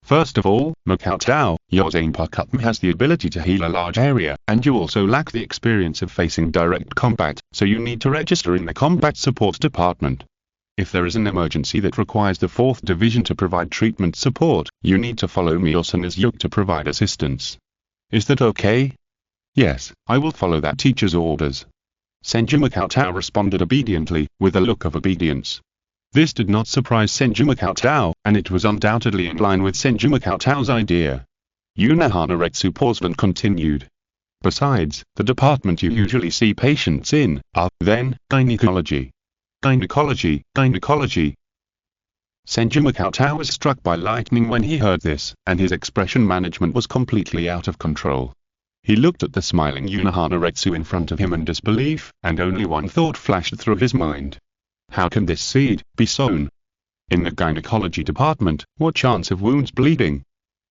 First of all, Makoto, your zanpakutō has the ability to heal a large area, and you also lack the experience of facing direct combat, so you need to register in the combat support department. If there is an emergency that requires the 4th Division to provide treatment support, you need to follow me or Sen's yoke to provide assistance. Is that okay? Yes, I will follow that teacher's orders. Senju Makoto responded obediently, with a look of obedience. This did not surprise Senju Makoto, and it was undoubtedly in line with Senju Makoto's idea. Unohana-retsu paused and continued. Besides, the department you usually see patients in, then, gynecology. Gynecology. Senju Makoto was struck by lightning when he heard this, and his expression management was completely out of control. He looked at the smiling Unohana-retsu in front of him in disbelief, and only one thought flashed through his mind. How can this seed be sown? In the gynecology department, what chance of wounds bleeding?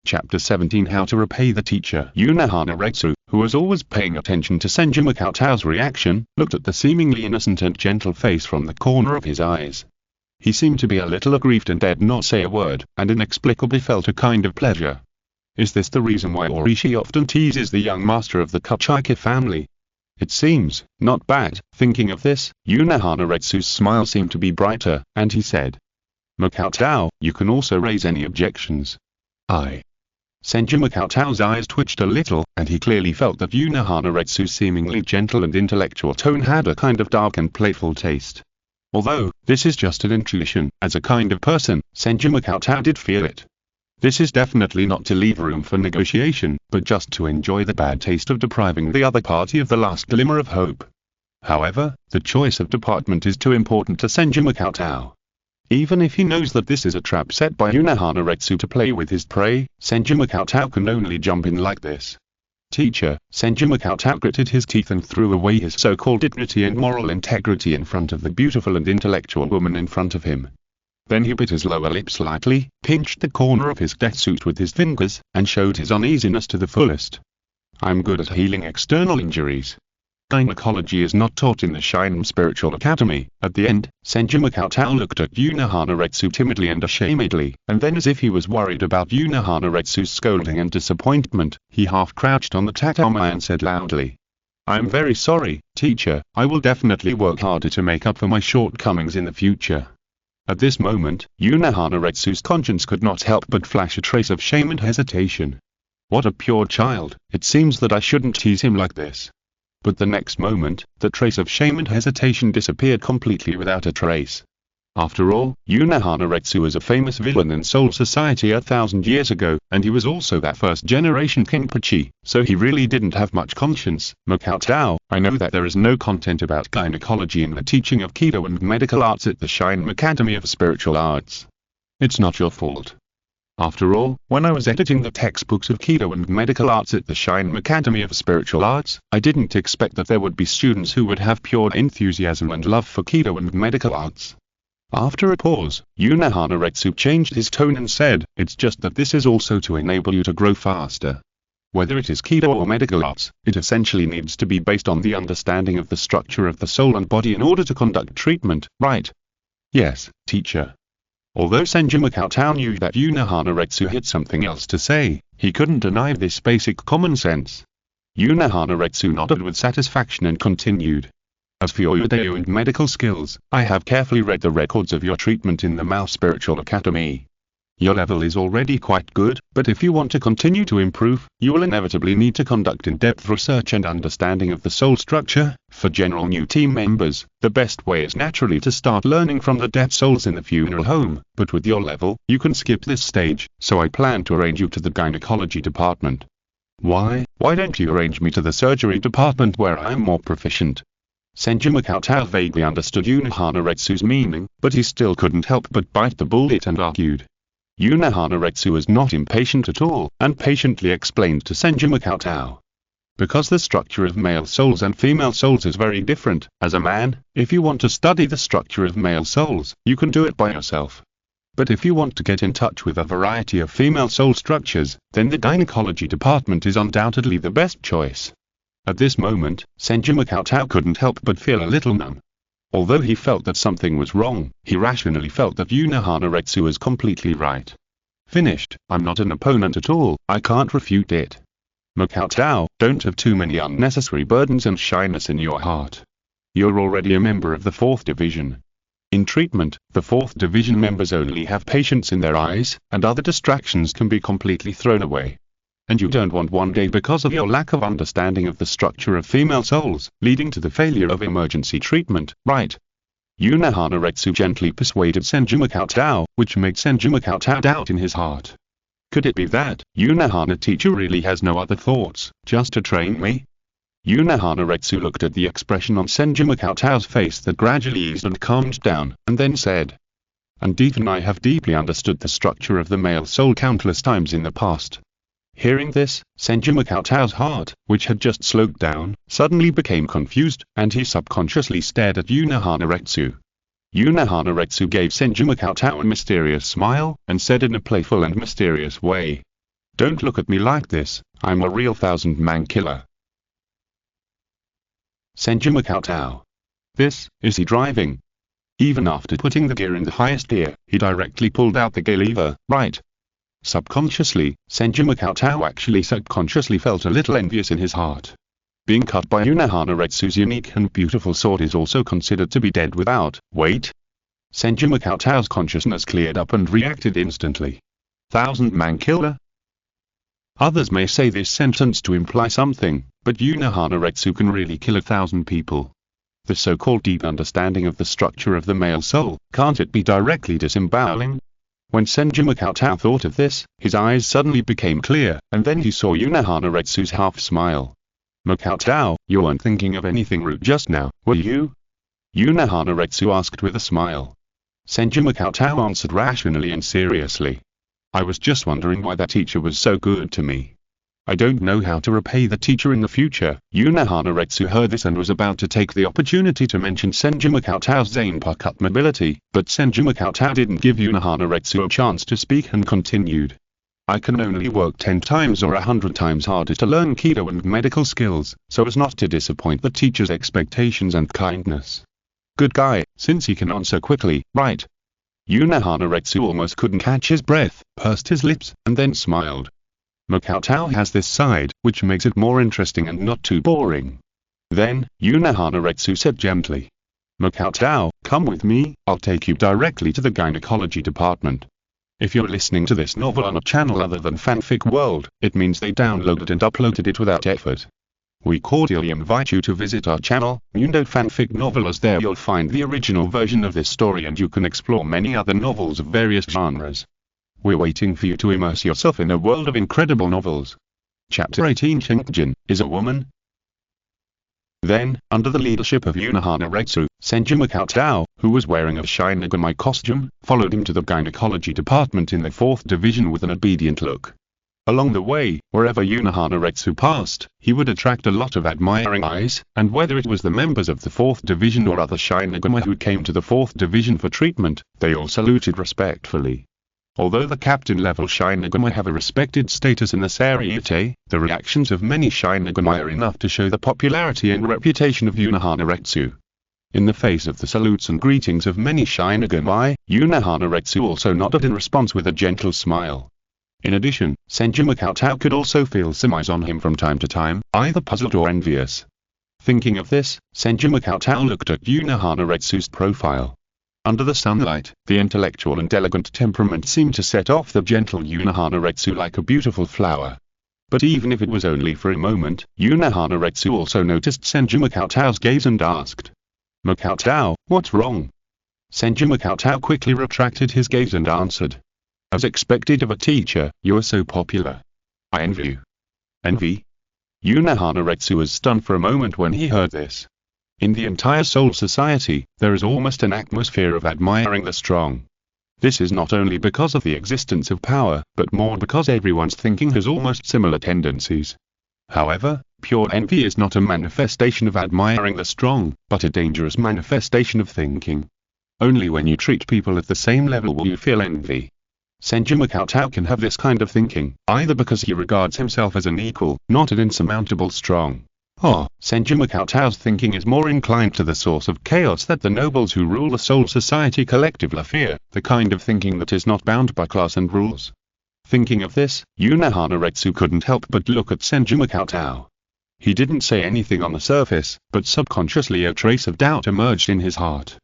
Chapter 17 How to repay the teacher. Unohana-retsu, who was always paying attention to Senju Makoto's reaction, looked at the seemingly innocent and gentle face from the corner of his eyes. He seemed to be a little aggrieved and dared not say a word, and inexplicably felt a kind of pleasure. Is this the reason why Orishi often teases the young master of the Kuchiki family? It seems not bad. Thinking of this, Unohana-retsu's smile seemed to be brighter, and he said, Makoto, you can also raise any objections. Senju Cheng's eyes twitched a little, and he clearly felt that Yuna Hanaretsu's seemingly gentle and intellectual tone had a kind of dark and playful taste. Although, this is just an intuition, as a kind of person, Senju Cheng did feel it. This is definitely not to leave room for negotiation, but just to enjoy the bad taste of depriving the other party of the last glimmer of hope. However, the choice of department is too important to Senju Cheng. Even if he knows that this is a trap set by Yuna Hanaretsu to play with his prey, Senju Cheng can only jump in like this. Teacher, Senju Cheng gritted his teeth and threw away his so-called dignity and moral integrity in front of the beautiful and intellectual woman in front of him. Then he bit his lower lip slightly, pinched the corner of his death suit with his fingers, and showed his uneasiness to the fullest. I'm good at healing external injuries. Gynecology is not taught in the Shinigami Spiritual Academy. At the end, Senju Cheng looked at Yuna Hanaretsu timidly and ashamedly, and then as if he was worried about Yuna Hanaretsu's scolding and disappointment, he half crouched on the tatami and said loudly, I'm very sorry, teacher, I will definitely work harder to make up for my shortcomings in the future. At this moment, Yuna Hanaretsu's conscience could not help but flash a trace of shame and hesitation. What a pure child, it seems that I shouldn't tease him like this. But the next moment, the trace of shame and hesitation disappeared completely without a trace. After all, Yuna Hanaretsu was a famous villain in Soul Society 1,000 years ago, and he was also that first-generation Kenpachi, so he really didn't have much conscience. Makao, I know that there is no content about gynecology in the teaching of Kido and medical arts at the Shinigami Academy of Spiritual Arts. It's not your fault. After all, when I was editing the textbooks of Kido and medical arts at the Shinigami Academy of Spiritual Arts, I didn't expect that there would be students who would have pure enthusiasm and love for Kido and medical arts. After a pause, Yuna Hanaretsu changed his tone and said, it's just that this is also to enable you to grow faster. Whether it is Kido or medical arts, it essentially needs to be based on the understanding of the structure of the soul and body in order to conduct treatment, right? Yes, teacher. Although Senju Cheng knew that Yuna Hanaretsu had something else to say, he couldn't deny this basic common sense. Yuna Hanaretsu nodded with satisfaction and continued. As for your Udeo and medical skills, I have carefully read the records of your treatment in the Mao Spiritual Academy. Your level is already quite good, but if you want to continue to improve, you will inevitably need to conduct in-depth research and understanding of the soul structure. For general new team members, the best way is naturally to start learning from the dead souls in the funeral home, but with your level, you can skip this stage, so I plan to arrange you to the gynecology department. Why don't you arrange me to the surgery department where I am more proficient? Senju Cheng vaguely understood Yuna Hanaretsu's meaning, but he still couldn't help but bite the bullet and argued. Yuna Hanaretsu was not impatient at all, and patiently explained to Senju Cheng. Because the structure of male souls and female souls is very different, as a man, if you want to study the structure of male souls, you can do it by yourself. But if you want to get in touch with a variety of female soul structures, then the gynecology department is undoubtedly the best choice. At this moment, Senju Cheng couldn't help but feel a little numb. Although he felt that something was wrong, he rationally felt that Yuna Hanaretsu was completely right. Finished, I'm not an opponent at all, I can't refute it. Makao, don't have too many unnecessary burdens and shyness in your heart. You're already a member of the 4th Division. In treatment, the 4th Division members only have patients in their eyes, and other distractions can be completely thrown away. And you don't want one day because of your lack of understanding of the structure of female souls, leading to the failure of emergency treatment, right? Yuna Hanaretsu gently persuaded Senju Cheng, which made Senju Cheng doubt in his heart. Could it be that Yuna Hana teacher really has no other thoughts, just to train me? Yuna Hanaretsu looked at the expression on Senju Cheng's face that gradually eased and calmed down, and then said, and even I have deeply understood the structure of the male soul countless times in the past. Hearing this, Senju Cheng's heart, which had just slowed down, suddenly became confused, and he subconsciously stared at Yuna Hanaretsu. Yuna Hanaretsu gave Senju Cheng a mysterious smile, and said in a playful and mysterious way, don't look at me like this, I'm a real 1,000-man killer. Senju Cheng. This, is he driving? Even after putting the gear in the highest gear, he directly pulled out the gear lever, right? Subconsciously, Senju Cheng actually subconsciously felt a little envious in his heart. Being cut by Yuna Hanaretsu's unique and beautiful sword is also considered to be dead without weight. Senju Cheng's consciousness cleared up and reacted instantly. 1,000-man killer? Others may say this sentence to imply something, but Hanaretsu can really kill 1,000 people. The so-called deep understanding of the structure of the male soul, can't it be directly disemboweling? When Senju Makoto thought of this, his eyes suddenly became clear, and then he saw Hanaretsu's half-smile. Makoto, you weren't thinking of anything rude just now, were you? Hanaretsu asked with a smile. Senju Makoto answered rationally and seriously. I was just wondering why that teacher was so good to me. I don't know how to repay the teacher in the future. Hanaretsu heard this and was about to take the opportunity to mention Senju Makoto's zanpakutō mobility, but Senju Makoto didn't give Hanaretsu a chance to speak and continued. I can only work 10 times or 100 times harder to learn Kido and medical skills, so as not to disappoint the teacher's expectations and kindness. Good guy, since he can answer quickly, right? Hanaretsu almost couldn't catch his breath, pursed his lips, and then smiled. Makoto has this side, which makes it more interesting and not too boring. Then, Hanaretsu said gently. Makoto, come with me, I'll take you directly to the gynecology department. If you're listening to this novel on a channel other than Fanfic World, it means they downloaded and uploaded it without effort. We cordially invite you to visit our channel, Mundo Fanfic Novel, as there you'll find the original version of this story and you can explore many other novels of various genres. We're waiting for you to immerse yourself in a world of incredible novels. Chapter 18 Cheng-ge is a woman. Then, under the leadership of Hanaretsu, Senju Makoto, who was wearing a Shinigami costume, followed him to the gynecology department in the 4th Division with an obedient look. Along the way, wherever Hanaretsu passed, he would attract a lot of admiring eyes, and whether it was the members of the 4th Division or other Shinigami who came to the 4th Division for treatment, they all saluted respectfully. Although the captain-level Shinigami have a respected status in the Seireitei, the reactions of many Shinigami are enough to show the popularity and reputation of Hanaretsu. In the face of the salutes and greetings of many Shinigami, Hanaretsu also nodded in response with a gentle smile. In addition, Senju Makoto could also feel some eyes on him from time to time, either puzzled or envious. Thinking of this, Senju Makoto looked at Hanaretsu's profile. Under the sunlight, the intellectual and elegant temperament seemed to set off the gentle Hanaretsu like a beautiful flower. But even if it was only for a moment, Hanaretsu also noticed Senju Makoto's gaze and asked, Makoto, what's wrong? Senju Makoto quickly retracted his gaze and answered, as expected of a teacher, you are so popular. I envy you. Envy? Hanaretsu was stunned for a moment when he heard this. In the entire Soul Society, there is almost an atmosphere of admiring the strong. This is not only because of the existence of power, but more because everyone's thinking has almost similar tendencies. However, pure envy is not a manifestation of admiring the strong, but a dangerous manifestation of thinking. Only when you treat people at the same level will you feel envy. Senju Makoto can have this kind of thinking, either because he regards himself as an equal, not an insurmountable strong. Or, Senju Makoto's thinking is more inclined to the source of chaos that the nobles who rule the Soul Society collectively fear, the kind of thinking that is not bound by class and rules. Thinking of this, Hanaretsu couldn't help but look at Senju Makoto. He didn't say anything on the surface, but subconsciously a trace of doubt emerged in his heart.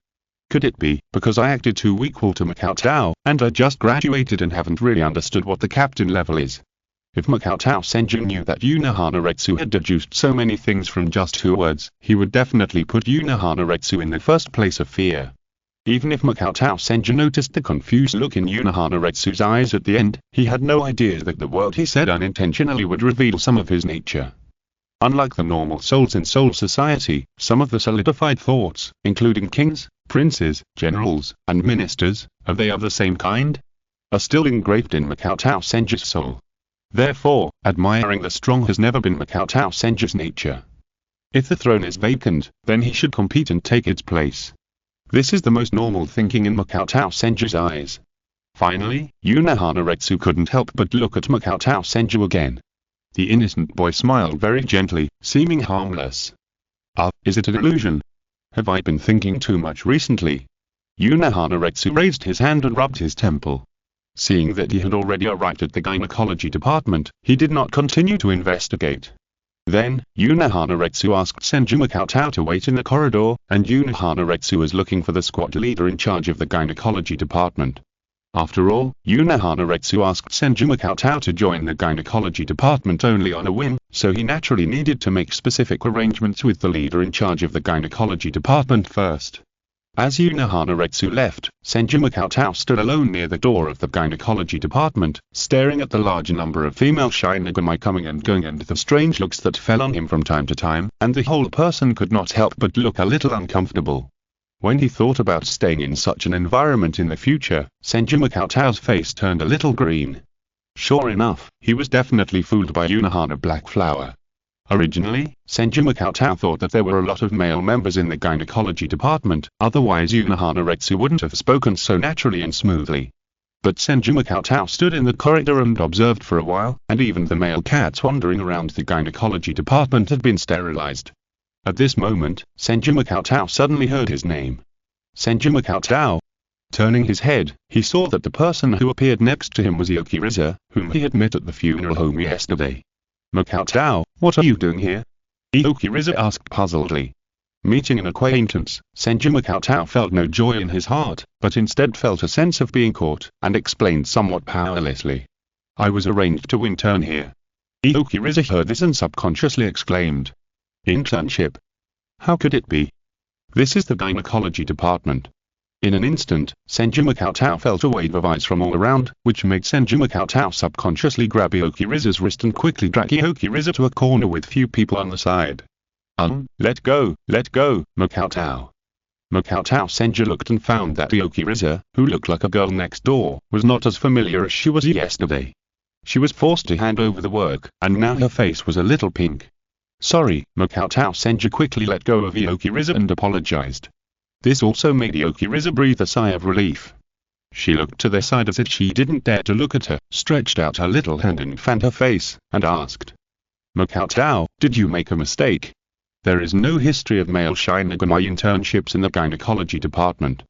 Could it be, because I acted too equal to Makoto, and I just graduated and haven't really understood what the captain level is? If Makoto Senju knew that Hanaretsu had deduced so many things from just 2 words, he would definitely put Hanaretsu in the first place of fear. Even if Makoto Senju noticed the confused look in Hanaretsu's eyes at the end, he had no idea that the word he said unintentionally would reveal some of his nature. Unlike the normal souls in Soul Society, some of the solidified thoughts, including kings, princes, generals, and ministers, are they of the same kind? Are still engraved in Makoto Senju's soul. Therefore, admiring the strong has never been Makoto Senju's nature. If the throne is vacant, then he should compete and take its place. This is the most normal thinking in Makoto Senju's eyes. Finally, Hanaretsu couldn't help but look at Makoto Senju again. The innocent boy smiled very gently, seeming harmless. Is it an illusion? Have I been thinking too much recently? Hanaretsu raised his hand and rubbed his temple. Seeing that he had already arrived at the gynecology department, he did not continue to investigate. Then, Hanaretsu asked Senju Makoto to wait in the corridor, and Hanaretsu was looking for the squad leader in charge of the gynecology department. After all, Unohana asked Senju Makoto to join the gynecology department only on a whim, so he naturally needed to make specific arrangements with the leader in charge of the gynecology department first. As Unohana left, Senju Makoto stood alone near the door of the gynecology department, staring at the large number of female Shinigami coming and going and the strange looks that fell on him from time to time, and the whole person could not help but look a little uncomfortable. When he thought about staying in such an environment in the future, Senju Makoto's face turned a little green. Sure enough, he was definitely fooled by Unohana Black Flower. Originally, Senju Makoto thought that there were a lot of male members in the gynecology department, otherwise Unohana wouldn't have spoken so naturally and smoothly. But Senju Makoto stood in the corridor and observed for a while, and even the male cats wandering around the gynecology department had been sterilized. At this moment, Senju Makoto suddenly heard his name. Senju Makoto. Turning his head, he saw that the person who appeared next to him was Ioki Riza, whom he had met at the funeral home yesterday. Makoto, what are you doing here? Ioki Riza asked puzzledly. Meeting an acquaintance, Senju Makoto felt no joy in his heart, but instead felt a sense of being caught, and explained somewhat powerlessly. I was arranged to intern here. Ioki Riza heard this and subconsciously exclaimed. Internship? How could it be? This is the gynecology department. In an instant, Senju Makoto felt a wave of eyes from all around, which made Senju Makoto subconsciously grab Ioki Riza's wrist and quickly drag Ioki Riza to a corner with few people on the side. Let go, Makoto. Makoto Senju looked and found that Ioki Riza, who looked like a girl next door, was not as familiar as she was yesterday. She was forced to hand over the work, and now her face was a little pink. Sorry, Makoto Senju quickly let go of Ioki Riza and apologized. This also made Ioki Riza breathe a sigh of relief. She looked to their side as if she didn't dare to look at her, stretched out her little hand and fanned her face, and asked. Makoto, did you make a mistake? There is no history of male Shinigami internships in the gynecology department.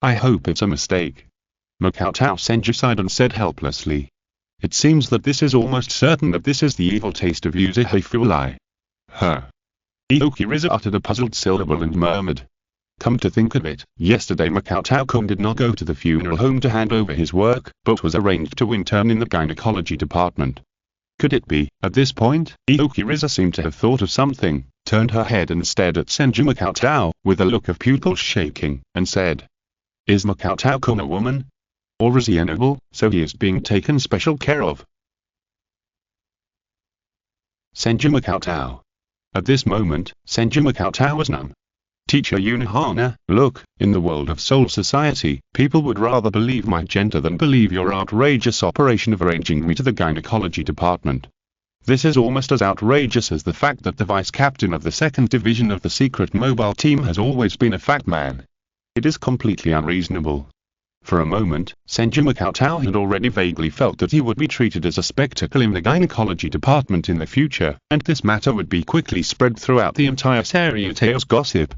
I hope it's a mistake. Makoto Senju sighed and said helplessly. It seems that this is almost certain that this is the evil taste of Yuzei. Ioki Riza uttered a puzzled syllable and murmured. Come to think of it, yesterday Makoto-kun did not go to the funeral home to hand over his work, but was arranged to intern in the gynecology department. Could it be? At this point, Ioki Riza seemed to have thought of something, turned her head and stared at Senju Makoto, with a look of pupils shaking, and said. Is Makoto-kun a woman? Or is he a noble, so he is being taken special care of? Senju Makoto. At this moment, Senju Makoto was numb. Teacher Unohana, look, in the world of Soul Society, people would rather believe my gender than believe your outrageous operation of arranging me to the gynecology department. This is almost as outrageous as the fact that the vice-captain of the 2nd Division of the secret mobile team has always been a fat man. It is completely unreasonable. For a moment, Senju Makoto had already vaguely felt that he would be treated as a spectacle in the gynecology department in the future, and this matter would be quickly spread throughout the entire Seireitei's gossip.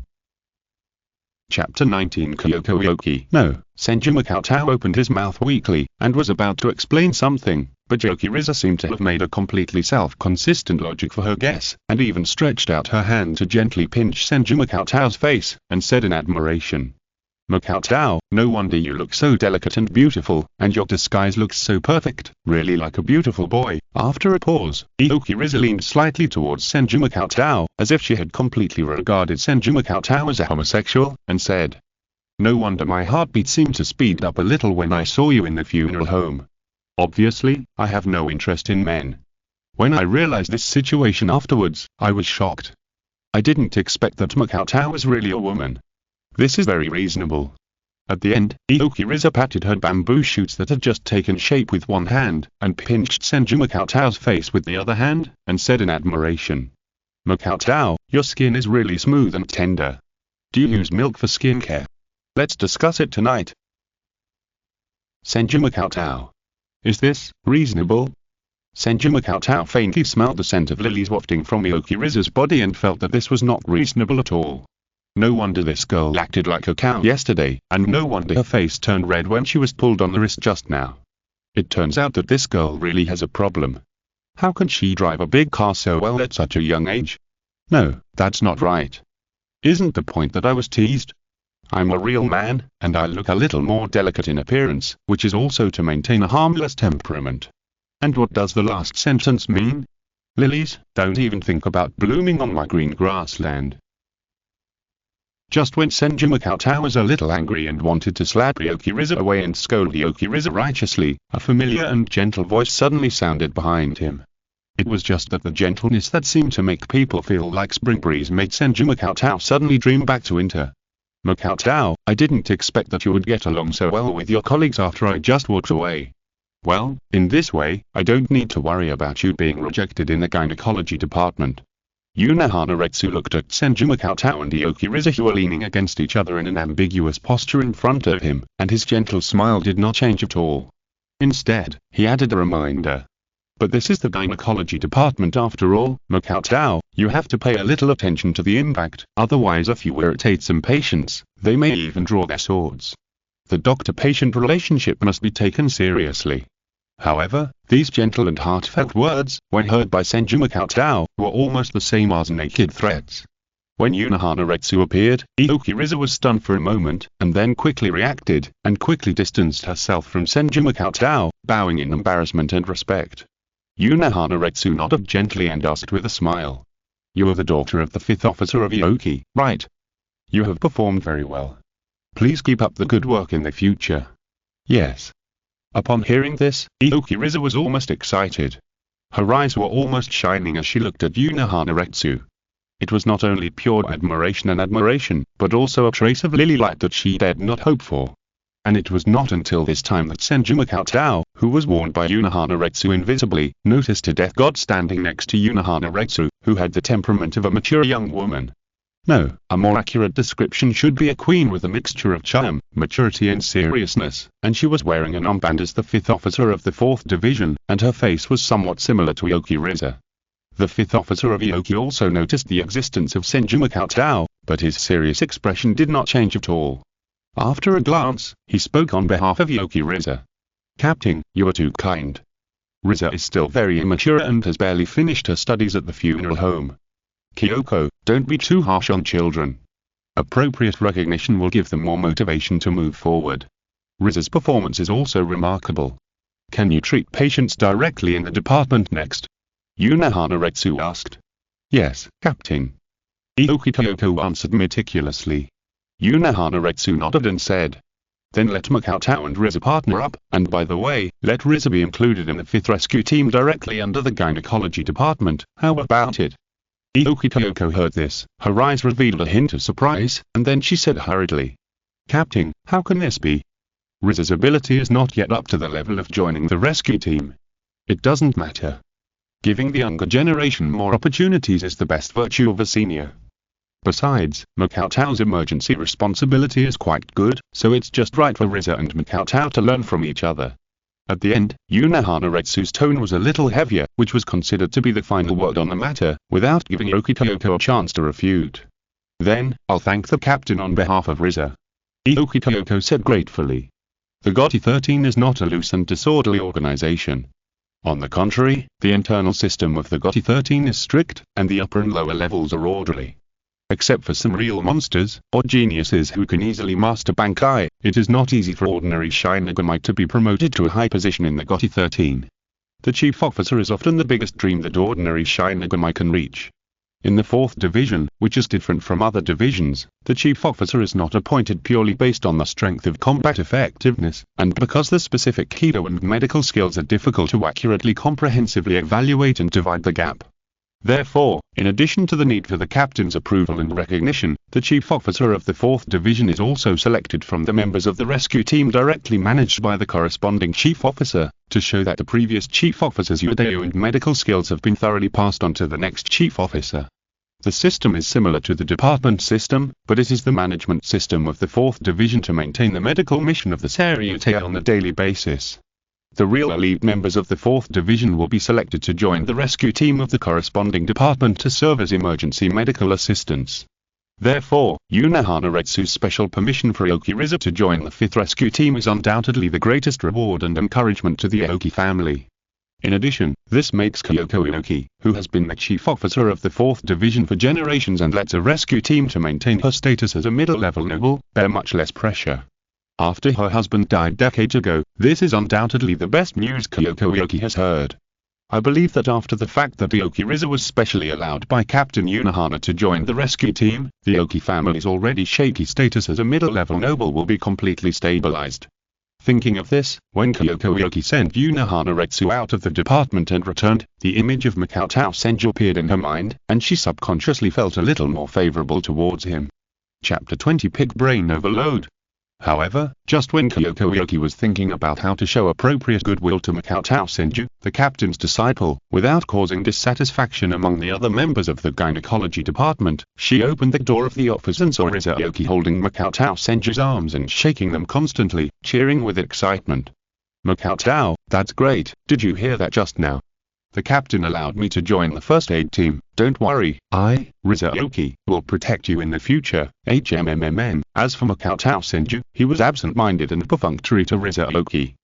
Chapter 19 Kyoko. No, Senju Makoto opened his mouth weakly, and was about to explain something, but Ioki Riza seemed to have made a completely self-consistent logic for her guess, and even stretched out her hand to gently pinch Senju Makoto's face, and said in admiration. Makoto, no wonder you look so delicate and beautiful, and your disguise looks so perfect, really like a beautiful boy. After a pause, Ioki Riza leaned slightly towards Senju Makoto, as if she had completely regarded Senju Makoto as a homosexual, and said. No wonder my heartbeat seemed to speed up a little when I saw you in the funeral home. Obviously, I have no interest in men. When I realized this situation afterwards, I was shocked. I didn't expect that Makoto was really a woman. This is very reasonable. At the end, Ioki Riza patted her bamboo shoots that had just taken shape with one hand, and pinched Senju Makoto's face with the other hand, and said in admiration. Makoto, your skin is really smooth and tender. Do you use milk for skincare? Let's discuss it tonight. Senju Makoto. Is this reasonable? Senju Makoto faintly smelled the scent of lilies wafting from Ioki Riza's body and felt that this was not reasonable at all. No wonder this girl acted like a cow yesterday, and no wonder her face turned red when she was pulled on the wrist just now. It turns out that this girl really has a problem. How can she drive a big car so well at such a young age? No, that's not right. Isn't the point that I was teased? I'm a real man, and I look a little more delicate in appearance, which is also to maintain a harmless temperament. And what does the last sentence mean? Lilies, don't even think about blooming on my green grassland. Just when Senju Cheng was a little angry and wanted to slap Ryokiriza away and scold Ryokiriza righteously, a familiar and gentle voice suddenly sounded behind him. It was just that the gentleness that seemed to make people feel like spring breeze made Senju Cheng suddenly dream back to winter. Cheng, I didn't expect that you would get along so well with your colleagues after I just walked away. Well, in this way, I don't need to worry about you being rejected in the gynecology department. Hanaretsu looked at Senju Cheng and Ryokiriza, who were leaning against each other in an ambiguous posture in front of him, and his gentle smile did not change at all. Instead, he added a reminder. But this is the gynecology department after all, Cheng, you have to pay a little attention to the impact, otherwise if you irritate some patients, they may even draw their swords. The doctor-patient relationship must be taken seriously. However, these gentle and heartfelt words, when heard by Senju Cheng, were almost the same as naked threats. When Hanaretsu appeared, Ryokiriza was stunned for a moment, and then quickly reacted, and quickly distanced herself from Senju Cheng, bowing in embarrassment and respect. Hanaretsu nodded gently and asked with a smile. You are the daughter of the 5th officer of Ioki, right? You have performed very well. Please keep up the good work in the future. Yes. Upon hearing this, Ryokiriza was almost excited. Her eyes were almost shining as she looked at Hanaretsu. It was not only pure admiration, but also a trace of lily light that she dared not hope for. And it was not until this time that Senju Cheng, who was warned by Hanaretsu invisibly, noticed a death god standing next to Hanaretsu, who had the temperament of a mature young woman. No, a more accurate description should be a queen with a mixture of charm, maturity and seriousness, and she was wearing an armband as the 5th officer of the 4th Division, and her face was somewhat similar to Ryokiriza. The 5th officer of Ioki also noticed the existence of Senju Cheng, but his serious expression did not change at all. After a glance, he spoke on behalf of Ryokiriza. Captain, you are too kind. Riza is still very immature and has barely finished her studies at the funeral home. Kyoko, don't be too harsh on children. Appropriate recognition will give them more motivation to move forward. Riza's performance is also remarkable. Can you treat patients directly in the department next? Hanaretsu asked. Yes, Captain. Ioki Kyoko answered meticulously. Hanaretsu nodded and said. Then let Cheng and Riza partner up, and by the way, let Riza be included in the 5th rescue team directly under the gynecology department, how about it? Ioki Kyoko heard this, her eyes revealed a hint of surprise, and then she said hurriedly. Captain, how can this be? Riza's ability is not yet up to the level of joining the rescue team. It doesn't matter. Giving the younger generation more opportunities is the best virtue of a senior. Besides, Cheng's emergency responsibility is quite good, so it's just right for Riza and Cheng to learn from each other. At the end, Hanaretsu's tone was a little heavier, which was considered to be the final word on the matter, without giving Ioki Kyoko a chance to refute. Then, I'll thank the captain on behalf of Riza. Ioki Kyoko said gratefully. The GOTY 13 is not a loose and disorderly organization. On the contrary, the internal system of the GOTY 13 is strict, and the upper and lower levels are orderly. Except for some real monsters, or geniuses who can easily master Bankai, it is not easy for ordinary Shinigami to be promoted to a high position in the GOTY 13. The chief officer is often the biggest dream that ordinary Shinigami can reach. In the 4th Division, which is different from other divisions, the chief officer is not appointed purely based on the strength of combat effectiveness, and because the specific Kido and medical skills are difficult to accurately comprehensively evaluate and divide the gap. Therefore, in addition to the need for the captain's approval and recognition, the chief officer of the 4th Division is also selected from the members of the rescue team directly managed by the corresponding chief officer, to show that the previous chief officer's Yudeo and medical skills have been thoroughly passed on to the next chief officer. The system is similar to the department system, but it is the management system of the 4th Division to maintain the medical mission of the Seireitei on a daily basis. The real elite members of the 4th Division will be selected to join the rescue team of the corresponding department to serve as emergency medical assistants. Therefore, Hanaretsu's special permission for Ryokiriza to join the 5th rescue team is undoubtedly the greatest reward and encouragement to the Aoki family. In addition, this makes Kyoko Inoki, who has been the chief officer of the 4th Division for generations and led a rescue team to maintain her status as a middle-level noble, bear much less pressure. After her husband died decades ago, this is undoubtedly the best news Kyoko Inoki has heard. I believe that after the fact that Aoki Riza was specially allowed by Captain Unohana to join the rescue team, the Aoki family's already shaky status as a middle-level noble will be completely stabilized. Thinking of this, when Kyoko Aoki sent Unohana out of the department and returned, the image of Makoto Senju appeared in her mind, and she subconsciously felt a little more favorable towards him. Chapter 20 Pig Brain Overload. However, just when Kyoko Aoki was thinking about how to show appropriate goodwill to Makoto Senju, the captain's disciple, without causing dissatisfaction among the other members of the gynecology department, she opened the door of the office and saw Riza Aoki holding Makoto Senju's arms and shaking them constantly, cheering with excitement. "Makoto, that's great, did you hear that just now? The captain allowed me to join the first aid team. Don't worry, Riza Aoki, will protect you in the future, HMMMM. As for Makoto Senju, he was absent-minded and perfunctory to Riza Aoki.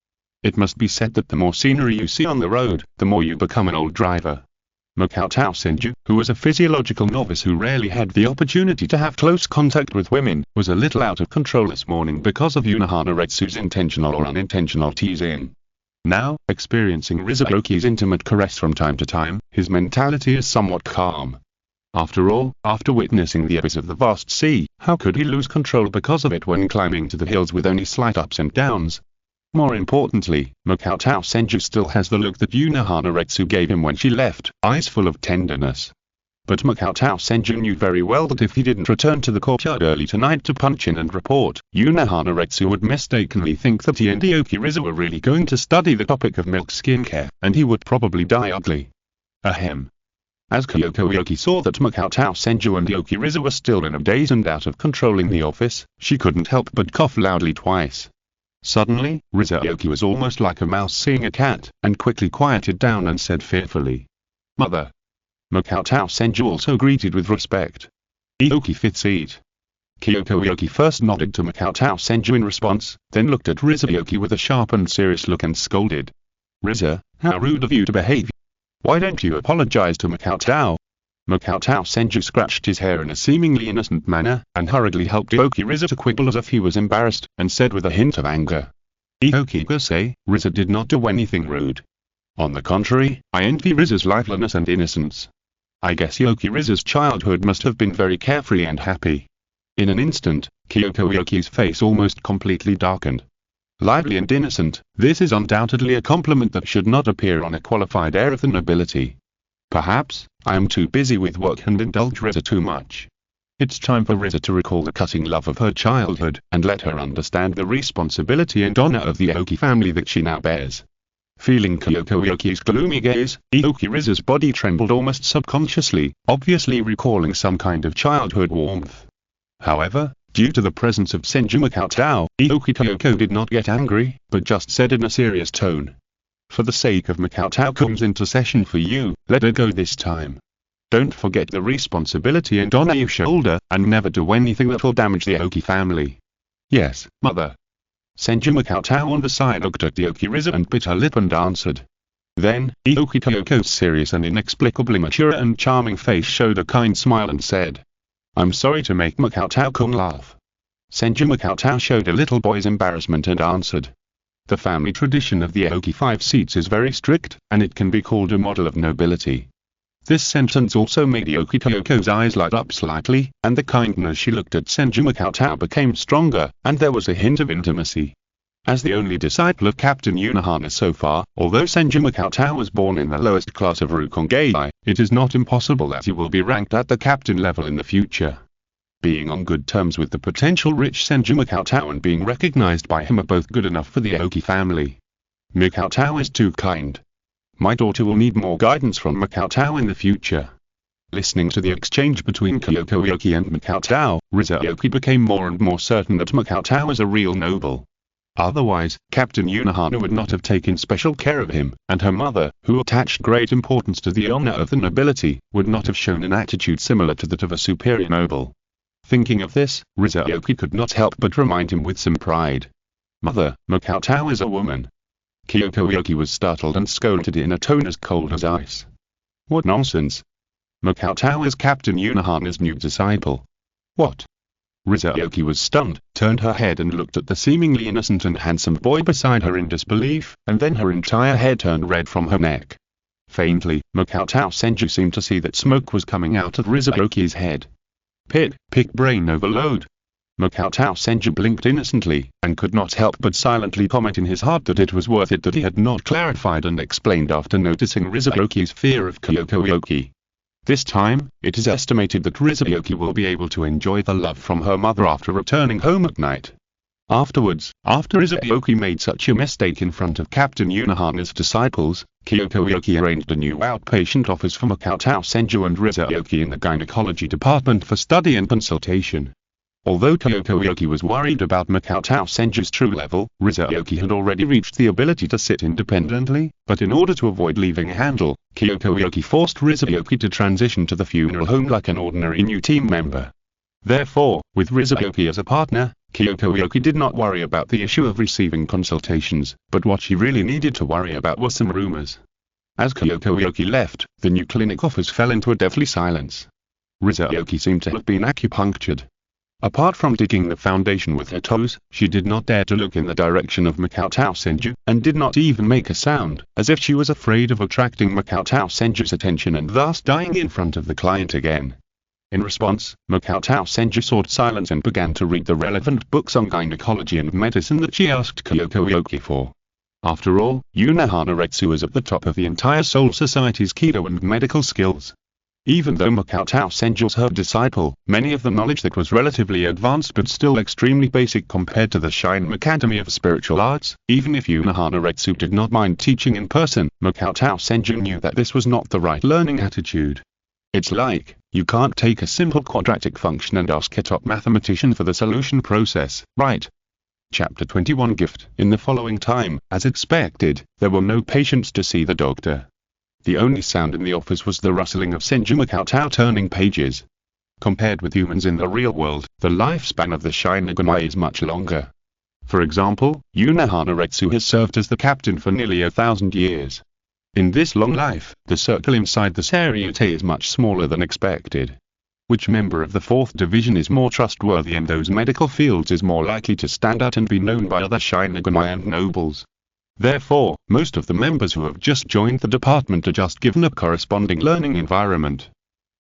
It must be said that the more scenery you see on the road, the more you become an old driver. Makoto Senju, who was a physiological novice who rarely had the opportunity to have close contact with women, was a little out of control this morning because of Unohana Retsu's intentional or unintentional teasing. Now, experiencing Riza Aoki's intimate caress from time to time, his mentality is somewhat calm. After all, after witnessing the abyss of the vast sea, how could he lose control because of it when climbing to the hills with only slight ups and downs? More importantly, Makoto Senju still has the look that Unohana Retsu gave him when she left, eyes full of tenderness. But Makoto Senju knew very well that if he didn't return to the courtyard early tonight to punch in and report, Unohana Retsu would mistakenly think that he and Aoki Riza were really going to study the topic of milk skincare, and he would probably die ugly. Ahem. As Kyoko Aoki saw that Makoto Senju and Aoki Riza were still in a daze and out of control in the office, she couldn't help but cough loudly twice. Suddenly, Riza Aoki was almost like a mouse seeing a cat, and quickly quieted down and said fearfully, "Mother." Makoto Senju also greeted with respect. "Aoki fifth seat." Kyoko Aoki first nodded to Makoto Senju in response, then looked at Riza Aoki with a sharp and serious look and scolded. "Riza, how rude of you to behave. Why don't you apologize to Makoto?" Makoto Senju scratched his hair in a seemingly innocent manner, and hurriedly helped Aoki Riza to quibble as if he was embarrassed, and said with a hint of anger. "Aoki-gase, Riza did not do anything rude. On the contrary, I envy Riza's liveliness and innocence. I guess Aoki Riza's childhood must have been very carefree and happy." In an instant, Kyoko Aoki's face almost completely darkened. Lively and innocent, this is undoubtedly a compliment that should not appear on a qualified heir of the nobility. Perhaps, I am too busy with work and indulge Riza too much. It's time for Riza to recall the cutting love of her childhood, and let her understand the responsibility and honor of the Aoki family that she now bears. Feeling Kyoko Aoki's gloomy gaze, Aoki Riza's body trembled almost subconsciously, obviously recalling some kind of childhood warmth. However, due to the presence of Senju Makoto, Aoki Kyoko did not get angry, but just said in a serious tone, "For the sake of Makoto-kun's intercession for you, let her go this time. Don't forget the responsibility and honor you shoulder, and never do anything that will damage the Aoki family." "Yes, mother." Senju Makoto on the side looked at Aoki Riza and bit her lip and answered. Then, Aoki Kyoko's serious and inexplicably mature and charming face showed a kind smile and said, "I'm sorry to make Makoto-kun laugh." Senju Makoto showed a little boy's embarrassment and answered. The family tradition of the Aoki 5 seats is very strict, and it can be called a model of nobility. This sentence also made Aoki Kyoko's eyes light up slightly, and the kindness she looked at Senju Makoto became stronger, and there was a hint of intimacy. As the only disciple of Captain Unohana so far, although Senju Makoto was born in the lowest class of Rukongei, it is not impossible that he will be ranked at the captain level in the future. Being on good terms with the potential rich Senju Makoto and being recognized by him are both good enough for the Aoki family. Makoto is too kind. My daughter will need more guidance from Makoto in the future. Listening to the exchange between Kyoko Aoki and Makoto, Riza Aoki became more and more certain that Makoto is a real noble. Otherwise, Captain Unohana would not have taken special care of him, and her mother, who attached great importance to the honor of the nobility, would not have shown an attitude similar to that of a superior noble. Thinking of this, Riza Aoki could not help but remind him with some pride. "Mother, Makoto is a woman." Kyoko Yoki was startled and scolded in a tone as cold as ice. What nonsense! Makotao is Captain Unohana's new disciple. What? Rizuyoki was stunned, turned her head and looked at the seemingly innocent and handsome boy beside her in disbelief, and then her entire head turned red from her neck. Faintly, Makotao Senju seemed to see that smoke was coming out of Rizuyoki's head. Pick brain overload. Makotao Senju blinked innocently, and could not help but silently comment in his heart that it was worth it that he had not clarified and explained after noticing Rizuyoki's fear of Kyoko Yoki. This time, it is estimated that Rizuyoki will be able to enjoy the love from her mother after returning home at night. Afterwards, after Rizuyoki made such a mistake in front of Captain Unohana's disciples, Kyoko Yoki arranged a new outpatient office for Makotao Senju and Rizuyoki in the gynecology department for study and consultation. Although Kyoko Yoki was worried about Makotao Senju's true level, Rizuyoki had already reached the ability to sit independently, but in order to avoid leaving Handle, Kyoko Yoki forced Rizuyoki to transition to the funeral home like an ordinary new team member. Therefore, with Rizuyoki as a partner, Kyoko Yoki did not worry about the issue of receiving consultations, but what she really needed to worry about were some rumors. As Kyoko Yoki left, the new clinic office fell into a deathly silence. Rizuyoki seemed to have been acupunctured. Apart from digging the foundation with her toes, she did not dare to look in the direction of Makotao Senju, and did not even make a sound, as if she was afraid of attracting Makotao Senju's attention and thus dying in front of the client again. In response, Makotao Senju sought silence and began to read the relevant books on gynecology and medicine that she asked Kyoko Yoki for. After all, Unohana Retsu is at the top of the entire Soul Society's Kido and medical skills. Even though Makotao Senju was her disciple, many of the knowledge that was relatively advanced but still extremely basic compared to the Shinigami Academy of Spiritual Arts. Even if Unohana Retsu did not mind teaching in person, Makotao Senju knew that this was not the right learning attitude. It's like, you can't take a simple quadratic function and ask a top mathematician for the solution process, right? Chapter 21 Gift. In the following time, as expected, there were no patients to see the doctor. The only sound in the office was the rustling of Senju Makotao turning pages. Compared with humans in the real world, the lifespan of the Shinigami is much longer. For example, Unohana Retsu has served as the captain for nearly 1,000 years. In this long life, the circle inside the Seireitei is much smaller than expected. Which member of the 4th Division is more trustworthy in those medical fields is more likely to stand out and be known by other Shinigami and nobles. Therefore, most of the members who have just joined the department are just given a corresponding learning environment.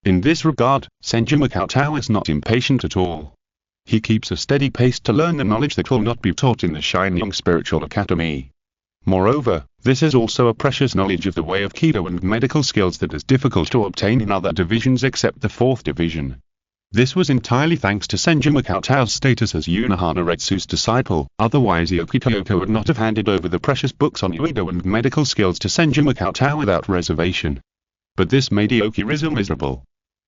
In this regard, Senju Makotao is not impatient at all. He keeps a steady pace to learn the knowledge that will not be taught in the Shinigami Spiritual Academy. Moreover, this is also a precious knowledge of the way of Kido and medical skills that is difficult to obtain in other divisions except the 4th Division. This was entirely thanks to Senju Makotao's status as Unohana Retsu's disciple, otherwise Ioki Toyoko would not have handed over the precious books on Uido and medical skills to Senju Makotao without reservation. But this made Ioki Rizu miserable.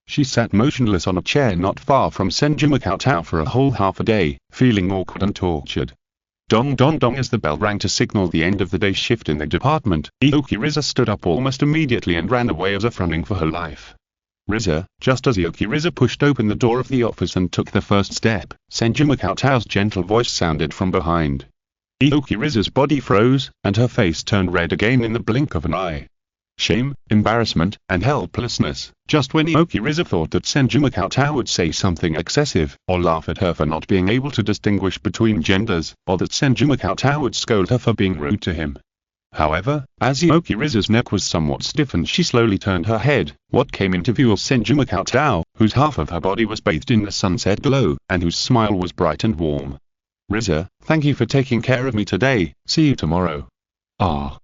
She sat motionless on a chair not far from Senju Makotao for a whole half a day, feeling awkward and tortured. Dong dong dong as the bell rang to signal the end of the day's shift in the department, Ioki Rizu stood up almost immediately and ran away as if running for her life. Rizu, just as Ioki Rizu pushed open the door of the office and took the first step, Senju Makotao's gentle voice sounded from behind. Ioki Rizu's body froze, and her face turned red again in the blink of an eye. Shame, embarrassment, and helplessness, just when Ioki Rizu thought that Senju Makotao would say something excessive, or laugh at her for not being able to distinguish between genders, or that Senju Makotao would scold her for being rude to him. However, as Ioki Rizu's neck was somewhat stiffened, she slowly turned her head. What came into view was Senju Makotao, whose half of her body was bathed in the sunset glow, and whose smile was bright and warm. Rizu, thank you for taking care of me today, see you tomorrow. Ah.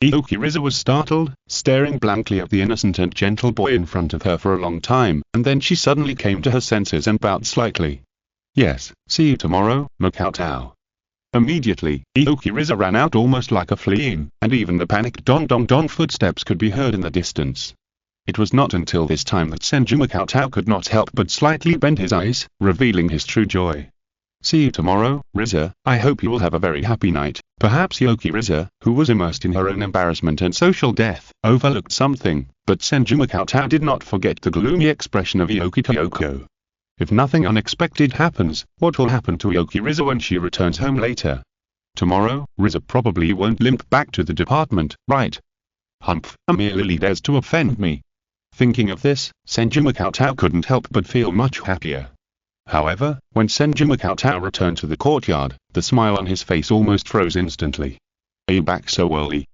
Ioki Rizu was startled, staring blankly at the innocent and gentle boy in front of her for a long time, and then she suddenly came to her senses and bowed slightly. Yes, see you tomorrow, Makotao. Immediately, Ioki Rizu ran out almost like a fleeing, and even the panicked don footsteps could be heard in the distance. It was not until this time that Senju Makotao could not help but slightly bend his eyes, revealing his true joy. See you tomorrow, Rizu, I hope you will have a very happy night. Perhaps Ioki Rizu, who was immersed in her own embarrassment and social death, overlooked something, but Senju Makotao did not forget the gloomy expression of Ioki Toyoko. If nothing unexpected happens, what will happen to Ioki Rizu when she returns home later? Tomorrow, Riza probably won't limp back to the department, right? Humph, a mere lily dares to offend me. Thinking of this, Senju Cheng couldn't help but feel much happier. However, when Senju Cheng returned to the courtyard, the smile on his face almost froze instantly. Are you back so early?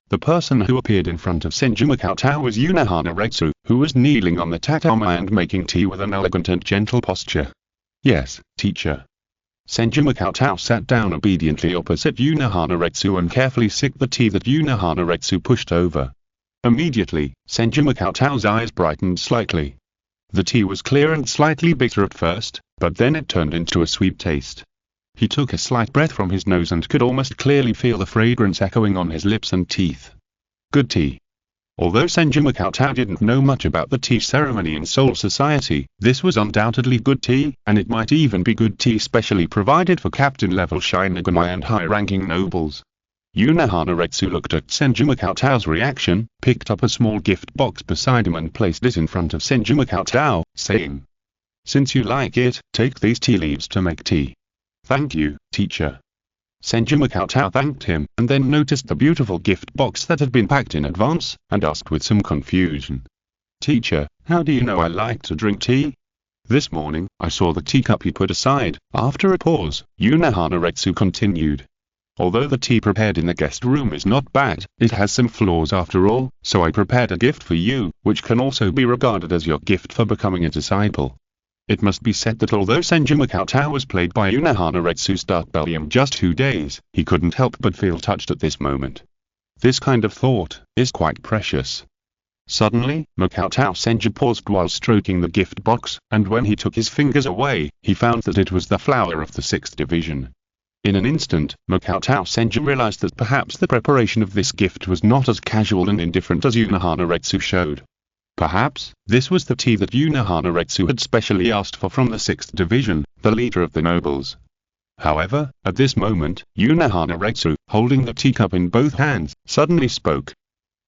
The person who appeared in front of Senju Cheng was Unohana Retsu, who was kneeling on the tatami and making tea with an elegant and gentle posture. Yes, teacher. Senju Cheng sat down obediently opposite Unohana Retsu and carefully sipped the tea that Unohana Retsu pushed over. Immediately, Senju Cheng's eyes brightened slightly. The tea was clear and slightly bitter at first, but then it turned into a sweet taste. He took a slight breath from his nose and could almost clearly feel the fragrance echoing on his lips and teeth. Good tea. Although Senju Cheng didn't know much about the tea ceremony in Soul Society, this was undoubtedly good tea, and it might even be good tea specially provided for captain-level Shinigami and high-ranking nobles. Unohana Retsu looked at Senju Cheng's reaction, picked up a small gift box beside him and placed it in front of Senju Cheng, saying, "Since you like it, take these tea leaves to make tea." "Thank you, teacher." Senju Cheng thanked him, and then noticed the beautiful gift box that had been packed in advance, and asked with some confusion, "Teacher, how do you know I like to drink tea?" "This morning, I saw the teacup you put aside." After a pause, Unohana Retsu continued, "Although the tea prepared in the guest room is not bad, it has some flaws after all, so I prepared a gift for you, which can also be regarded as your gift for becoming a disciple." It must be said that although Senju Cheng was played by Unohana Retsu Starkbelly in just 2 days, he couldn't help but feel touched at this moment. This kind of thought is quite precious. Suddenly, Makoto Senju paused while stroking the gift box, and when he took his fingers away, he found that it was the flower of the 6th Division. In an instant, Makoto Senju realized that perhaps the preparation of this gift was not as casual and indifferent as Unohana Retsu showed. Perhaps, this was the tea that Unohana Retsu had specially asked for from the 6th Division, the leader of the nobles. However, at this moment, Unohana Retsu, holding the teacup in both hands, suddenly spoke.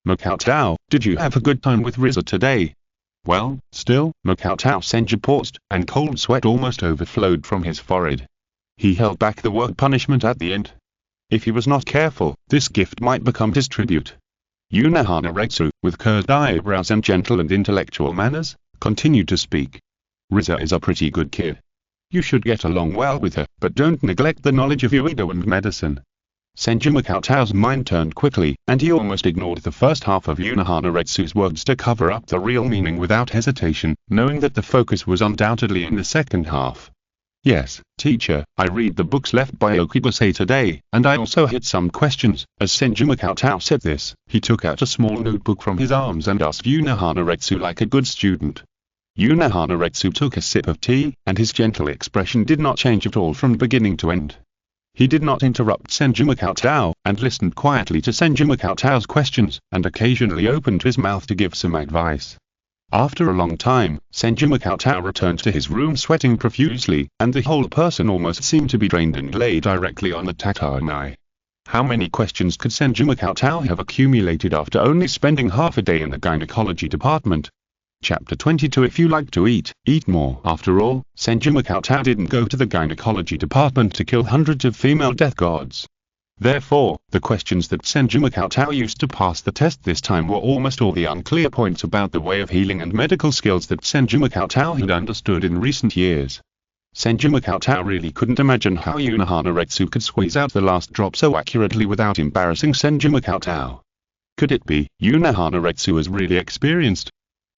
"Makoto, did you have a good time with Riza today?" "Well, still." Makoto Senju paused, and cold sweat almost overflowed from his forehead. He held back the work punishment at the end. If he was not careful, this gift might become his tribute. Unohana Retsu, with curved eyebrows and gentle and intellectual manners, continued to speak. "Riza is a pretty good kid. You should get along well with her, but don't neglect the knowledge of Uido and medicine." Senju Cheng's mind turned quickly, and he almost ignored the first half of Unohana Retsu's words to cover up the real meaning without hesitation, knowing that the focus was undoubtedly in the second half. "Yes, teacher, I read the books left by Okigase today, and I also had some questions." As Senju Cheng said this, he took out a small notebook from his arms and asked Unohana Retsu like a good student. Unohana Retsu took a sip of tea, and his gentle expression did not change at all from beginning to end. He did not interrupt Senju Cheng, and listened quietly to Senju Cheng's questions, and occasionally opened his mouth to give some advice. After a long time, Senju Cheng returned to his room sweating profusely, and the whole person almost seemed to be drained and lay directly on the tatami. How many questions could Senju Cheng have accumulated after only spending half a day in the gynecology department? Chapter 22. If you like to eat, eat more. After all, Senju Cheng didn't go to the gynecology department to kill hundreds of female death gods. Therefore, the questions that Senju Cheng used to pass the test this time were almost all the unclear points about the way of healing and medical skills that Senju Cheng had understood in recent years. Senju Cheng really couldn't imagine how Unohana Retsu could squeeze out the last drop so accurately without embarrassing Senju Cheng. Could it be Unohana Retsu was really experienced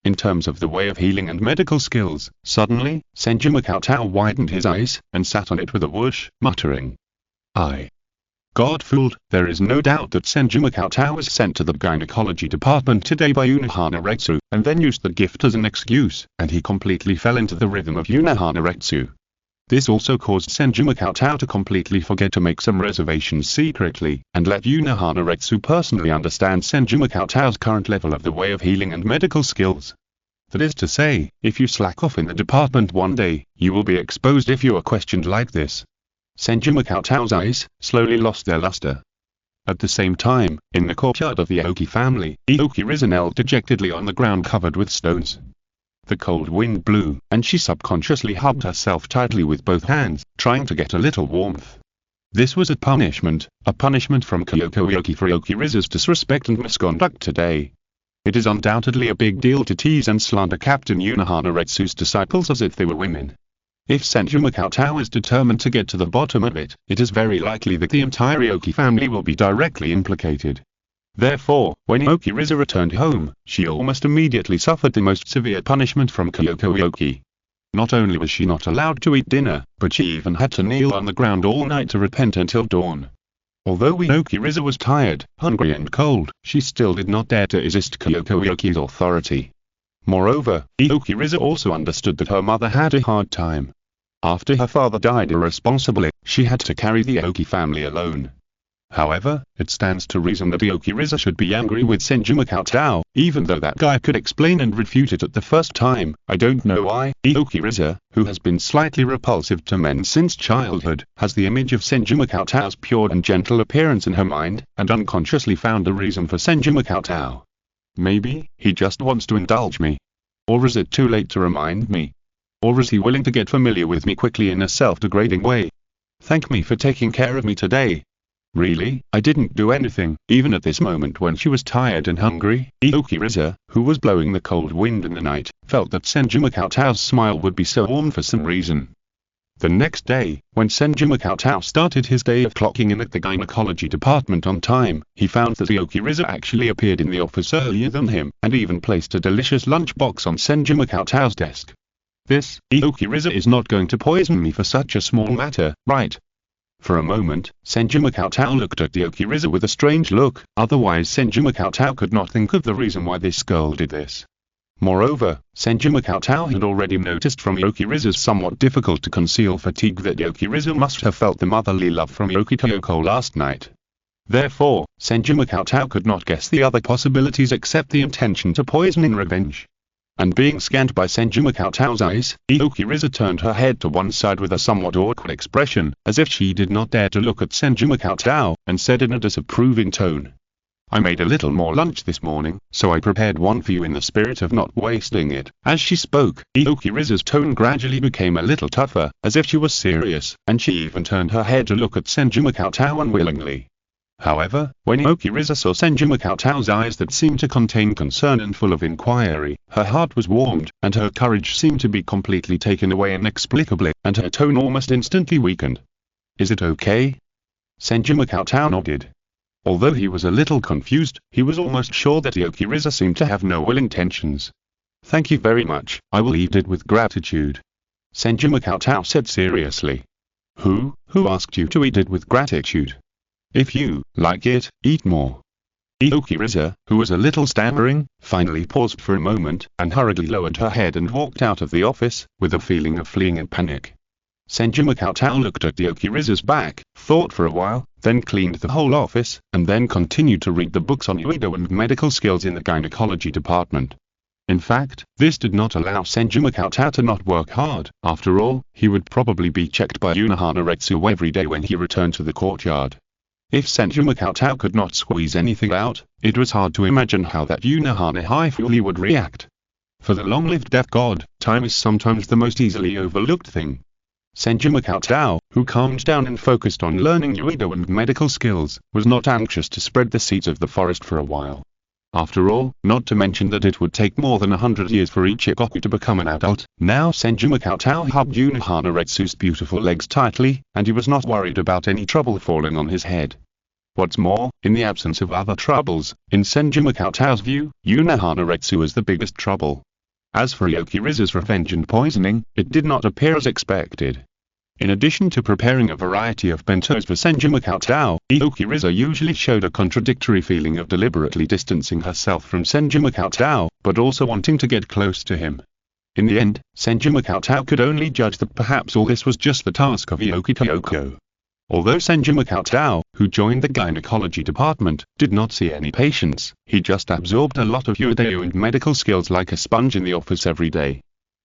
in terms of the way of healing and medical skills? Suddenly, Senju Cheng widened his eyes, and sat on it with a whoosh, muttering, "I God fooled." There is no doubt that Senju Cheng was sent to the gynecology department today by Unohana Retsu, and then used the gift as an excuse, and he completely fell into the rhythm of Unohana Retsu. This also caused Senju Cheng to completely forget to make some reservations secretly, and let Unohana Retsu personally understand Senju Cheng's current level of the way of healing and medical skills. That is to say, if you slack off in the department one day, you will be exposed if you are questioned like this. Senju Cheng's eyes slowly lost their luster. At the same time, in the courtyard of the Aoki family, Aoki knelt dejectedly on the ground covered with stones. The cold wind blew, and she subconsciously hugged herself tightly with both hands, trying to get a little warmth. This was a punishment from Kyoko Yoki for Okiriza's disrespect and misconduct today. It is undoubtedly a big deal to tease and slander Captain Unohana Retsu's disciples as if they were women. If Senju Makotao is determined to get to the bottom of it, it is very likely that the entire Yoki family will be directly implicated. Therefore, when Okiriza returned home, she almost immediately suffered the most severe punishment from Kyoko Yoki. Not only was she not allowed to eat dinner, but she even had to kneel on the ground all night to repent until dawn. Although Okiriza was tired, hungry and cold, she still did not dare to resist Kyoko Yoki's authority. Moreover, Okiriza also understood that her mother had a hard time. After her father died irresponsibly, she had to carry the Oki family alone. However, it stands to reason that Okiriza should be angry with Senju Makotao, even though that guy could explain and refute it at the first time. I don't know why. Okiriza, who has been slightly repulsive to men since childhood, has the image of Senju Makotao's pure and gentle appearance in her mind, and unconsciously found a reason for Senju Makotao. Maybe, he just wants to indulge me. Or is it too late to remind me? Or is he willing to get familiar with me quickly in a self-degrading way? Thank me for taking care of me today. Really, I didn't do anything, even at this moment when she was tired and hungry. Okiriza, who was blowing the cold wind in the night, felt that Senju Makotao's smile would be so warm for some reason. The next day, when Senju Makotao started his day of clocking in at the gynecology department on time, he found that Okiriza actually appeared in the office earlier than him, and even placed a delicious lunchbox on Senju Makotao's desk. This, Okiriza is not going to poison me for such a small matter, right? For a moment, Senju Makotao looked at Okiriza with a strange look, otherwise Senju Makotao could not think of the reason why this girl did this. Moreover, Senju Makotao had already noticed from Okiriza's somewhat difficult to conceal fatigue that Okiriza must have felt the motherly love from Kyoko last night. Therefore, Senju Makotao could not guess the other possibilities except the intention to poison in revenge. And being scanned by Senju Makotao's eyes, Okiriza turned her head to one side with a somewhat awkward expression, as if she did not dare to look at Senju Makotao, and said in a disapproving tone, "I made a little more lunch this morning, so I prepared one for you in the spirit of not wasting it." As she spoke, Okiriza's tone gradually became a little tougher, as if she was serious, and she even turned her head to look at Senju Makotao unwillingly. However, when Okiriza saw Senju Makotao's eyes that seemed to contain concern and full of inquiry, her heart was warmed, and her courage seemed to be completely taken away inexplicably, and her tone almost instantly weakened. "Is it okay?" Senju Makotao nodded. Although he was a little confused, he was almost sure that Okiriza seemed to have no ill intentions. "Thank you very much, I will eat it with gratitude," Senju Makotao said seriously. Who asked you to eat it with gratitude? If you like it, eat more." Okiriza, who was a little stammering, finally paused for a moment, and hurriedly lowered her head and walked out of the office, with a feeling of fleeing and panic. Senju Makotao looked at Okiriza's back, thought for a while, then cleaned the whole office, and then continued to read the books on judo and medical skills in the gynecology department. In fact, this did not allow Senju Makotao to not work hard. After all, he would probably be checked by Unohana Retsu every day when he returned to the courtyard. If Senju Makotao could not squeeze anything out, it was hard to imagine how that Unohana Haifuli would react. For the long-lived death god, time is sometimes the most easily overlooked thing. Senju Makotao, who calmed down and focused on learning judo and medical skills, was not anxious to spread the seeds of the forest for a while. After all, not to mention that it would take more than 100 years for each Ikoku to become an adult. Now Senju Makotao hugged Unohana Retsu's beautiful legs tightly, and he was not worried about any trouble falling on his head. What's more, in the absence of other troubles, in Senju Makotao's view, Unohana Retsu is the biggest trouble. As for Okiriza's revenge and poisoning, it did not appear as expected. In addition to preparing a variety of bentos for Senju Makotao, Okiriza usually showed a contradictory feeling of deliberately distancing herself from Senju Makotao, but also wanting to get close to him. In the end, Senju Makotao could only judge that perhaps all this was just the task of Kyoko. Although Senju Makotao, who joined the gynecology department, did not see any patients, he just absorbed a lot of judo and medical skills like a sponge in the office every day.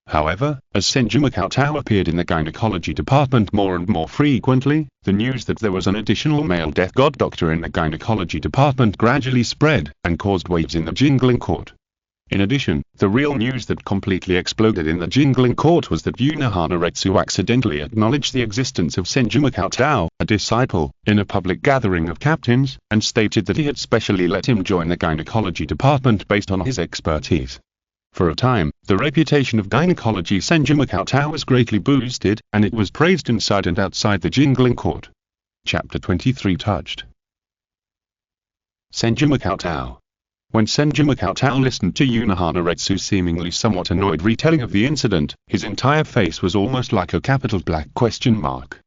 However, as Senju Makotao appeared in the gynecology department more and more frequently, the news that there was an additional male death god doctor in the gynecology department gradually spread, and caused waves in the jingling court. In addition, the real news that completely exploded in the jingling court was that Unohana accidentally acknowledged the existence of Senju Cheng, a disciple, in a public gathering of captains, and stated that he had specially let him join the gynecology department based on his expertise. For a time, the reputation of gynecology Senju Cheng was greatly boosted, and it was praised inside and outside the jingling court. Chapter 23 touched. Senju Cheng. When Senju Cheng listened to Unohana's seemingly somewhat annoyed retelling of the incident, his entire face was almost like a capital black question mark.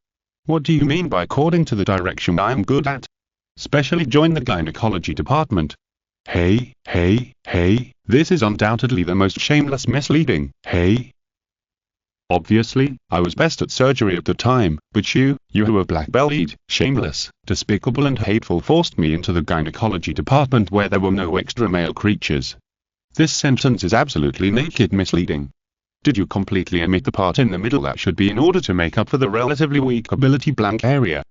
What do you mean by according to the direction I am good at? Specially join the gynecology department. Hey, this is undoubtedly the most shameless misleading, hey? Obviously, I was best at surgery at the time, but you who were black-bellied, shameless, despicable and hateful forced me into the gynecology department where there were no extra male creatures. This sentence is absolutely naked misleading. Did you completely omit the part in the middle that should be in order to make up for the relatively weak ability blank area?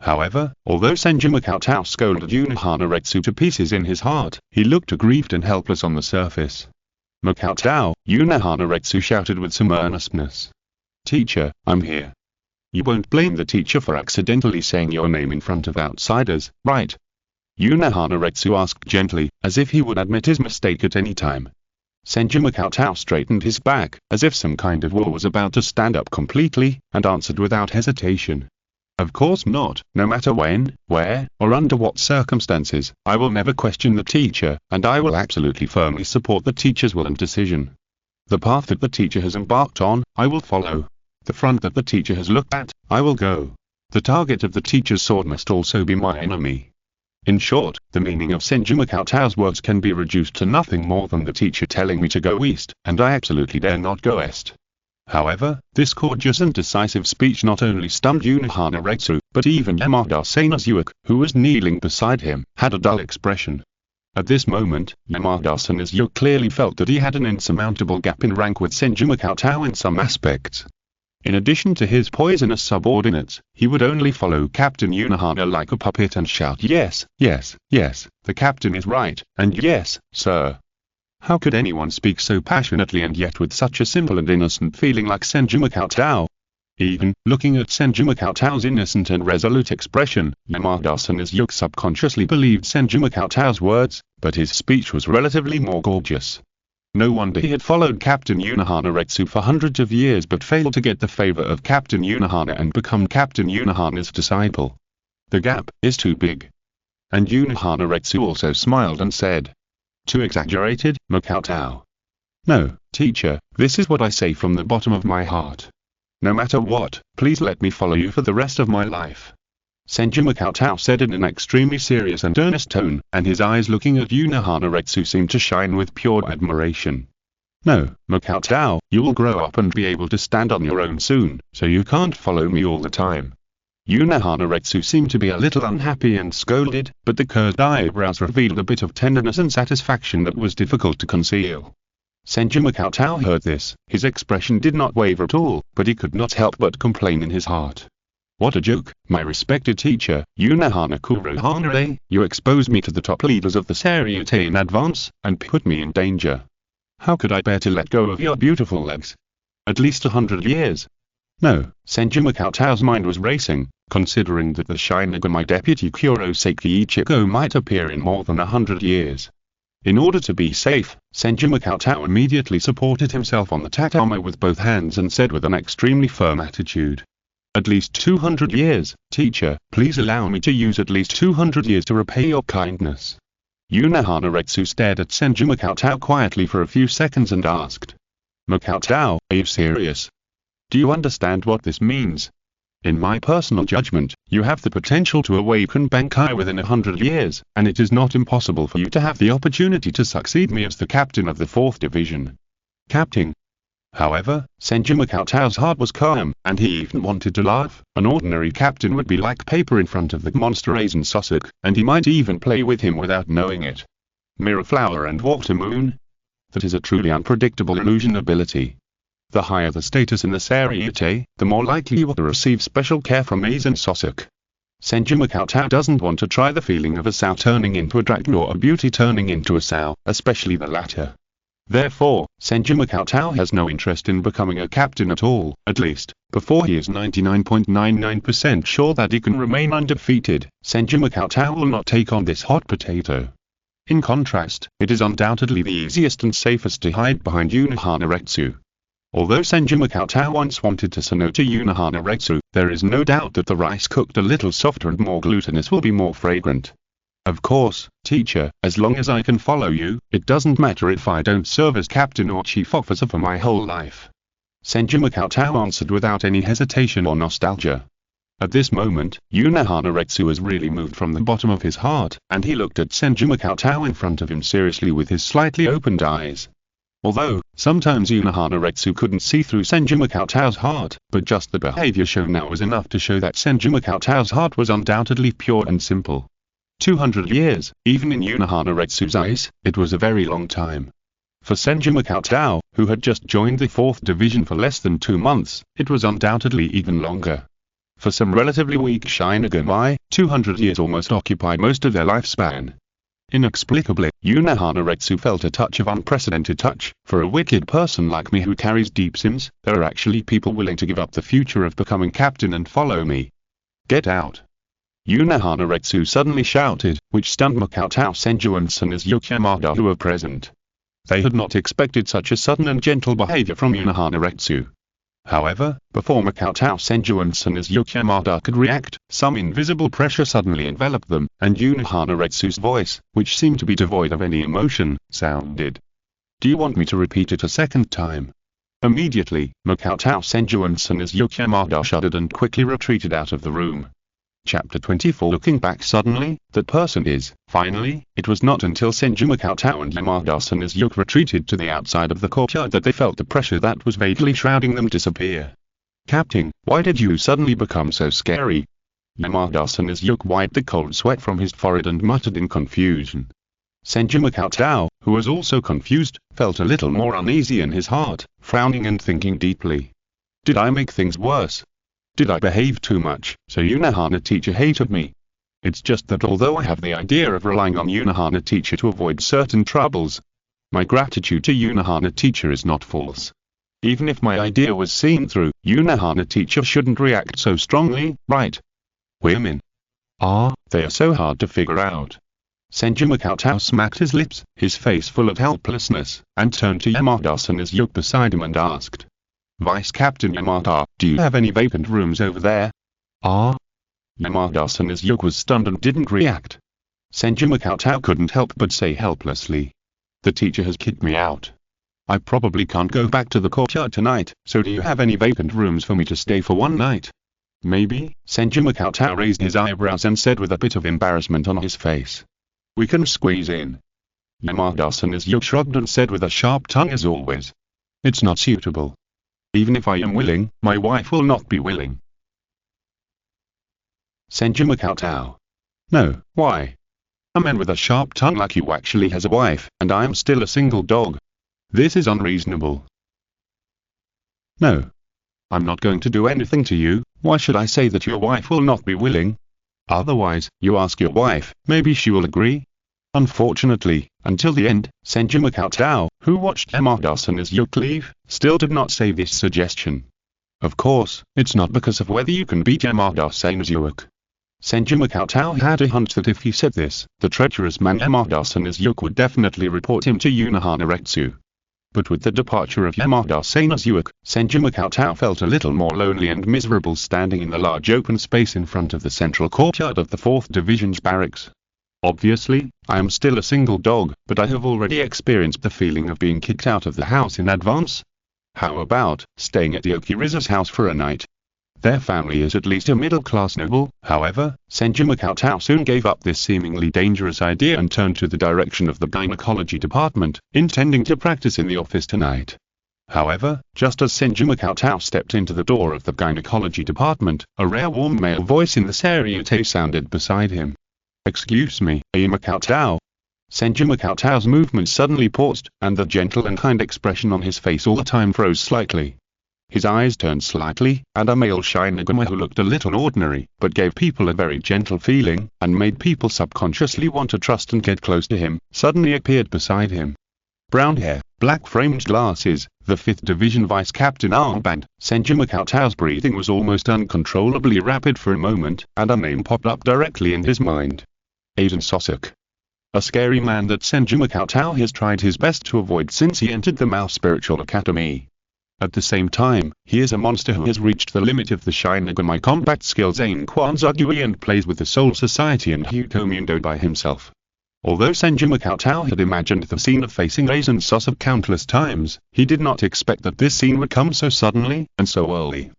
However, although Senju Cheng scolded Unohana to pieces in his heart, he looked aggrieved and helpless on the surface. Unohana shouted with some earnestness. Teacher, I'm here. You won't blame the teacher for accidentally saying your name in front of outsiders, right? Unohana asked gently, as if he would admit his mistake at any time. Senju Cheng straightened his back, as if some kind of wall was about to stand up completely, and answered without hesitation. Of course not, no matter when, where, or under what circumstances, I will never question the teacher, and I will absolutely firmly support the teacher's will and decision. The path that the teacher has embarked on, I will follow. The front that the teacher has looked at, I will go. The target of the teacher's sword must also be my enemy. In short, the meaning of Senju Cheng's words can be reduced to nothing more than the teacher telling me to go east, and I absolutely dare not go west. However, this courteous and decisive speech not only stunned Unohana, but even Yamada-san's Yuak, who was kneeling beside him, had a dull expression. At this moment, Yamada-san's Yuak clearly felt that he had an insurmountable gap in rank with Senju Cheng in some aspects. In addition to his poisonous subordinates, he would only follow Captain Unohana like a puppet and shout yes, the captain is right, and yes, sir. How could anyone speak so passionately and yet with such a simple and innocent feeling like Senju Cheng? Even, looking at Senju Cheng's innocent and resolute expression, Yamada-san's Yuak subconsciously believed Senju Cheng's words, but his speech was relatively more gorgeous. No wonder he had followed Captain Unohana for hundreds of years but failed to get the favor of Captain Unohana and become Captain Unohana's disciple. The gap is too big. And Unohana also smiled and said, too exaggerated, Cheng. No, teacher, this is what I say from the bottom of my heart. No matter what, please let me follow you for the rest of my life. Senju Cheng said in an extremely serious and earnest tone, and his eyes looking at Unohana seemed to shine with pure admiration. No, Cheng, you will grow up and be able to stand on your own soon, so you can't follow me all the time. Unohana seemed to be a little unhappy and scolded, but the curved eyebrows revealed a bit of tenderness and satisfaction that was difficult to conceal. Senju Cheng heard this, his expression did not waver at all, but he could not help but complain in his heart. What a joke, my respected teacher, Unohana Kurohana, you expose me to the top leaders of the Seireitei in advance, and put me in danger. How could I bear to let go of your beautiful legs? At least 100 years. No, Senju Cheng's mind was racing, considering that the Shinigami deputy Kurosaki Ichigo might appear in more than 100 years. In order to be safe, Senju Cheng immediately supported himself on the tatami with both hands and said with an extremely firm attitude. At least 200 years, teacher, please allow me to use at least 200 years to repay your kindness. Unohana stared at Senju Cheng quietly for a few seconds and asked. Cheng, are you serious? Do you understand what this means? In my personal judgment, you have the potential to awaken Bankai within 100 years, and it is not impossible for you to have the opportunity to succeed me as the captain of the 4th Division. Captain. However, Senju Cheng's heart was calm, and he even wanted to laugh. An ordinary captain would be like paper in front of the monster Aizen Sasuke, and he might even play with him without knowing it. Mirror Flower and Water Moon? That is a truly unpredictable illusion ability. The higher the status in the Seireitei, the more likely you will receive special care from Aizen Sasuke. Senju Cheng doesn't want to try the feeling of a sow turning into a dragon or a beauty turning into a sow, especially the latter. Therefore, Senju Cheng has no interest in becoming a captain at all, at least, before he is 99.99% sure that he can remain undefeated. Senju Cheng will not take on this hot potato. In contrast, it is undoubtedly the easiest and safest to hide behind Unohana. Although Senju Cheng once wanted to Sonoto Unohana, there is no doubt that the rice cooked a little softer and more glutinous will be more fragrant. Of course, teacher, as long as I can follow you, it doesn't matter if I don't serve as captain or chief officer for my whole life. Senju Cheng answered without any hesitation or nostalgia. At this moment, Unohana was really moved from the bottom of his heart, and he looked at Senju Cheng in front of him seriously with his slightly opened eyes. Although, sometimes Unohana couldn't see through Senju Cheng's heart, but just the behavior shown now was enough to show that Senju Cheng's heart was undoubtedly pure and simple. 200 years, even in Unohana eyes, it was a very long time. For Senju Cheng, who had just joined the 4th Division for less than 2 months, it was undoubtedly even longer. For some relatively weak Shinigami, 200 years almost occupied most of their lifespan. Inexplicably, Unohana felt a touch of unprecedented touch. For a wicked person like me who carries deep sins, there are actually people willing to give up the future of becoming captain and follow me. Get out! Unohana suddenly shouted, which stunned Makoto Senju and Senju Yamada who were present. They had not expected such a sudden and gentle behavior from Unohana. However, before Makoto Senju and Senju Yamada could react, some invisible pressure suddenly enveloped them, and Unohana voice, which seemed to be devoid of any emotion, sounded. Do you want me to repeat it a second time? Immediately, Makoto Senju and Senju Yamada shuddered and quickly retreated out of the room. Chapter 24. Looking back suddenly, that person is, finally, it was not until Senju Cheng and Yamada Senju retreated to the outside of the courtyard that they felt the pressure that was vaguely shrouding them disappear. Captain, why did you suddenly become so scary? Yamada Senju wiped the cold sweat from his forehead and muttered in confusion. Senju Cheng, who was also confused, felt a little more uneasy in his heart, frowning and thinking deeply. Did I make things worse? Did I behave too much, so Unohana teacher hated me? It's just that although I have the idea of relying on Unohana teacher to avoid certain troubles, my gratitude to Unohana teacher is not false. Even if my idea was seen through, Unohana teacher shouldn't react so strongly, right? Women. They are so hard to figure out. Senju Cheng smacked his lips, his face full of helplessness, and turned to Yamada Senju beside him and asked. Vice Captain Yamada, do you have any vacant rooms over there? Yamada Senju was stunned and didn't react. Senju Cheng couldn't help but say helplessly. The teacher has kicked me out. I probably can't go back to the courtyard tonight, so do you have any vacant rooms for me to stay for one night? Maybe. Senju Cheng raised his eyebrows and said with a bit of embarrassment on his face. We can squeeze in. Yamada Senju shrugged and said with a sharp tongue as always. It's not suitable. Even if I am willing, my wife will not be willing. Senju Cheng. No, why? A man with a sharp tongue like you actually has a wife, and I am still a single dog. This is unreasonable. No. I'm not going to do anything to you. Why should I say that your wife will not be willing? Otherwise, you ask your wife, maybe she will agree. Unfortunately, until the end, Senju Cheng, who watched Yamada Senju leave, still did not say this suggestion. Of course, it's not because of whether you can beat Yamada Senju. Senju Cheng had a hunch that if he said this, the treacherous man Yamada Senju would definitely report him to Unohana. But with the departure of Yamada Senju, Senju Cheng felt a little more lonely and miserable standing in the large open space in front of the central courtyard of the 4th Division's barracks. Obviously, I am still a single dog, but I have already experienced the feeling of being kicked out of the house in advance. How about staying at the Okiriza's house for a night? Their family is at least a middle-class noble. However, Senju Cheng soon gave up this seemingly dangerous idea and turned to the direction of the gynecology department, intending to practice in the office tonight. However, just as Senju Cheng stepped into the door of the gynecology department, a rare warm male voice in the Seireitei sounded beside him. Excuse me, Makoto. Senju Cheng's movements suddenly paused, and the gentle and kind expression on his face all the time froze slightly. His eyes turned slightly, and a male Shinigami who looked a little ordinary, but gave people a very gentle feeling, and made people subconsciously want to trust and get close to him, suddenly appeared beside him. brown hair, black framed glasses, the 5th Division Vice Captain armband. Senju Cheng's breathing was almost uncontrollably rapid for a moment, and a name popped up directly in his mind. Aizen Sosok. A scary man that Senju Cheng has tried his best to avoid since he entered the Mao Spiritual Academy. At the same time, he is a monster who has reached the limit of the Shinigami combat skills Ain Kwanzagui and plays with the Soul Society and Hutomundo by himself. Although Senju Cheng had imagined the scene of facing Aizen Sosok countless times, he did not expect that this scene would come so suddenly, and so early.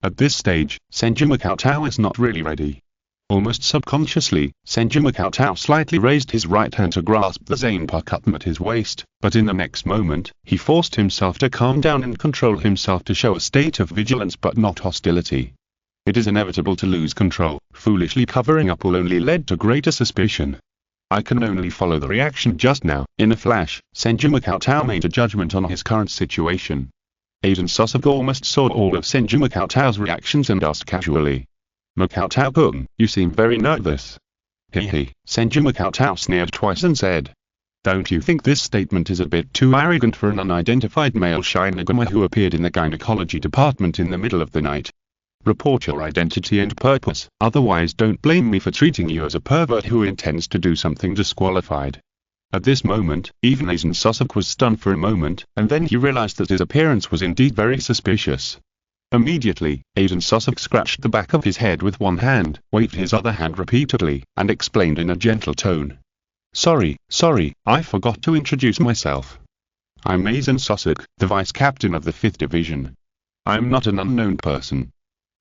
At this stage, Senju Cheng is not really ready. Almost subconsciously, Senju Cheng slightly raised his right hand to grasp the zanpakutō at his waist, but in the next moment, he forced himself to calm down and control himself to show a state of vigilance but not hostility. It is inevitable to lose control. Foolishly covering up will only lead to greater suspicion. I can only follow the reaction just now. In a flash, Senju Cheng made a judgment on his current situation. Aizen Sosok almost saw all of Senju Cheng's reactions and asked casually, "Makoto-kun, you seem very nervous." Hehe. Senju Cheng sneered twice and said, "Don't you think this statement is a bit too arrogant for an unidentified male Shinigami who appeared in the gynecology department in the middle of the night? Report your identity and purpose, otherwise don't blame me for treating you as a pervert who intends to do something disqualified." At this moment, even Aizen Sosok was stunned for a moment, and then he realized that his appearance was indeed very suspicious. Immediately, Aizen Sosok scratched the back of his head with one hand, waved his other hand repeatedly, and explained in a gentle tone. Sorry, I forgot to introduce myself. I'm Aizen Sosok, the Vice Captain of the 5th Division. I'm not an unknown person."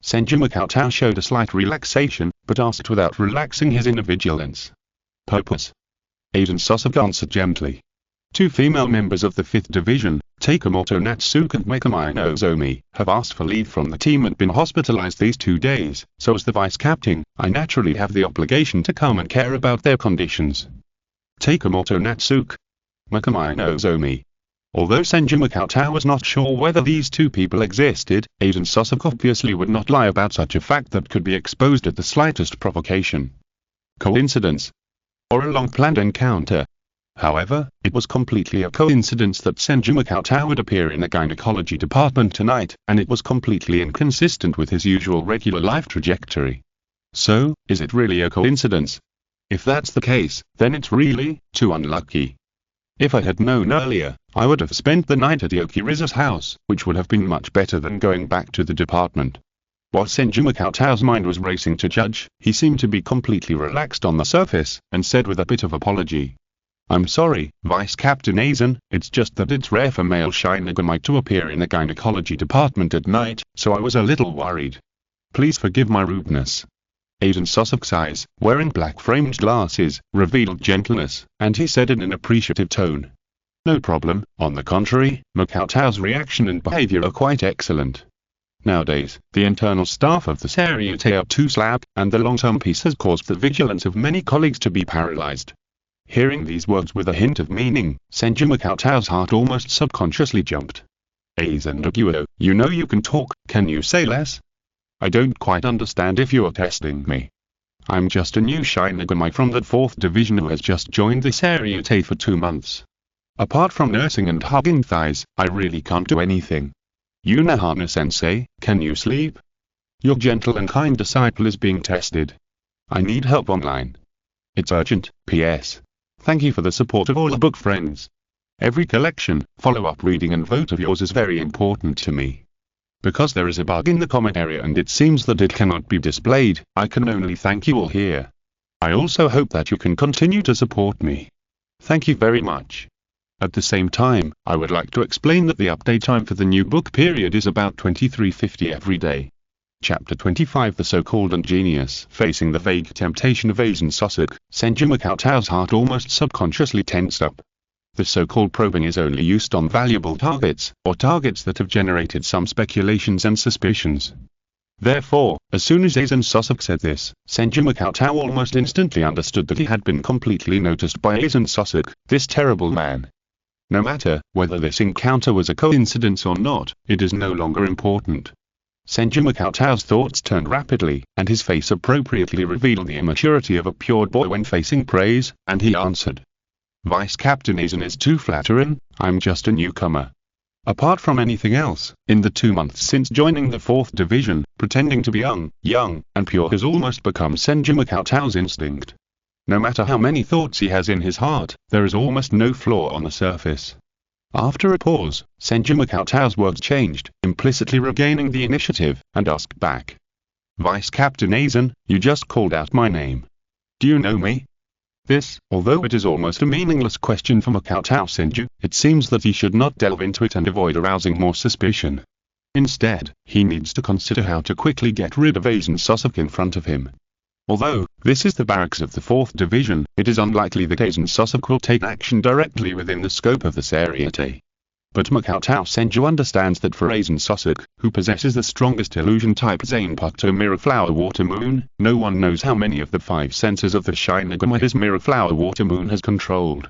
Senju Cheng showed a slight relaxation, but asked without relaxing his inner vigilance. "Purpose?" Aizen Sosok answered gently. "Two female members of the 5th Division, Takemoto Natsuki and Mekamai Nozomi, have asked for leave from the team and been hospitalized these 2 days, so as the vice captain, I naturally have the obligation to come and care about their conditions." Takemoto Natsuki, Mekamai Nozomi. Although Senju Cheng was not sure whether these two people existed, Aizen Sosok obviously would not lie about such a fact that could be exposed at the slightest provocation. Coincidence? Or a long-planned encounter? However, it was completely a coincidence that Senju Cheng would appear in the gynecology department tonight, and it was completely inconsistent with his usual regular life trajectory. So, is it really a coincidence? If that's the case, then it's really too unlucky. If I had known earlier, I would have spent the night at Yokiriza's house, which would have been much better than going back to the department. While Senju Cheng's mind was racing to judge, he seemed to be completely relaxed on the surface, and said with a bit of apology, "I'm sorry, Vice Captain Aizen, it's just that it's rare for male Shinigami to appear in the gynecology department at night, so I was a little worried. Please forgive my rudeness." Aizen Sosok's eyes, wearing black-framed glasses, revealed gentleness, and he said in an appreciative tone, "No problem, on the contrary, Makoto's reaction and behavior are quite excellent. Nowadays, the internal staff of the Seireitei are too slack, and the long-term peace has caused the vigilance of many colleagues to be paralyzed." Hearing these words with a hint of meaning, Senju Cheng's heart almost subconsciously jumped. "Aizen Noguo, you know you can talk, can you say less? I don't quite understand if you are testing me. I'm just a new Shinigami from the 4th Division who has just joined the Seireitei for 2 months. Apart from nursing and hugging thighs, I really can't do anything. Unohana-sensei, can you sleep? Your gentle and kind disciple is being tested. I need help online. It's urgent, P.S. Thank you for the support of all the book friends. Every collection, follow-up reading and vote of yours is very important to me. Because there is a bug in the comment area and it seems that it cannot be displayed, I can only thank you all here. I also hope that you can continue to support me. Thank you very much." At the same time, I would like to explain that the update time for the new book period is about 23:50 every day. Chapter 25 The So-Called Ingenious. Facing the vague temptation of Aizen Sosok, Senju Cheng's heart almost subconsciously tensed up. The so-called probing is only used on valuable targets, or targets that have generated some speculations and suspicions. Therefore, as soon as Aizen Sosok said this, Senju Cheng almost instantly understood that he had been completely noticed by Aizen Sosok, this terrible man. No matter whether this encounter was a coincidence or not, it is no longer important. Senju Cheng's thoughts turned rapidly, and his face appropriately revealed the immaturity of a pure boy when facing praise, and he answered, Vice Captain Aizen is too flattering, I'm just a newcomer. Apart from anything else, in the 2 months since joining the 4th Division, pretending to be young, and pure has almost become Senju Makoto's instinct. No matter how many thoughts he has in his heart, there is almost no flaw on the surface. After a pause, Senju Makoto's words changed, implicitly regaining the initiative, and asked back. Vice Captain Aizen, you just called out my name. Do you know me? This, although it is almost a meaningless question for Makoto Senju, it seems that he should not delve into it and avoid arousing more suspicion. Instead, he needs to consider how to quickly get rid of Aizen Sasuke in front of him. Although this is the barracks of the 4th Division, it is unlikely that Aizen Sasuke will take action directly within the scope of the Seireitei. But Makoto Senju understands that for Aizen Sasuke, who possesses the strongest illusion type zanpakutō Mirror Flower Water Moon, no one knows how many of the 5 senses of the Shinigami his Mirror Flower Water Moon has controlled.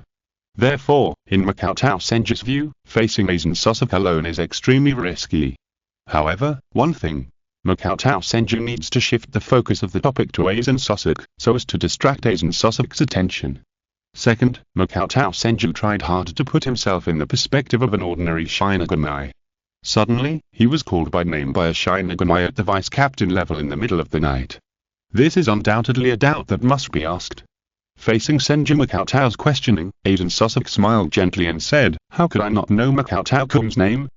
Therefore, in Makoto Senju's view, facing Aizen Sasuke alone is extremely risky. However, one thing. Makoto Senju needs to shift the focus of the topic to Aizen Sasuke, so as to distract Aizen Sasuke's attention. Second, Makoto Senju tried hard to put himself in the perspective of an ordinary Shinigami. Suddenly, he was called by name by a Shinigami at the vice captain level in the middle of the night. This is undoubtedly a doubt that must be asked. Facing Senju Makoto's questioning, Aizen Sasuke smiled gently and said, "How could I not know Makoto-kun's name?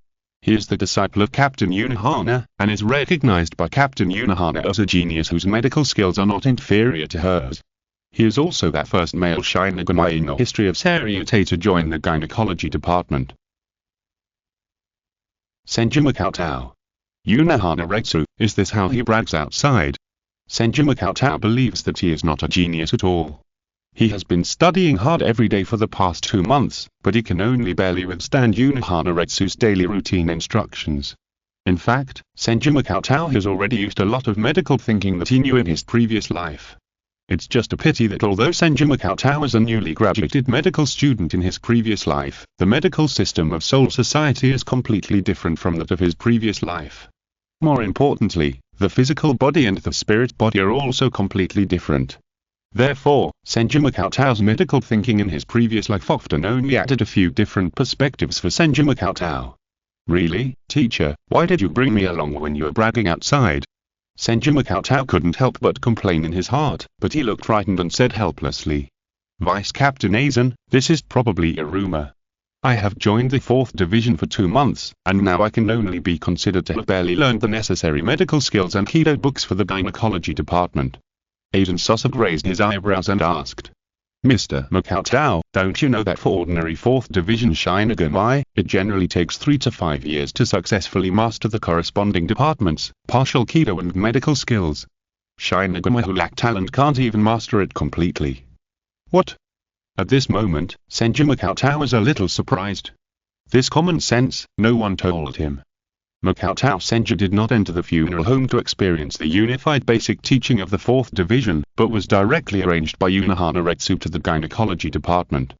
He is the disciple of Captain Unohana, and is recognized by Captain Unohana as a genius whose medical skills are not inferior to hers. He is also that first male Shinigami in the history of Seireitei to join the gynecology department." Senju Makoto. Unohana Retsu, is this how he brags outside? Senju Makoto believes that he is not a genius at all. He has been studying hard every day for the past 2 months, but he can only barely withstand Unohana Retsu's daily routine instructions. In fact, Senju Makoto has already used a lot of medical thinking that he knew in his previous life. It's just a pity that although Senju Makoto was a newly graduated medical student in his previous life, the medical system of Seoul society is completely different from that of his previous life. More importantly, the physical body and the spirit body are also completely different. Therefore, Senju Makoto's medical thinking in his previous life often only added a few different perspectives for Senju Makoto. "Really, teacher, why did you bring me along when you were bragging outside?" Senju Makoto couldn't help but complain in his heart, but he looked frightened and said helplessly. "Vice Captain Aizen, this is probably a rumor. I have joined the 4th Division for 2 months, and now I can only be considered to have barely learned the necessary medical skills and Kido books for the gynecology department." Aizen Sasuke raised his eyebrows and asked, "Mr. Makoto, don't you know that for ordinary 4th Division Shinigami, it generally takes 3 to 5 years to successfully master the corresponding departments, partial Kido and medical skills? Shinigami who lack talent can't even master it completely." "What?" At this moment, Senju Makoto was a little surprised. This common sense, no one told him. Makoto Senju did not enter the funeral home to experience the unified basic teaching of the 4th Division, but was directly arranged by Unohana Retsu to the gynecology department.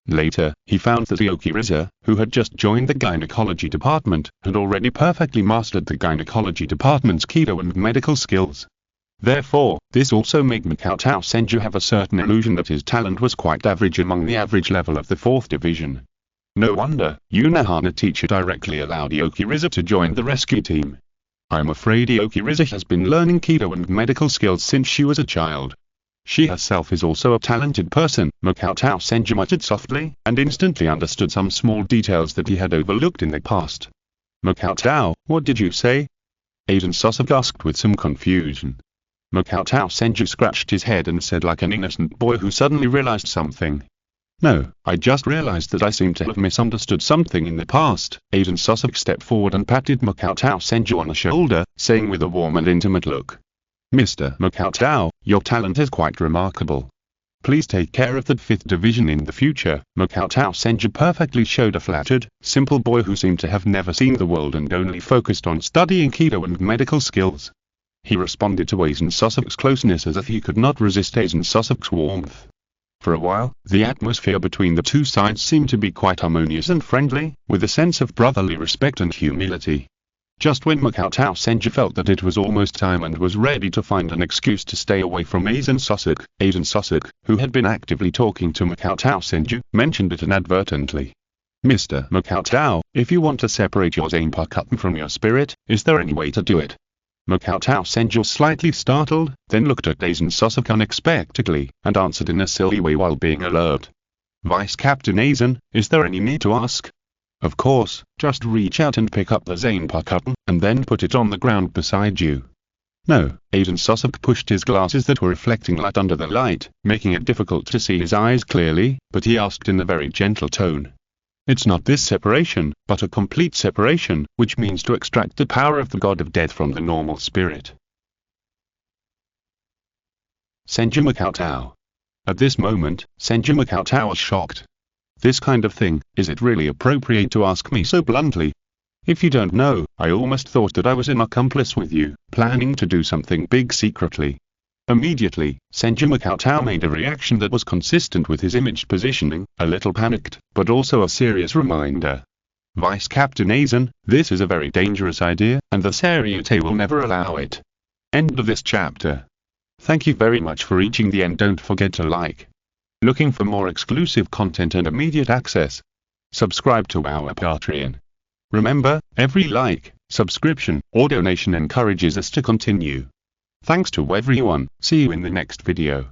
Later, he found that Aoki Riza, who had just joined the gynecology department, had already perfectly mastered the gynecology department's Kido and medical skills. Therefore, this also made Makoto Senju have a certain illusion that his talent was quite average among the average level of the 4th Division. No wonder, Unohana teacher directly allowed Aoki Riza to join the rescue team. "I'm afraid Aoki Riza has been learning Kido and medical skills since she was a child. She herself is also a talented person," Makoto Senju muttered softly, and instantly understood some small details that he had overlooked in the past. "Makoto, what did you say?" Aizen Sasuke asked with some confusion. Makoto Senju scratched his head and said like an innocent boy who suddenly realized something. "No, I just realized that I seem to have misunderstood something in the past." Aizen Sasuke stepped forward and patted Makoto Senju on the shoulder, saying with a warm and intimate look, "Mr. Makoto, your talent is quite remarkable. Please take care of the 5th Division in the future." Makoto Senju perfectly showed a flattered, simple boy who seemed to have never seen the world and only focused on studying Kido and medical skills. He responded to Aizen Sasuke's closeness as if he could not resist Aizen Sasuke's warmth. For a while, the atmosphere between the two sides seemed to be quite harmonious and friendly, with a sense of brotherly respect and humility. Just when Makoto Senju felt that it was almost time and was ready to find an excuse to stay away from Aizen Sasuke, who had been actively talking to Makoto Senju, mentioned it inadvertently. Mr. Makoto, if you want to separate your zanpakutō from your spirit, is there any way to do it? Makoto Senju, slightly startled, then looked at Aizen Sasuke unexpectedly, and answered in a silly way while being alert. Vice Captain Aizen, is there any need to ask? Of course, just reach out and pick up the zanpakutō, and then put it on the ground beside you. No, Aizen Sasuke pushed his glasses that were reflecting light under the light, making it difficult to see his eyes clearly, but he asked in a very gentle tone. It's not this separation, but a complete separation, which means to extract the power of the god of death from the normal spirit. Senju Makoto. At this moment, Senju Makoto was shocked. This kind of thing, is it really appropriate to ask me so bluntly? If you don't know, I almost thought that I was an accomplice with you, planning to do something big secretly. Immediately, Senju Makoto made a reaction that was consistent with his image positioning, a little panicked, but also a serious reminder. Vice Captain Aizen, this is a very dangerous idea, and the Seireitei will never allow it. End of this chapter. Thank you very much for reaching the end. Don't forget to like. Looking for more exclusive content and immediate access? Subscribe to our Patreon. Remember, every like, subscription, or donation encourages us to continue. Thanks to everyone, see you in the next video.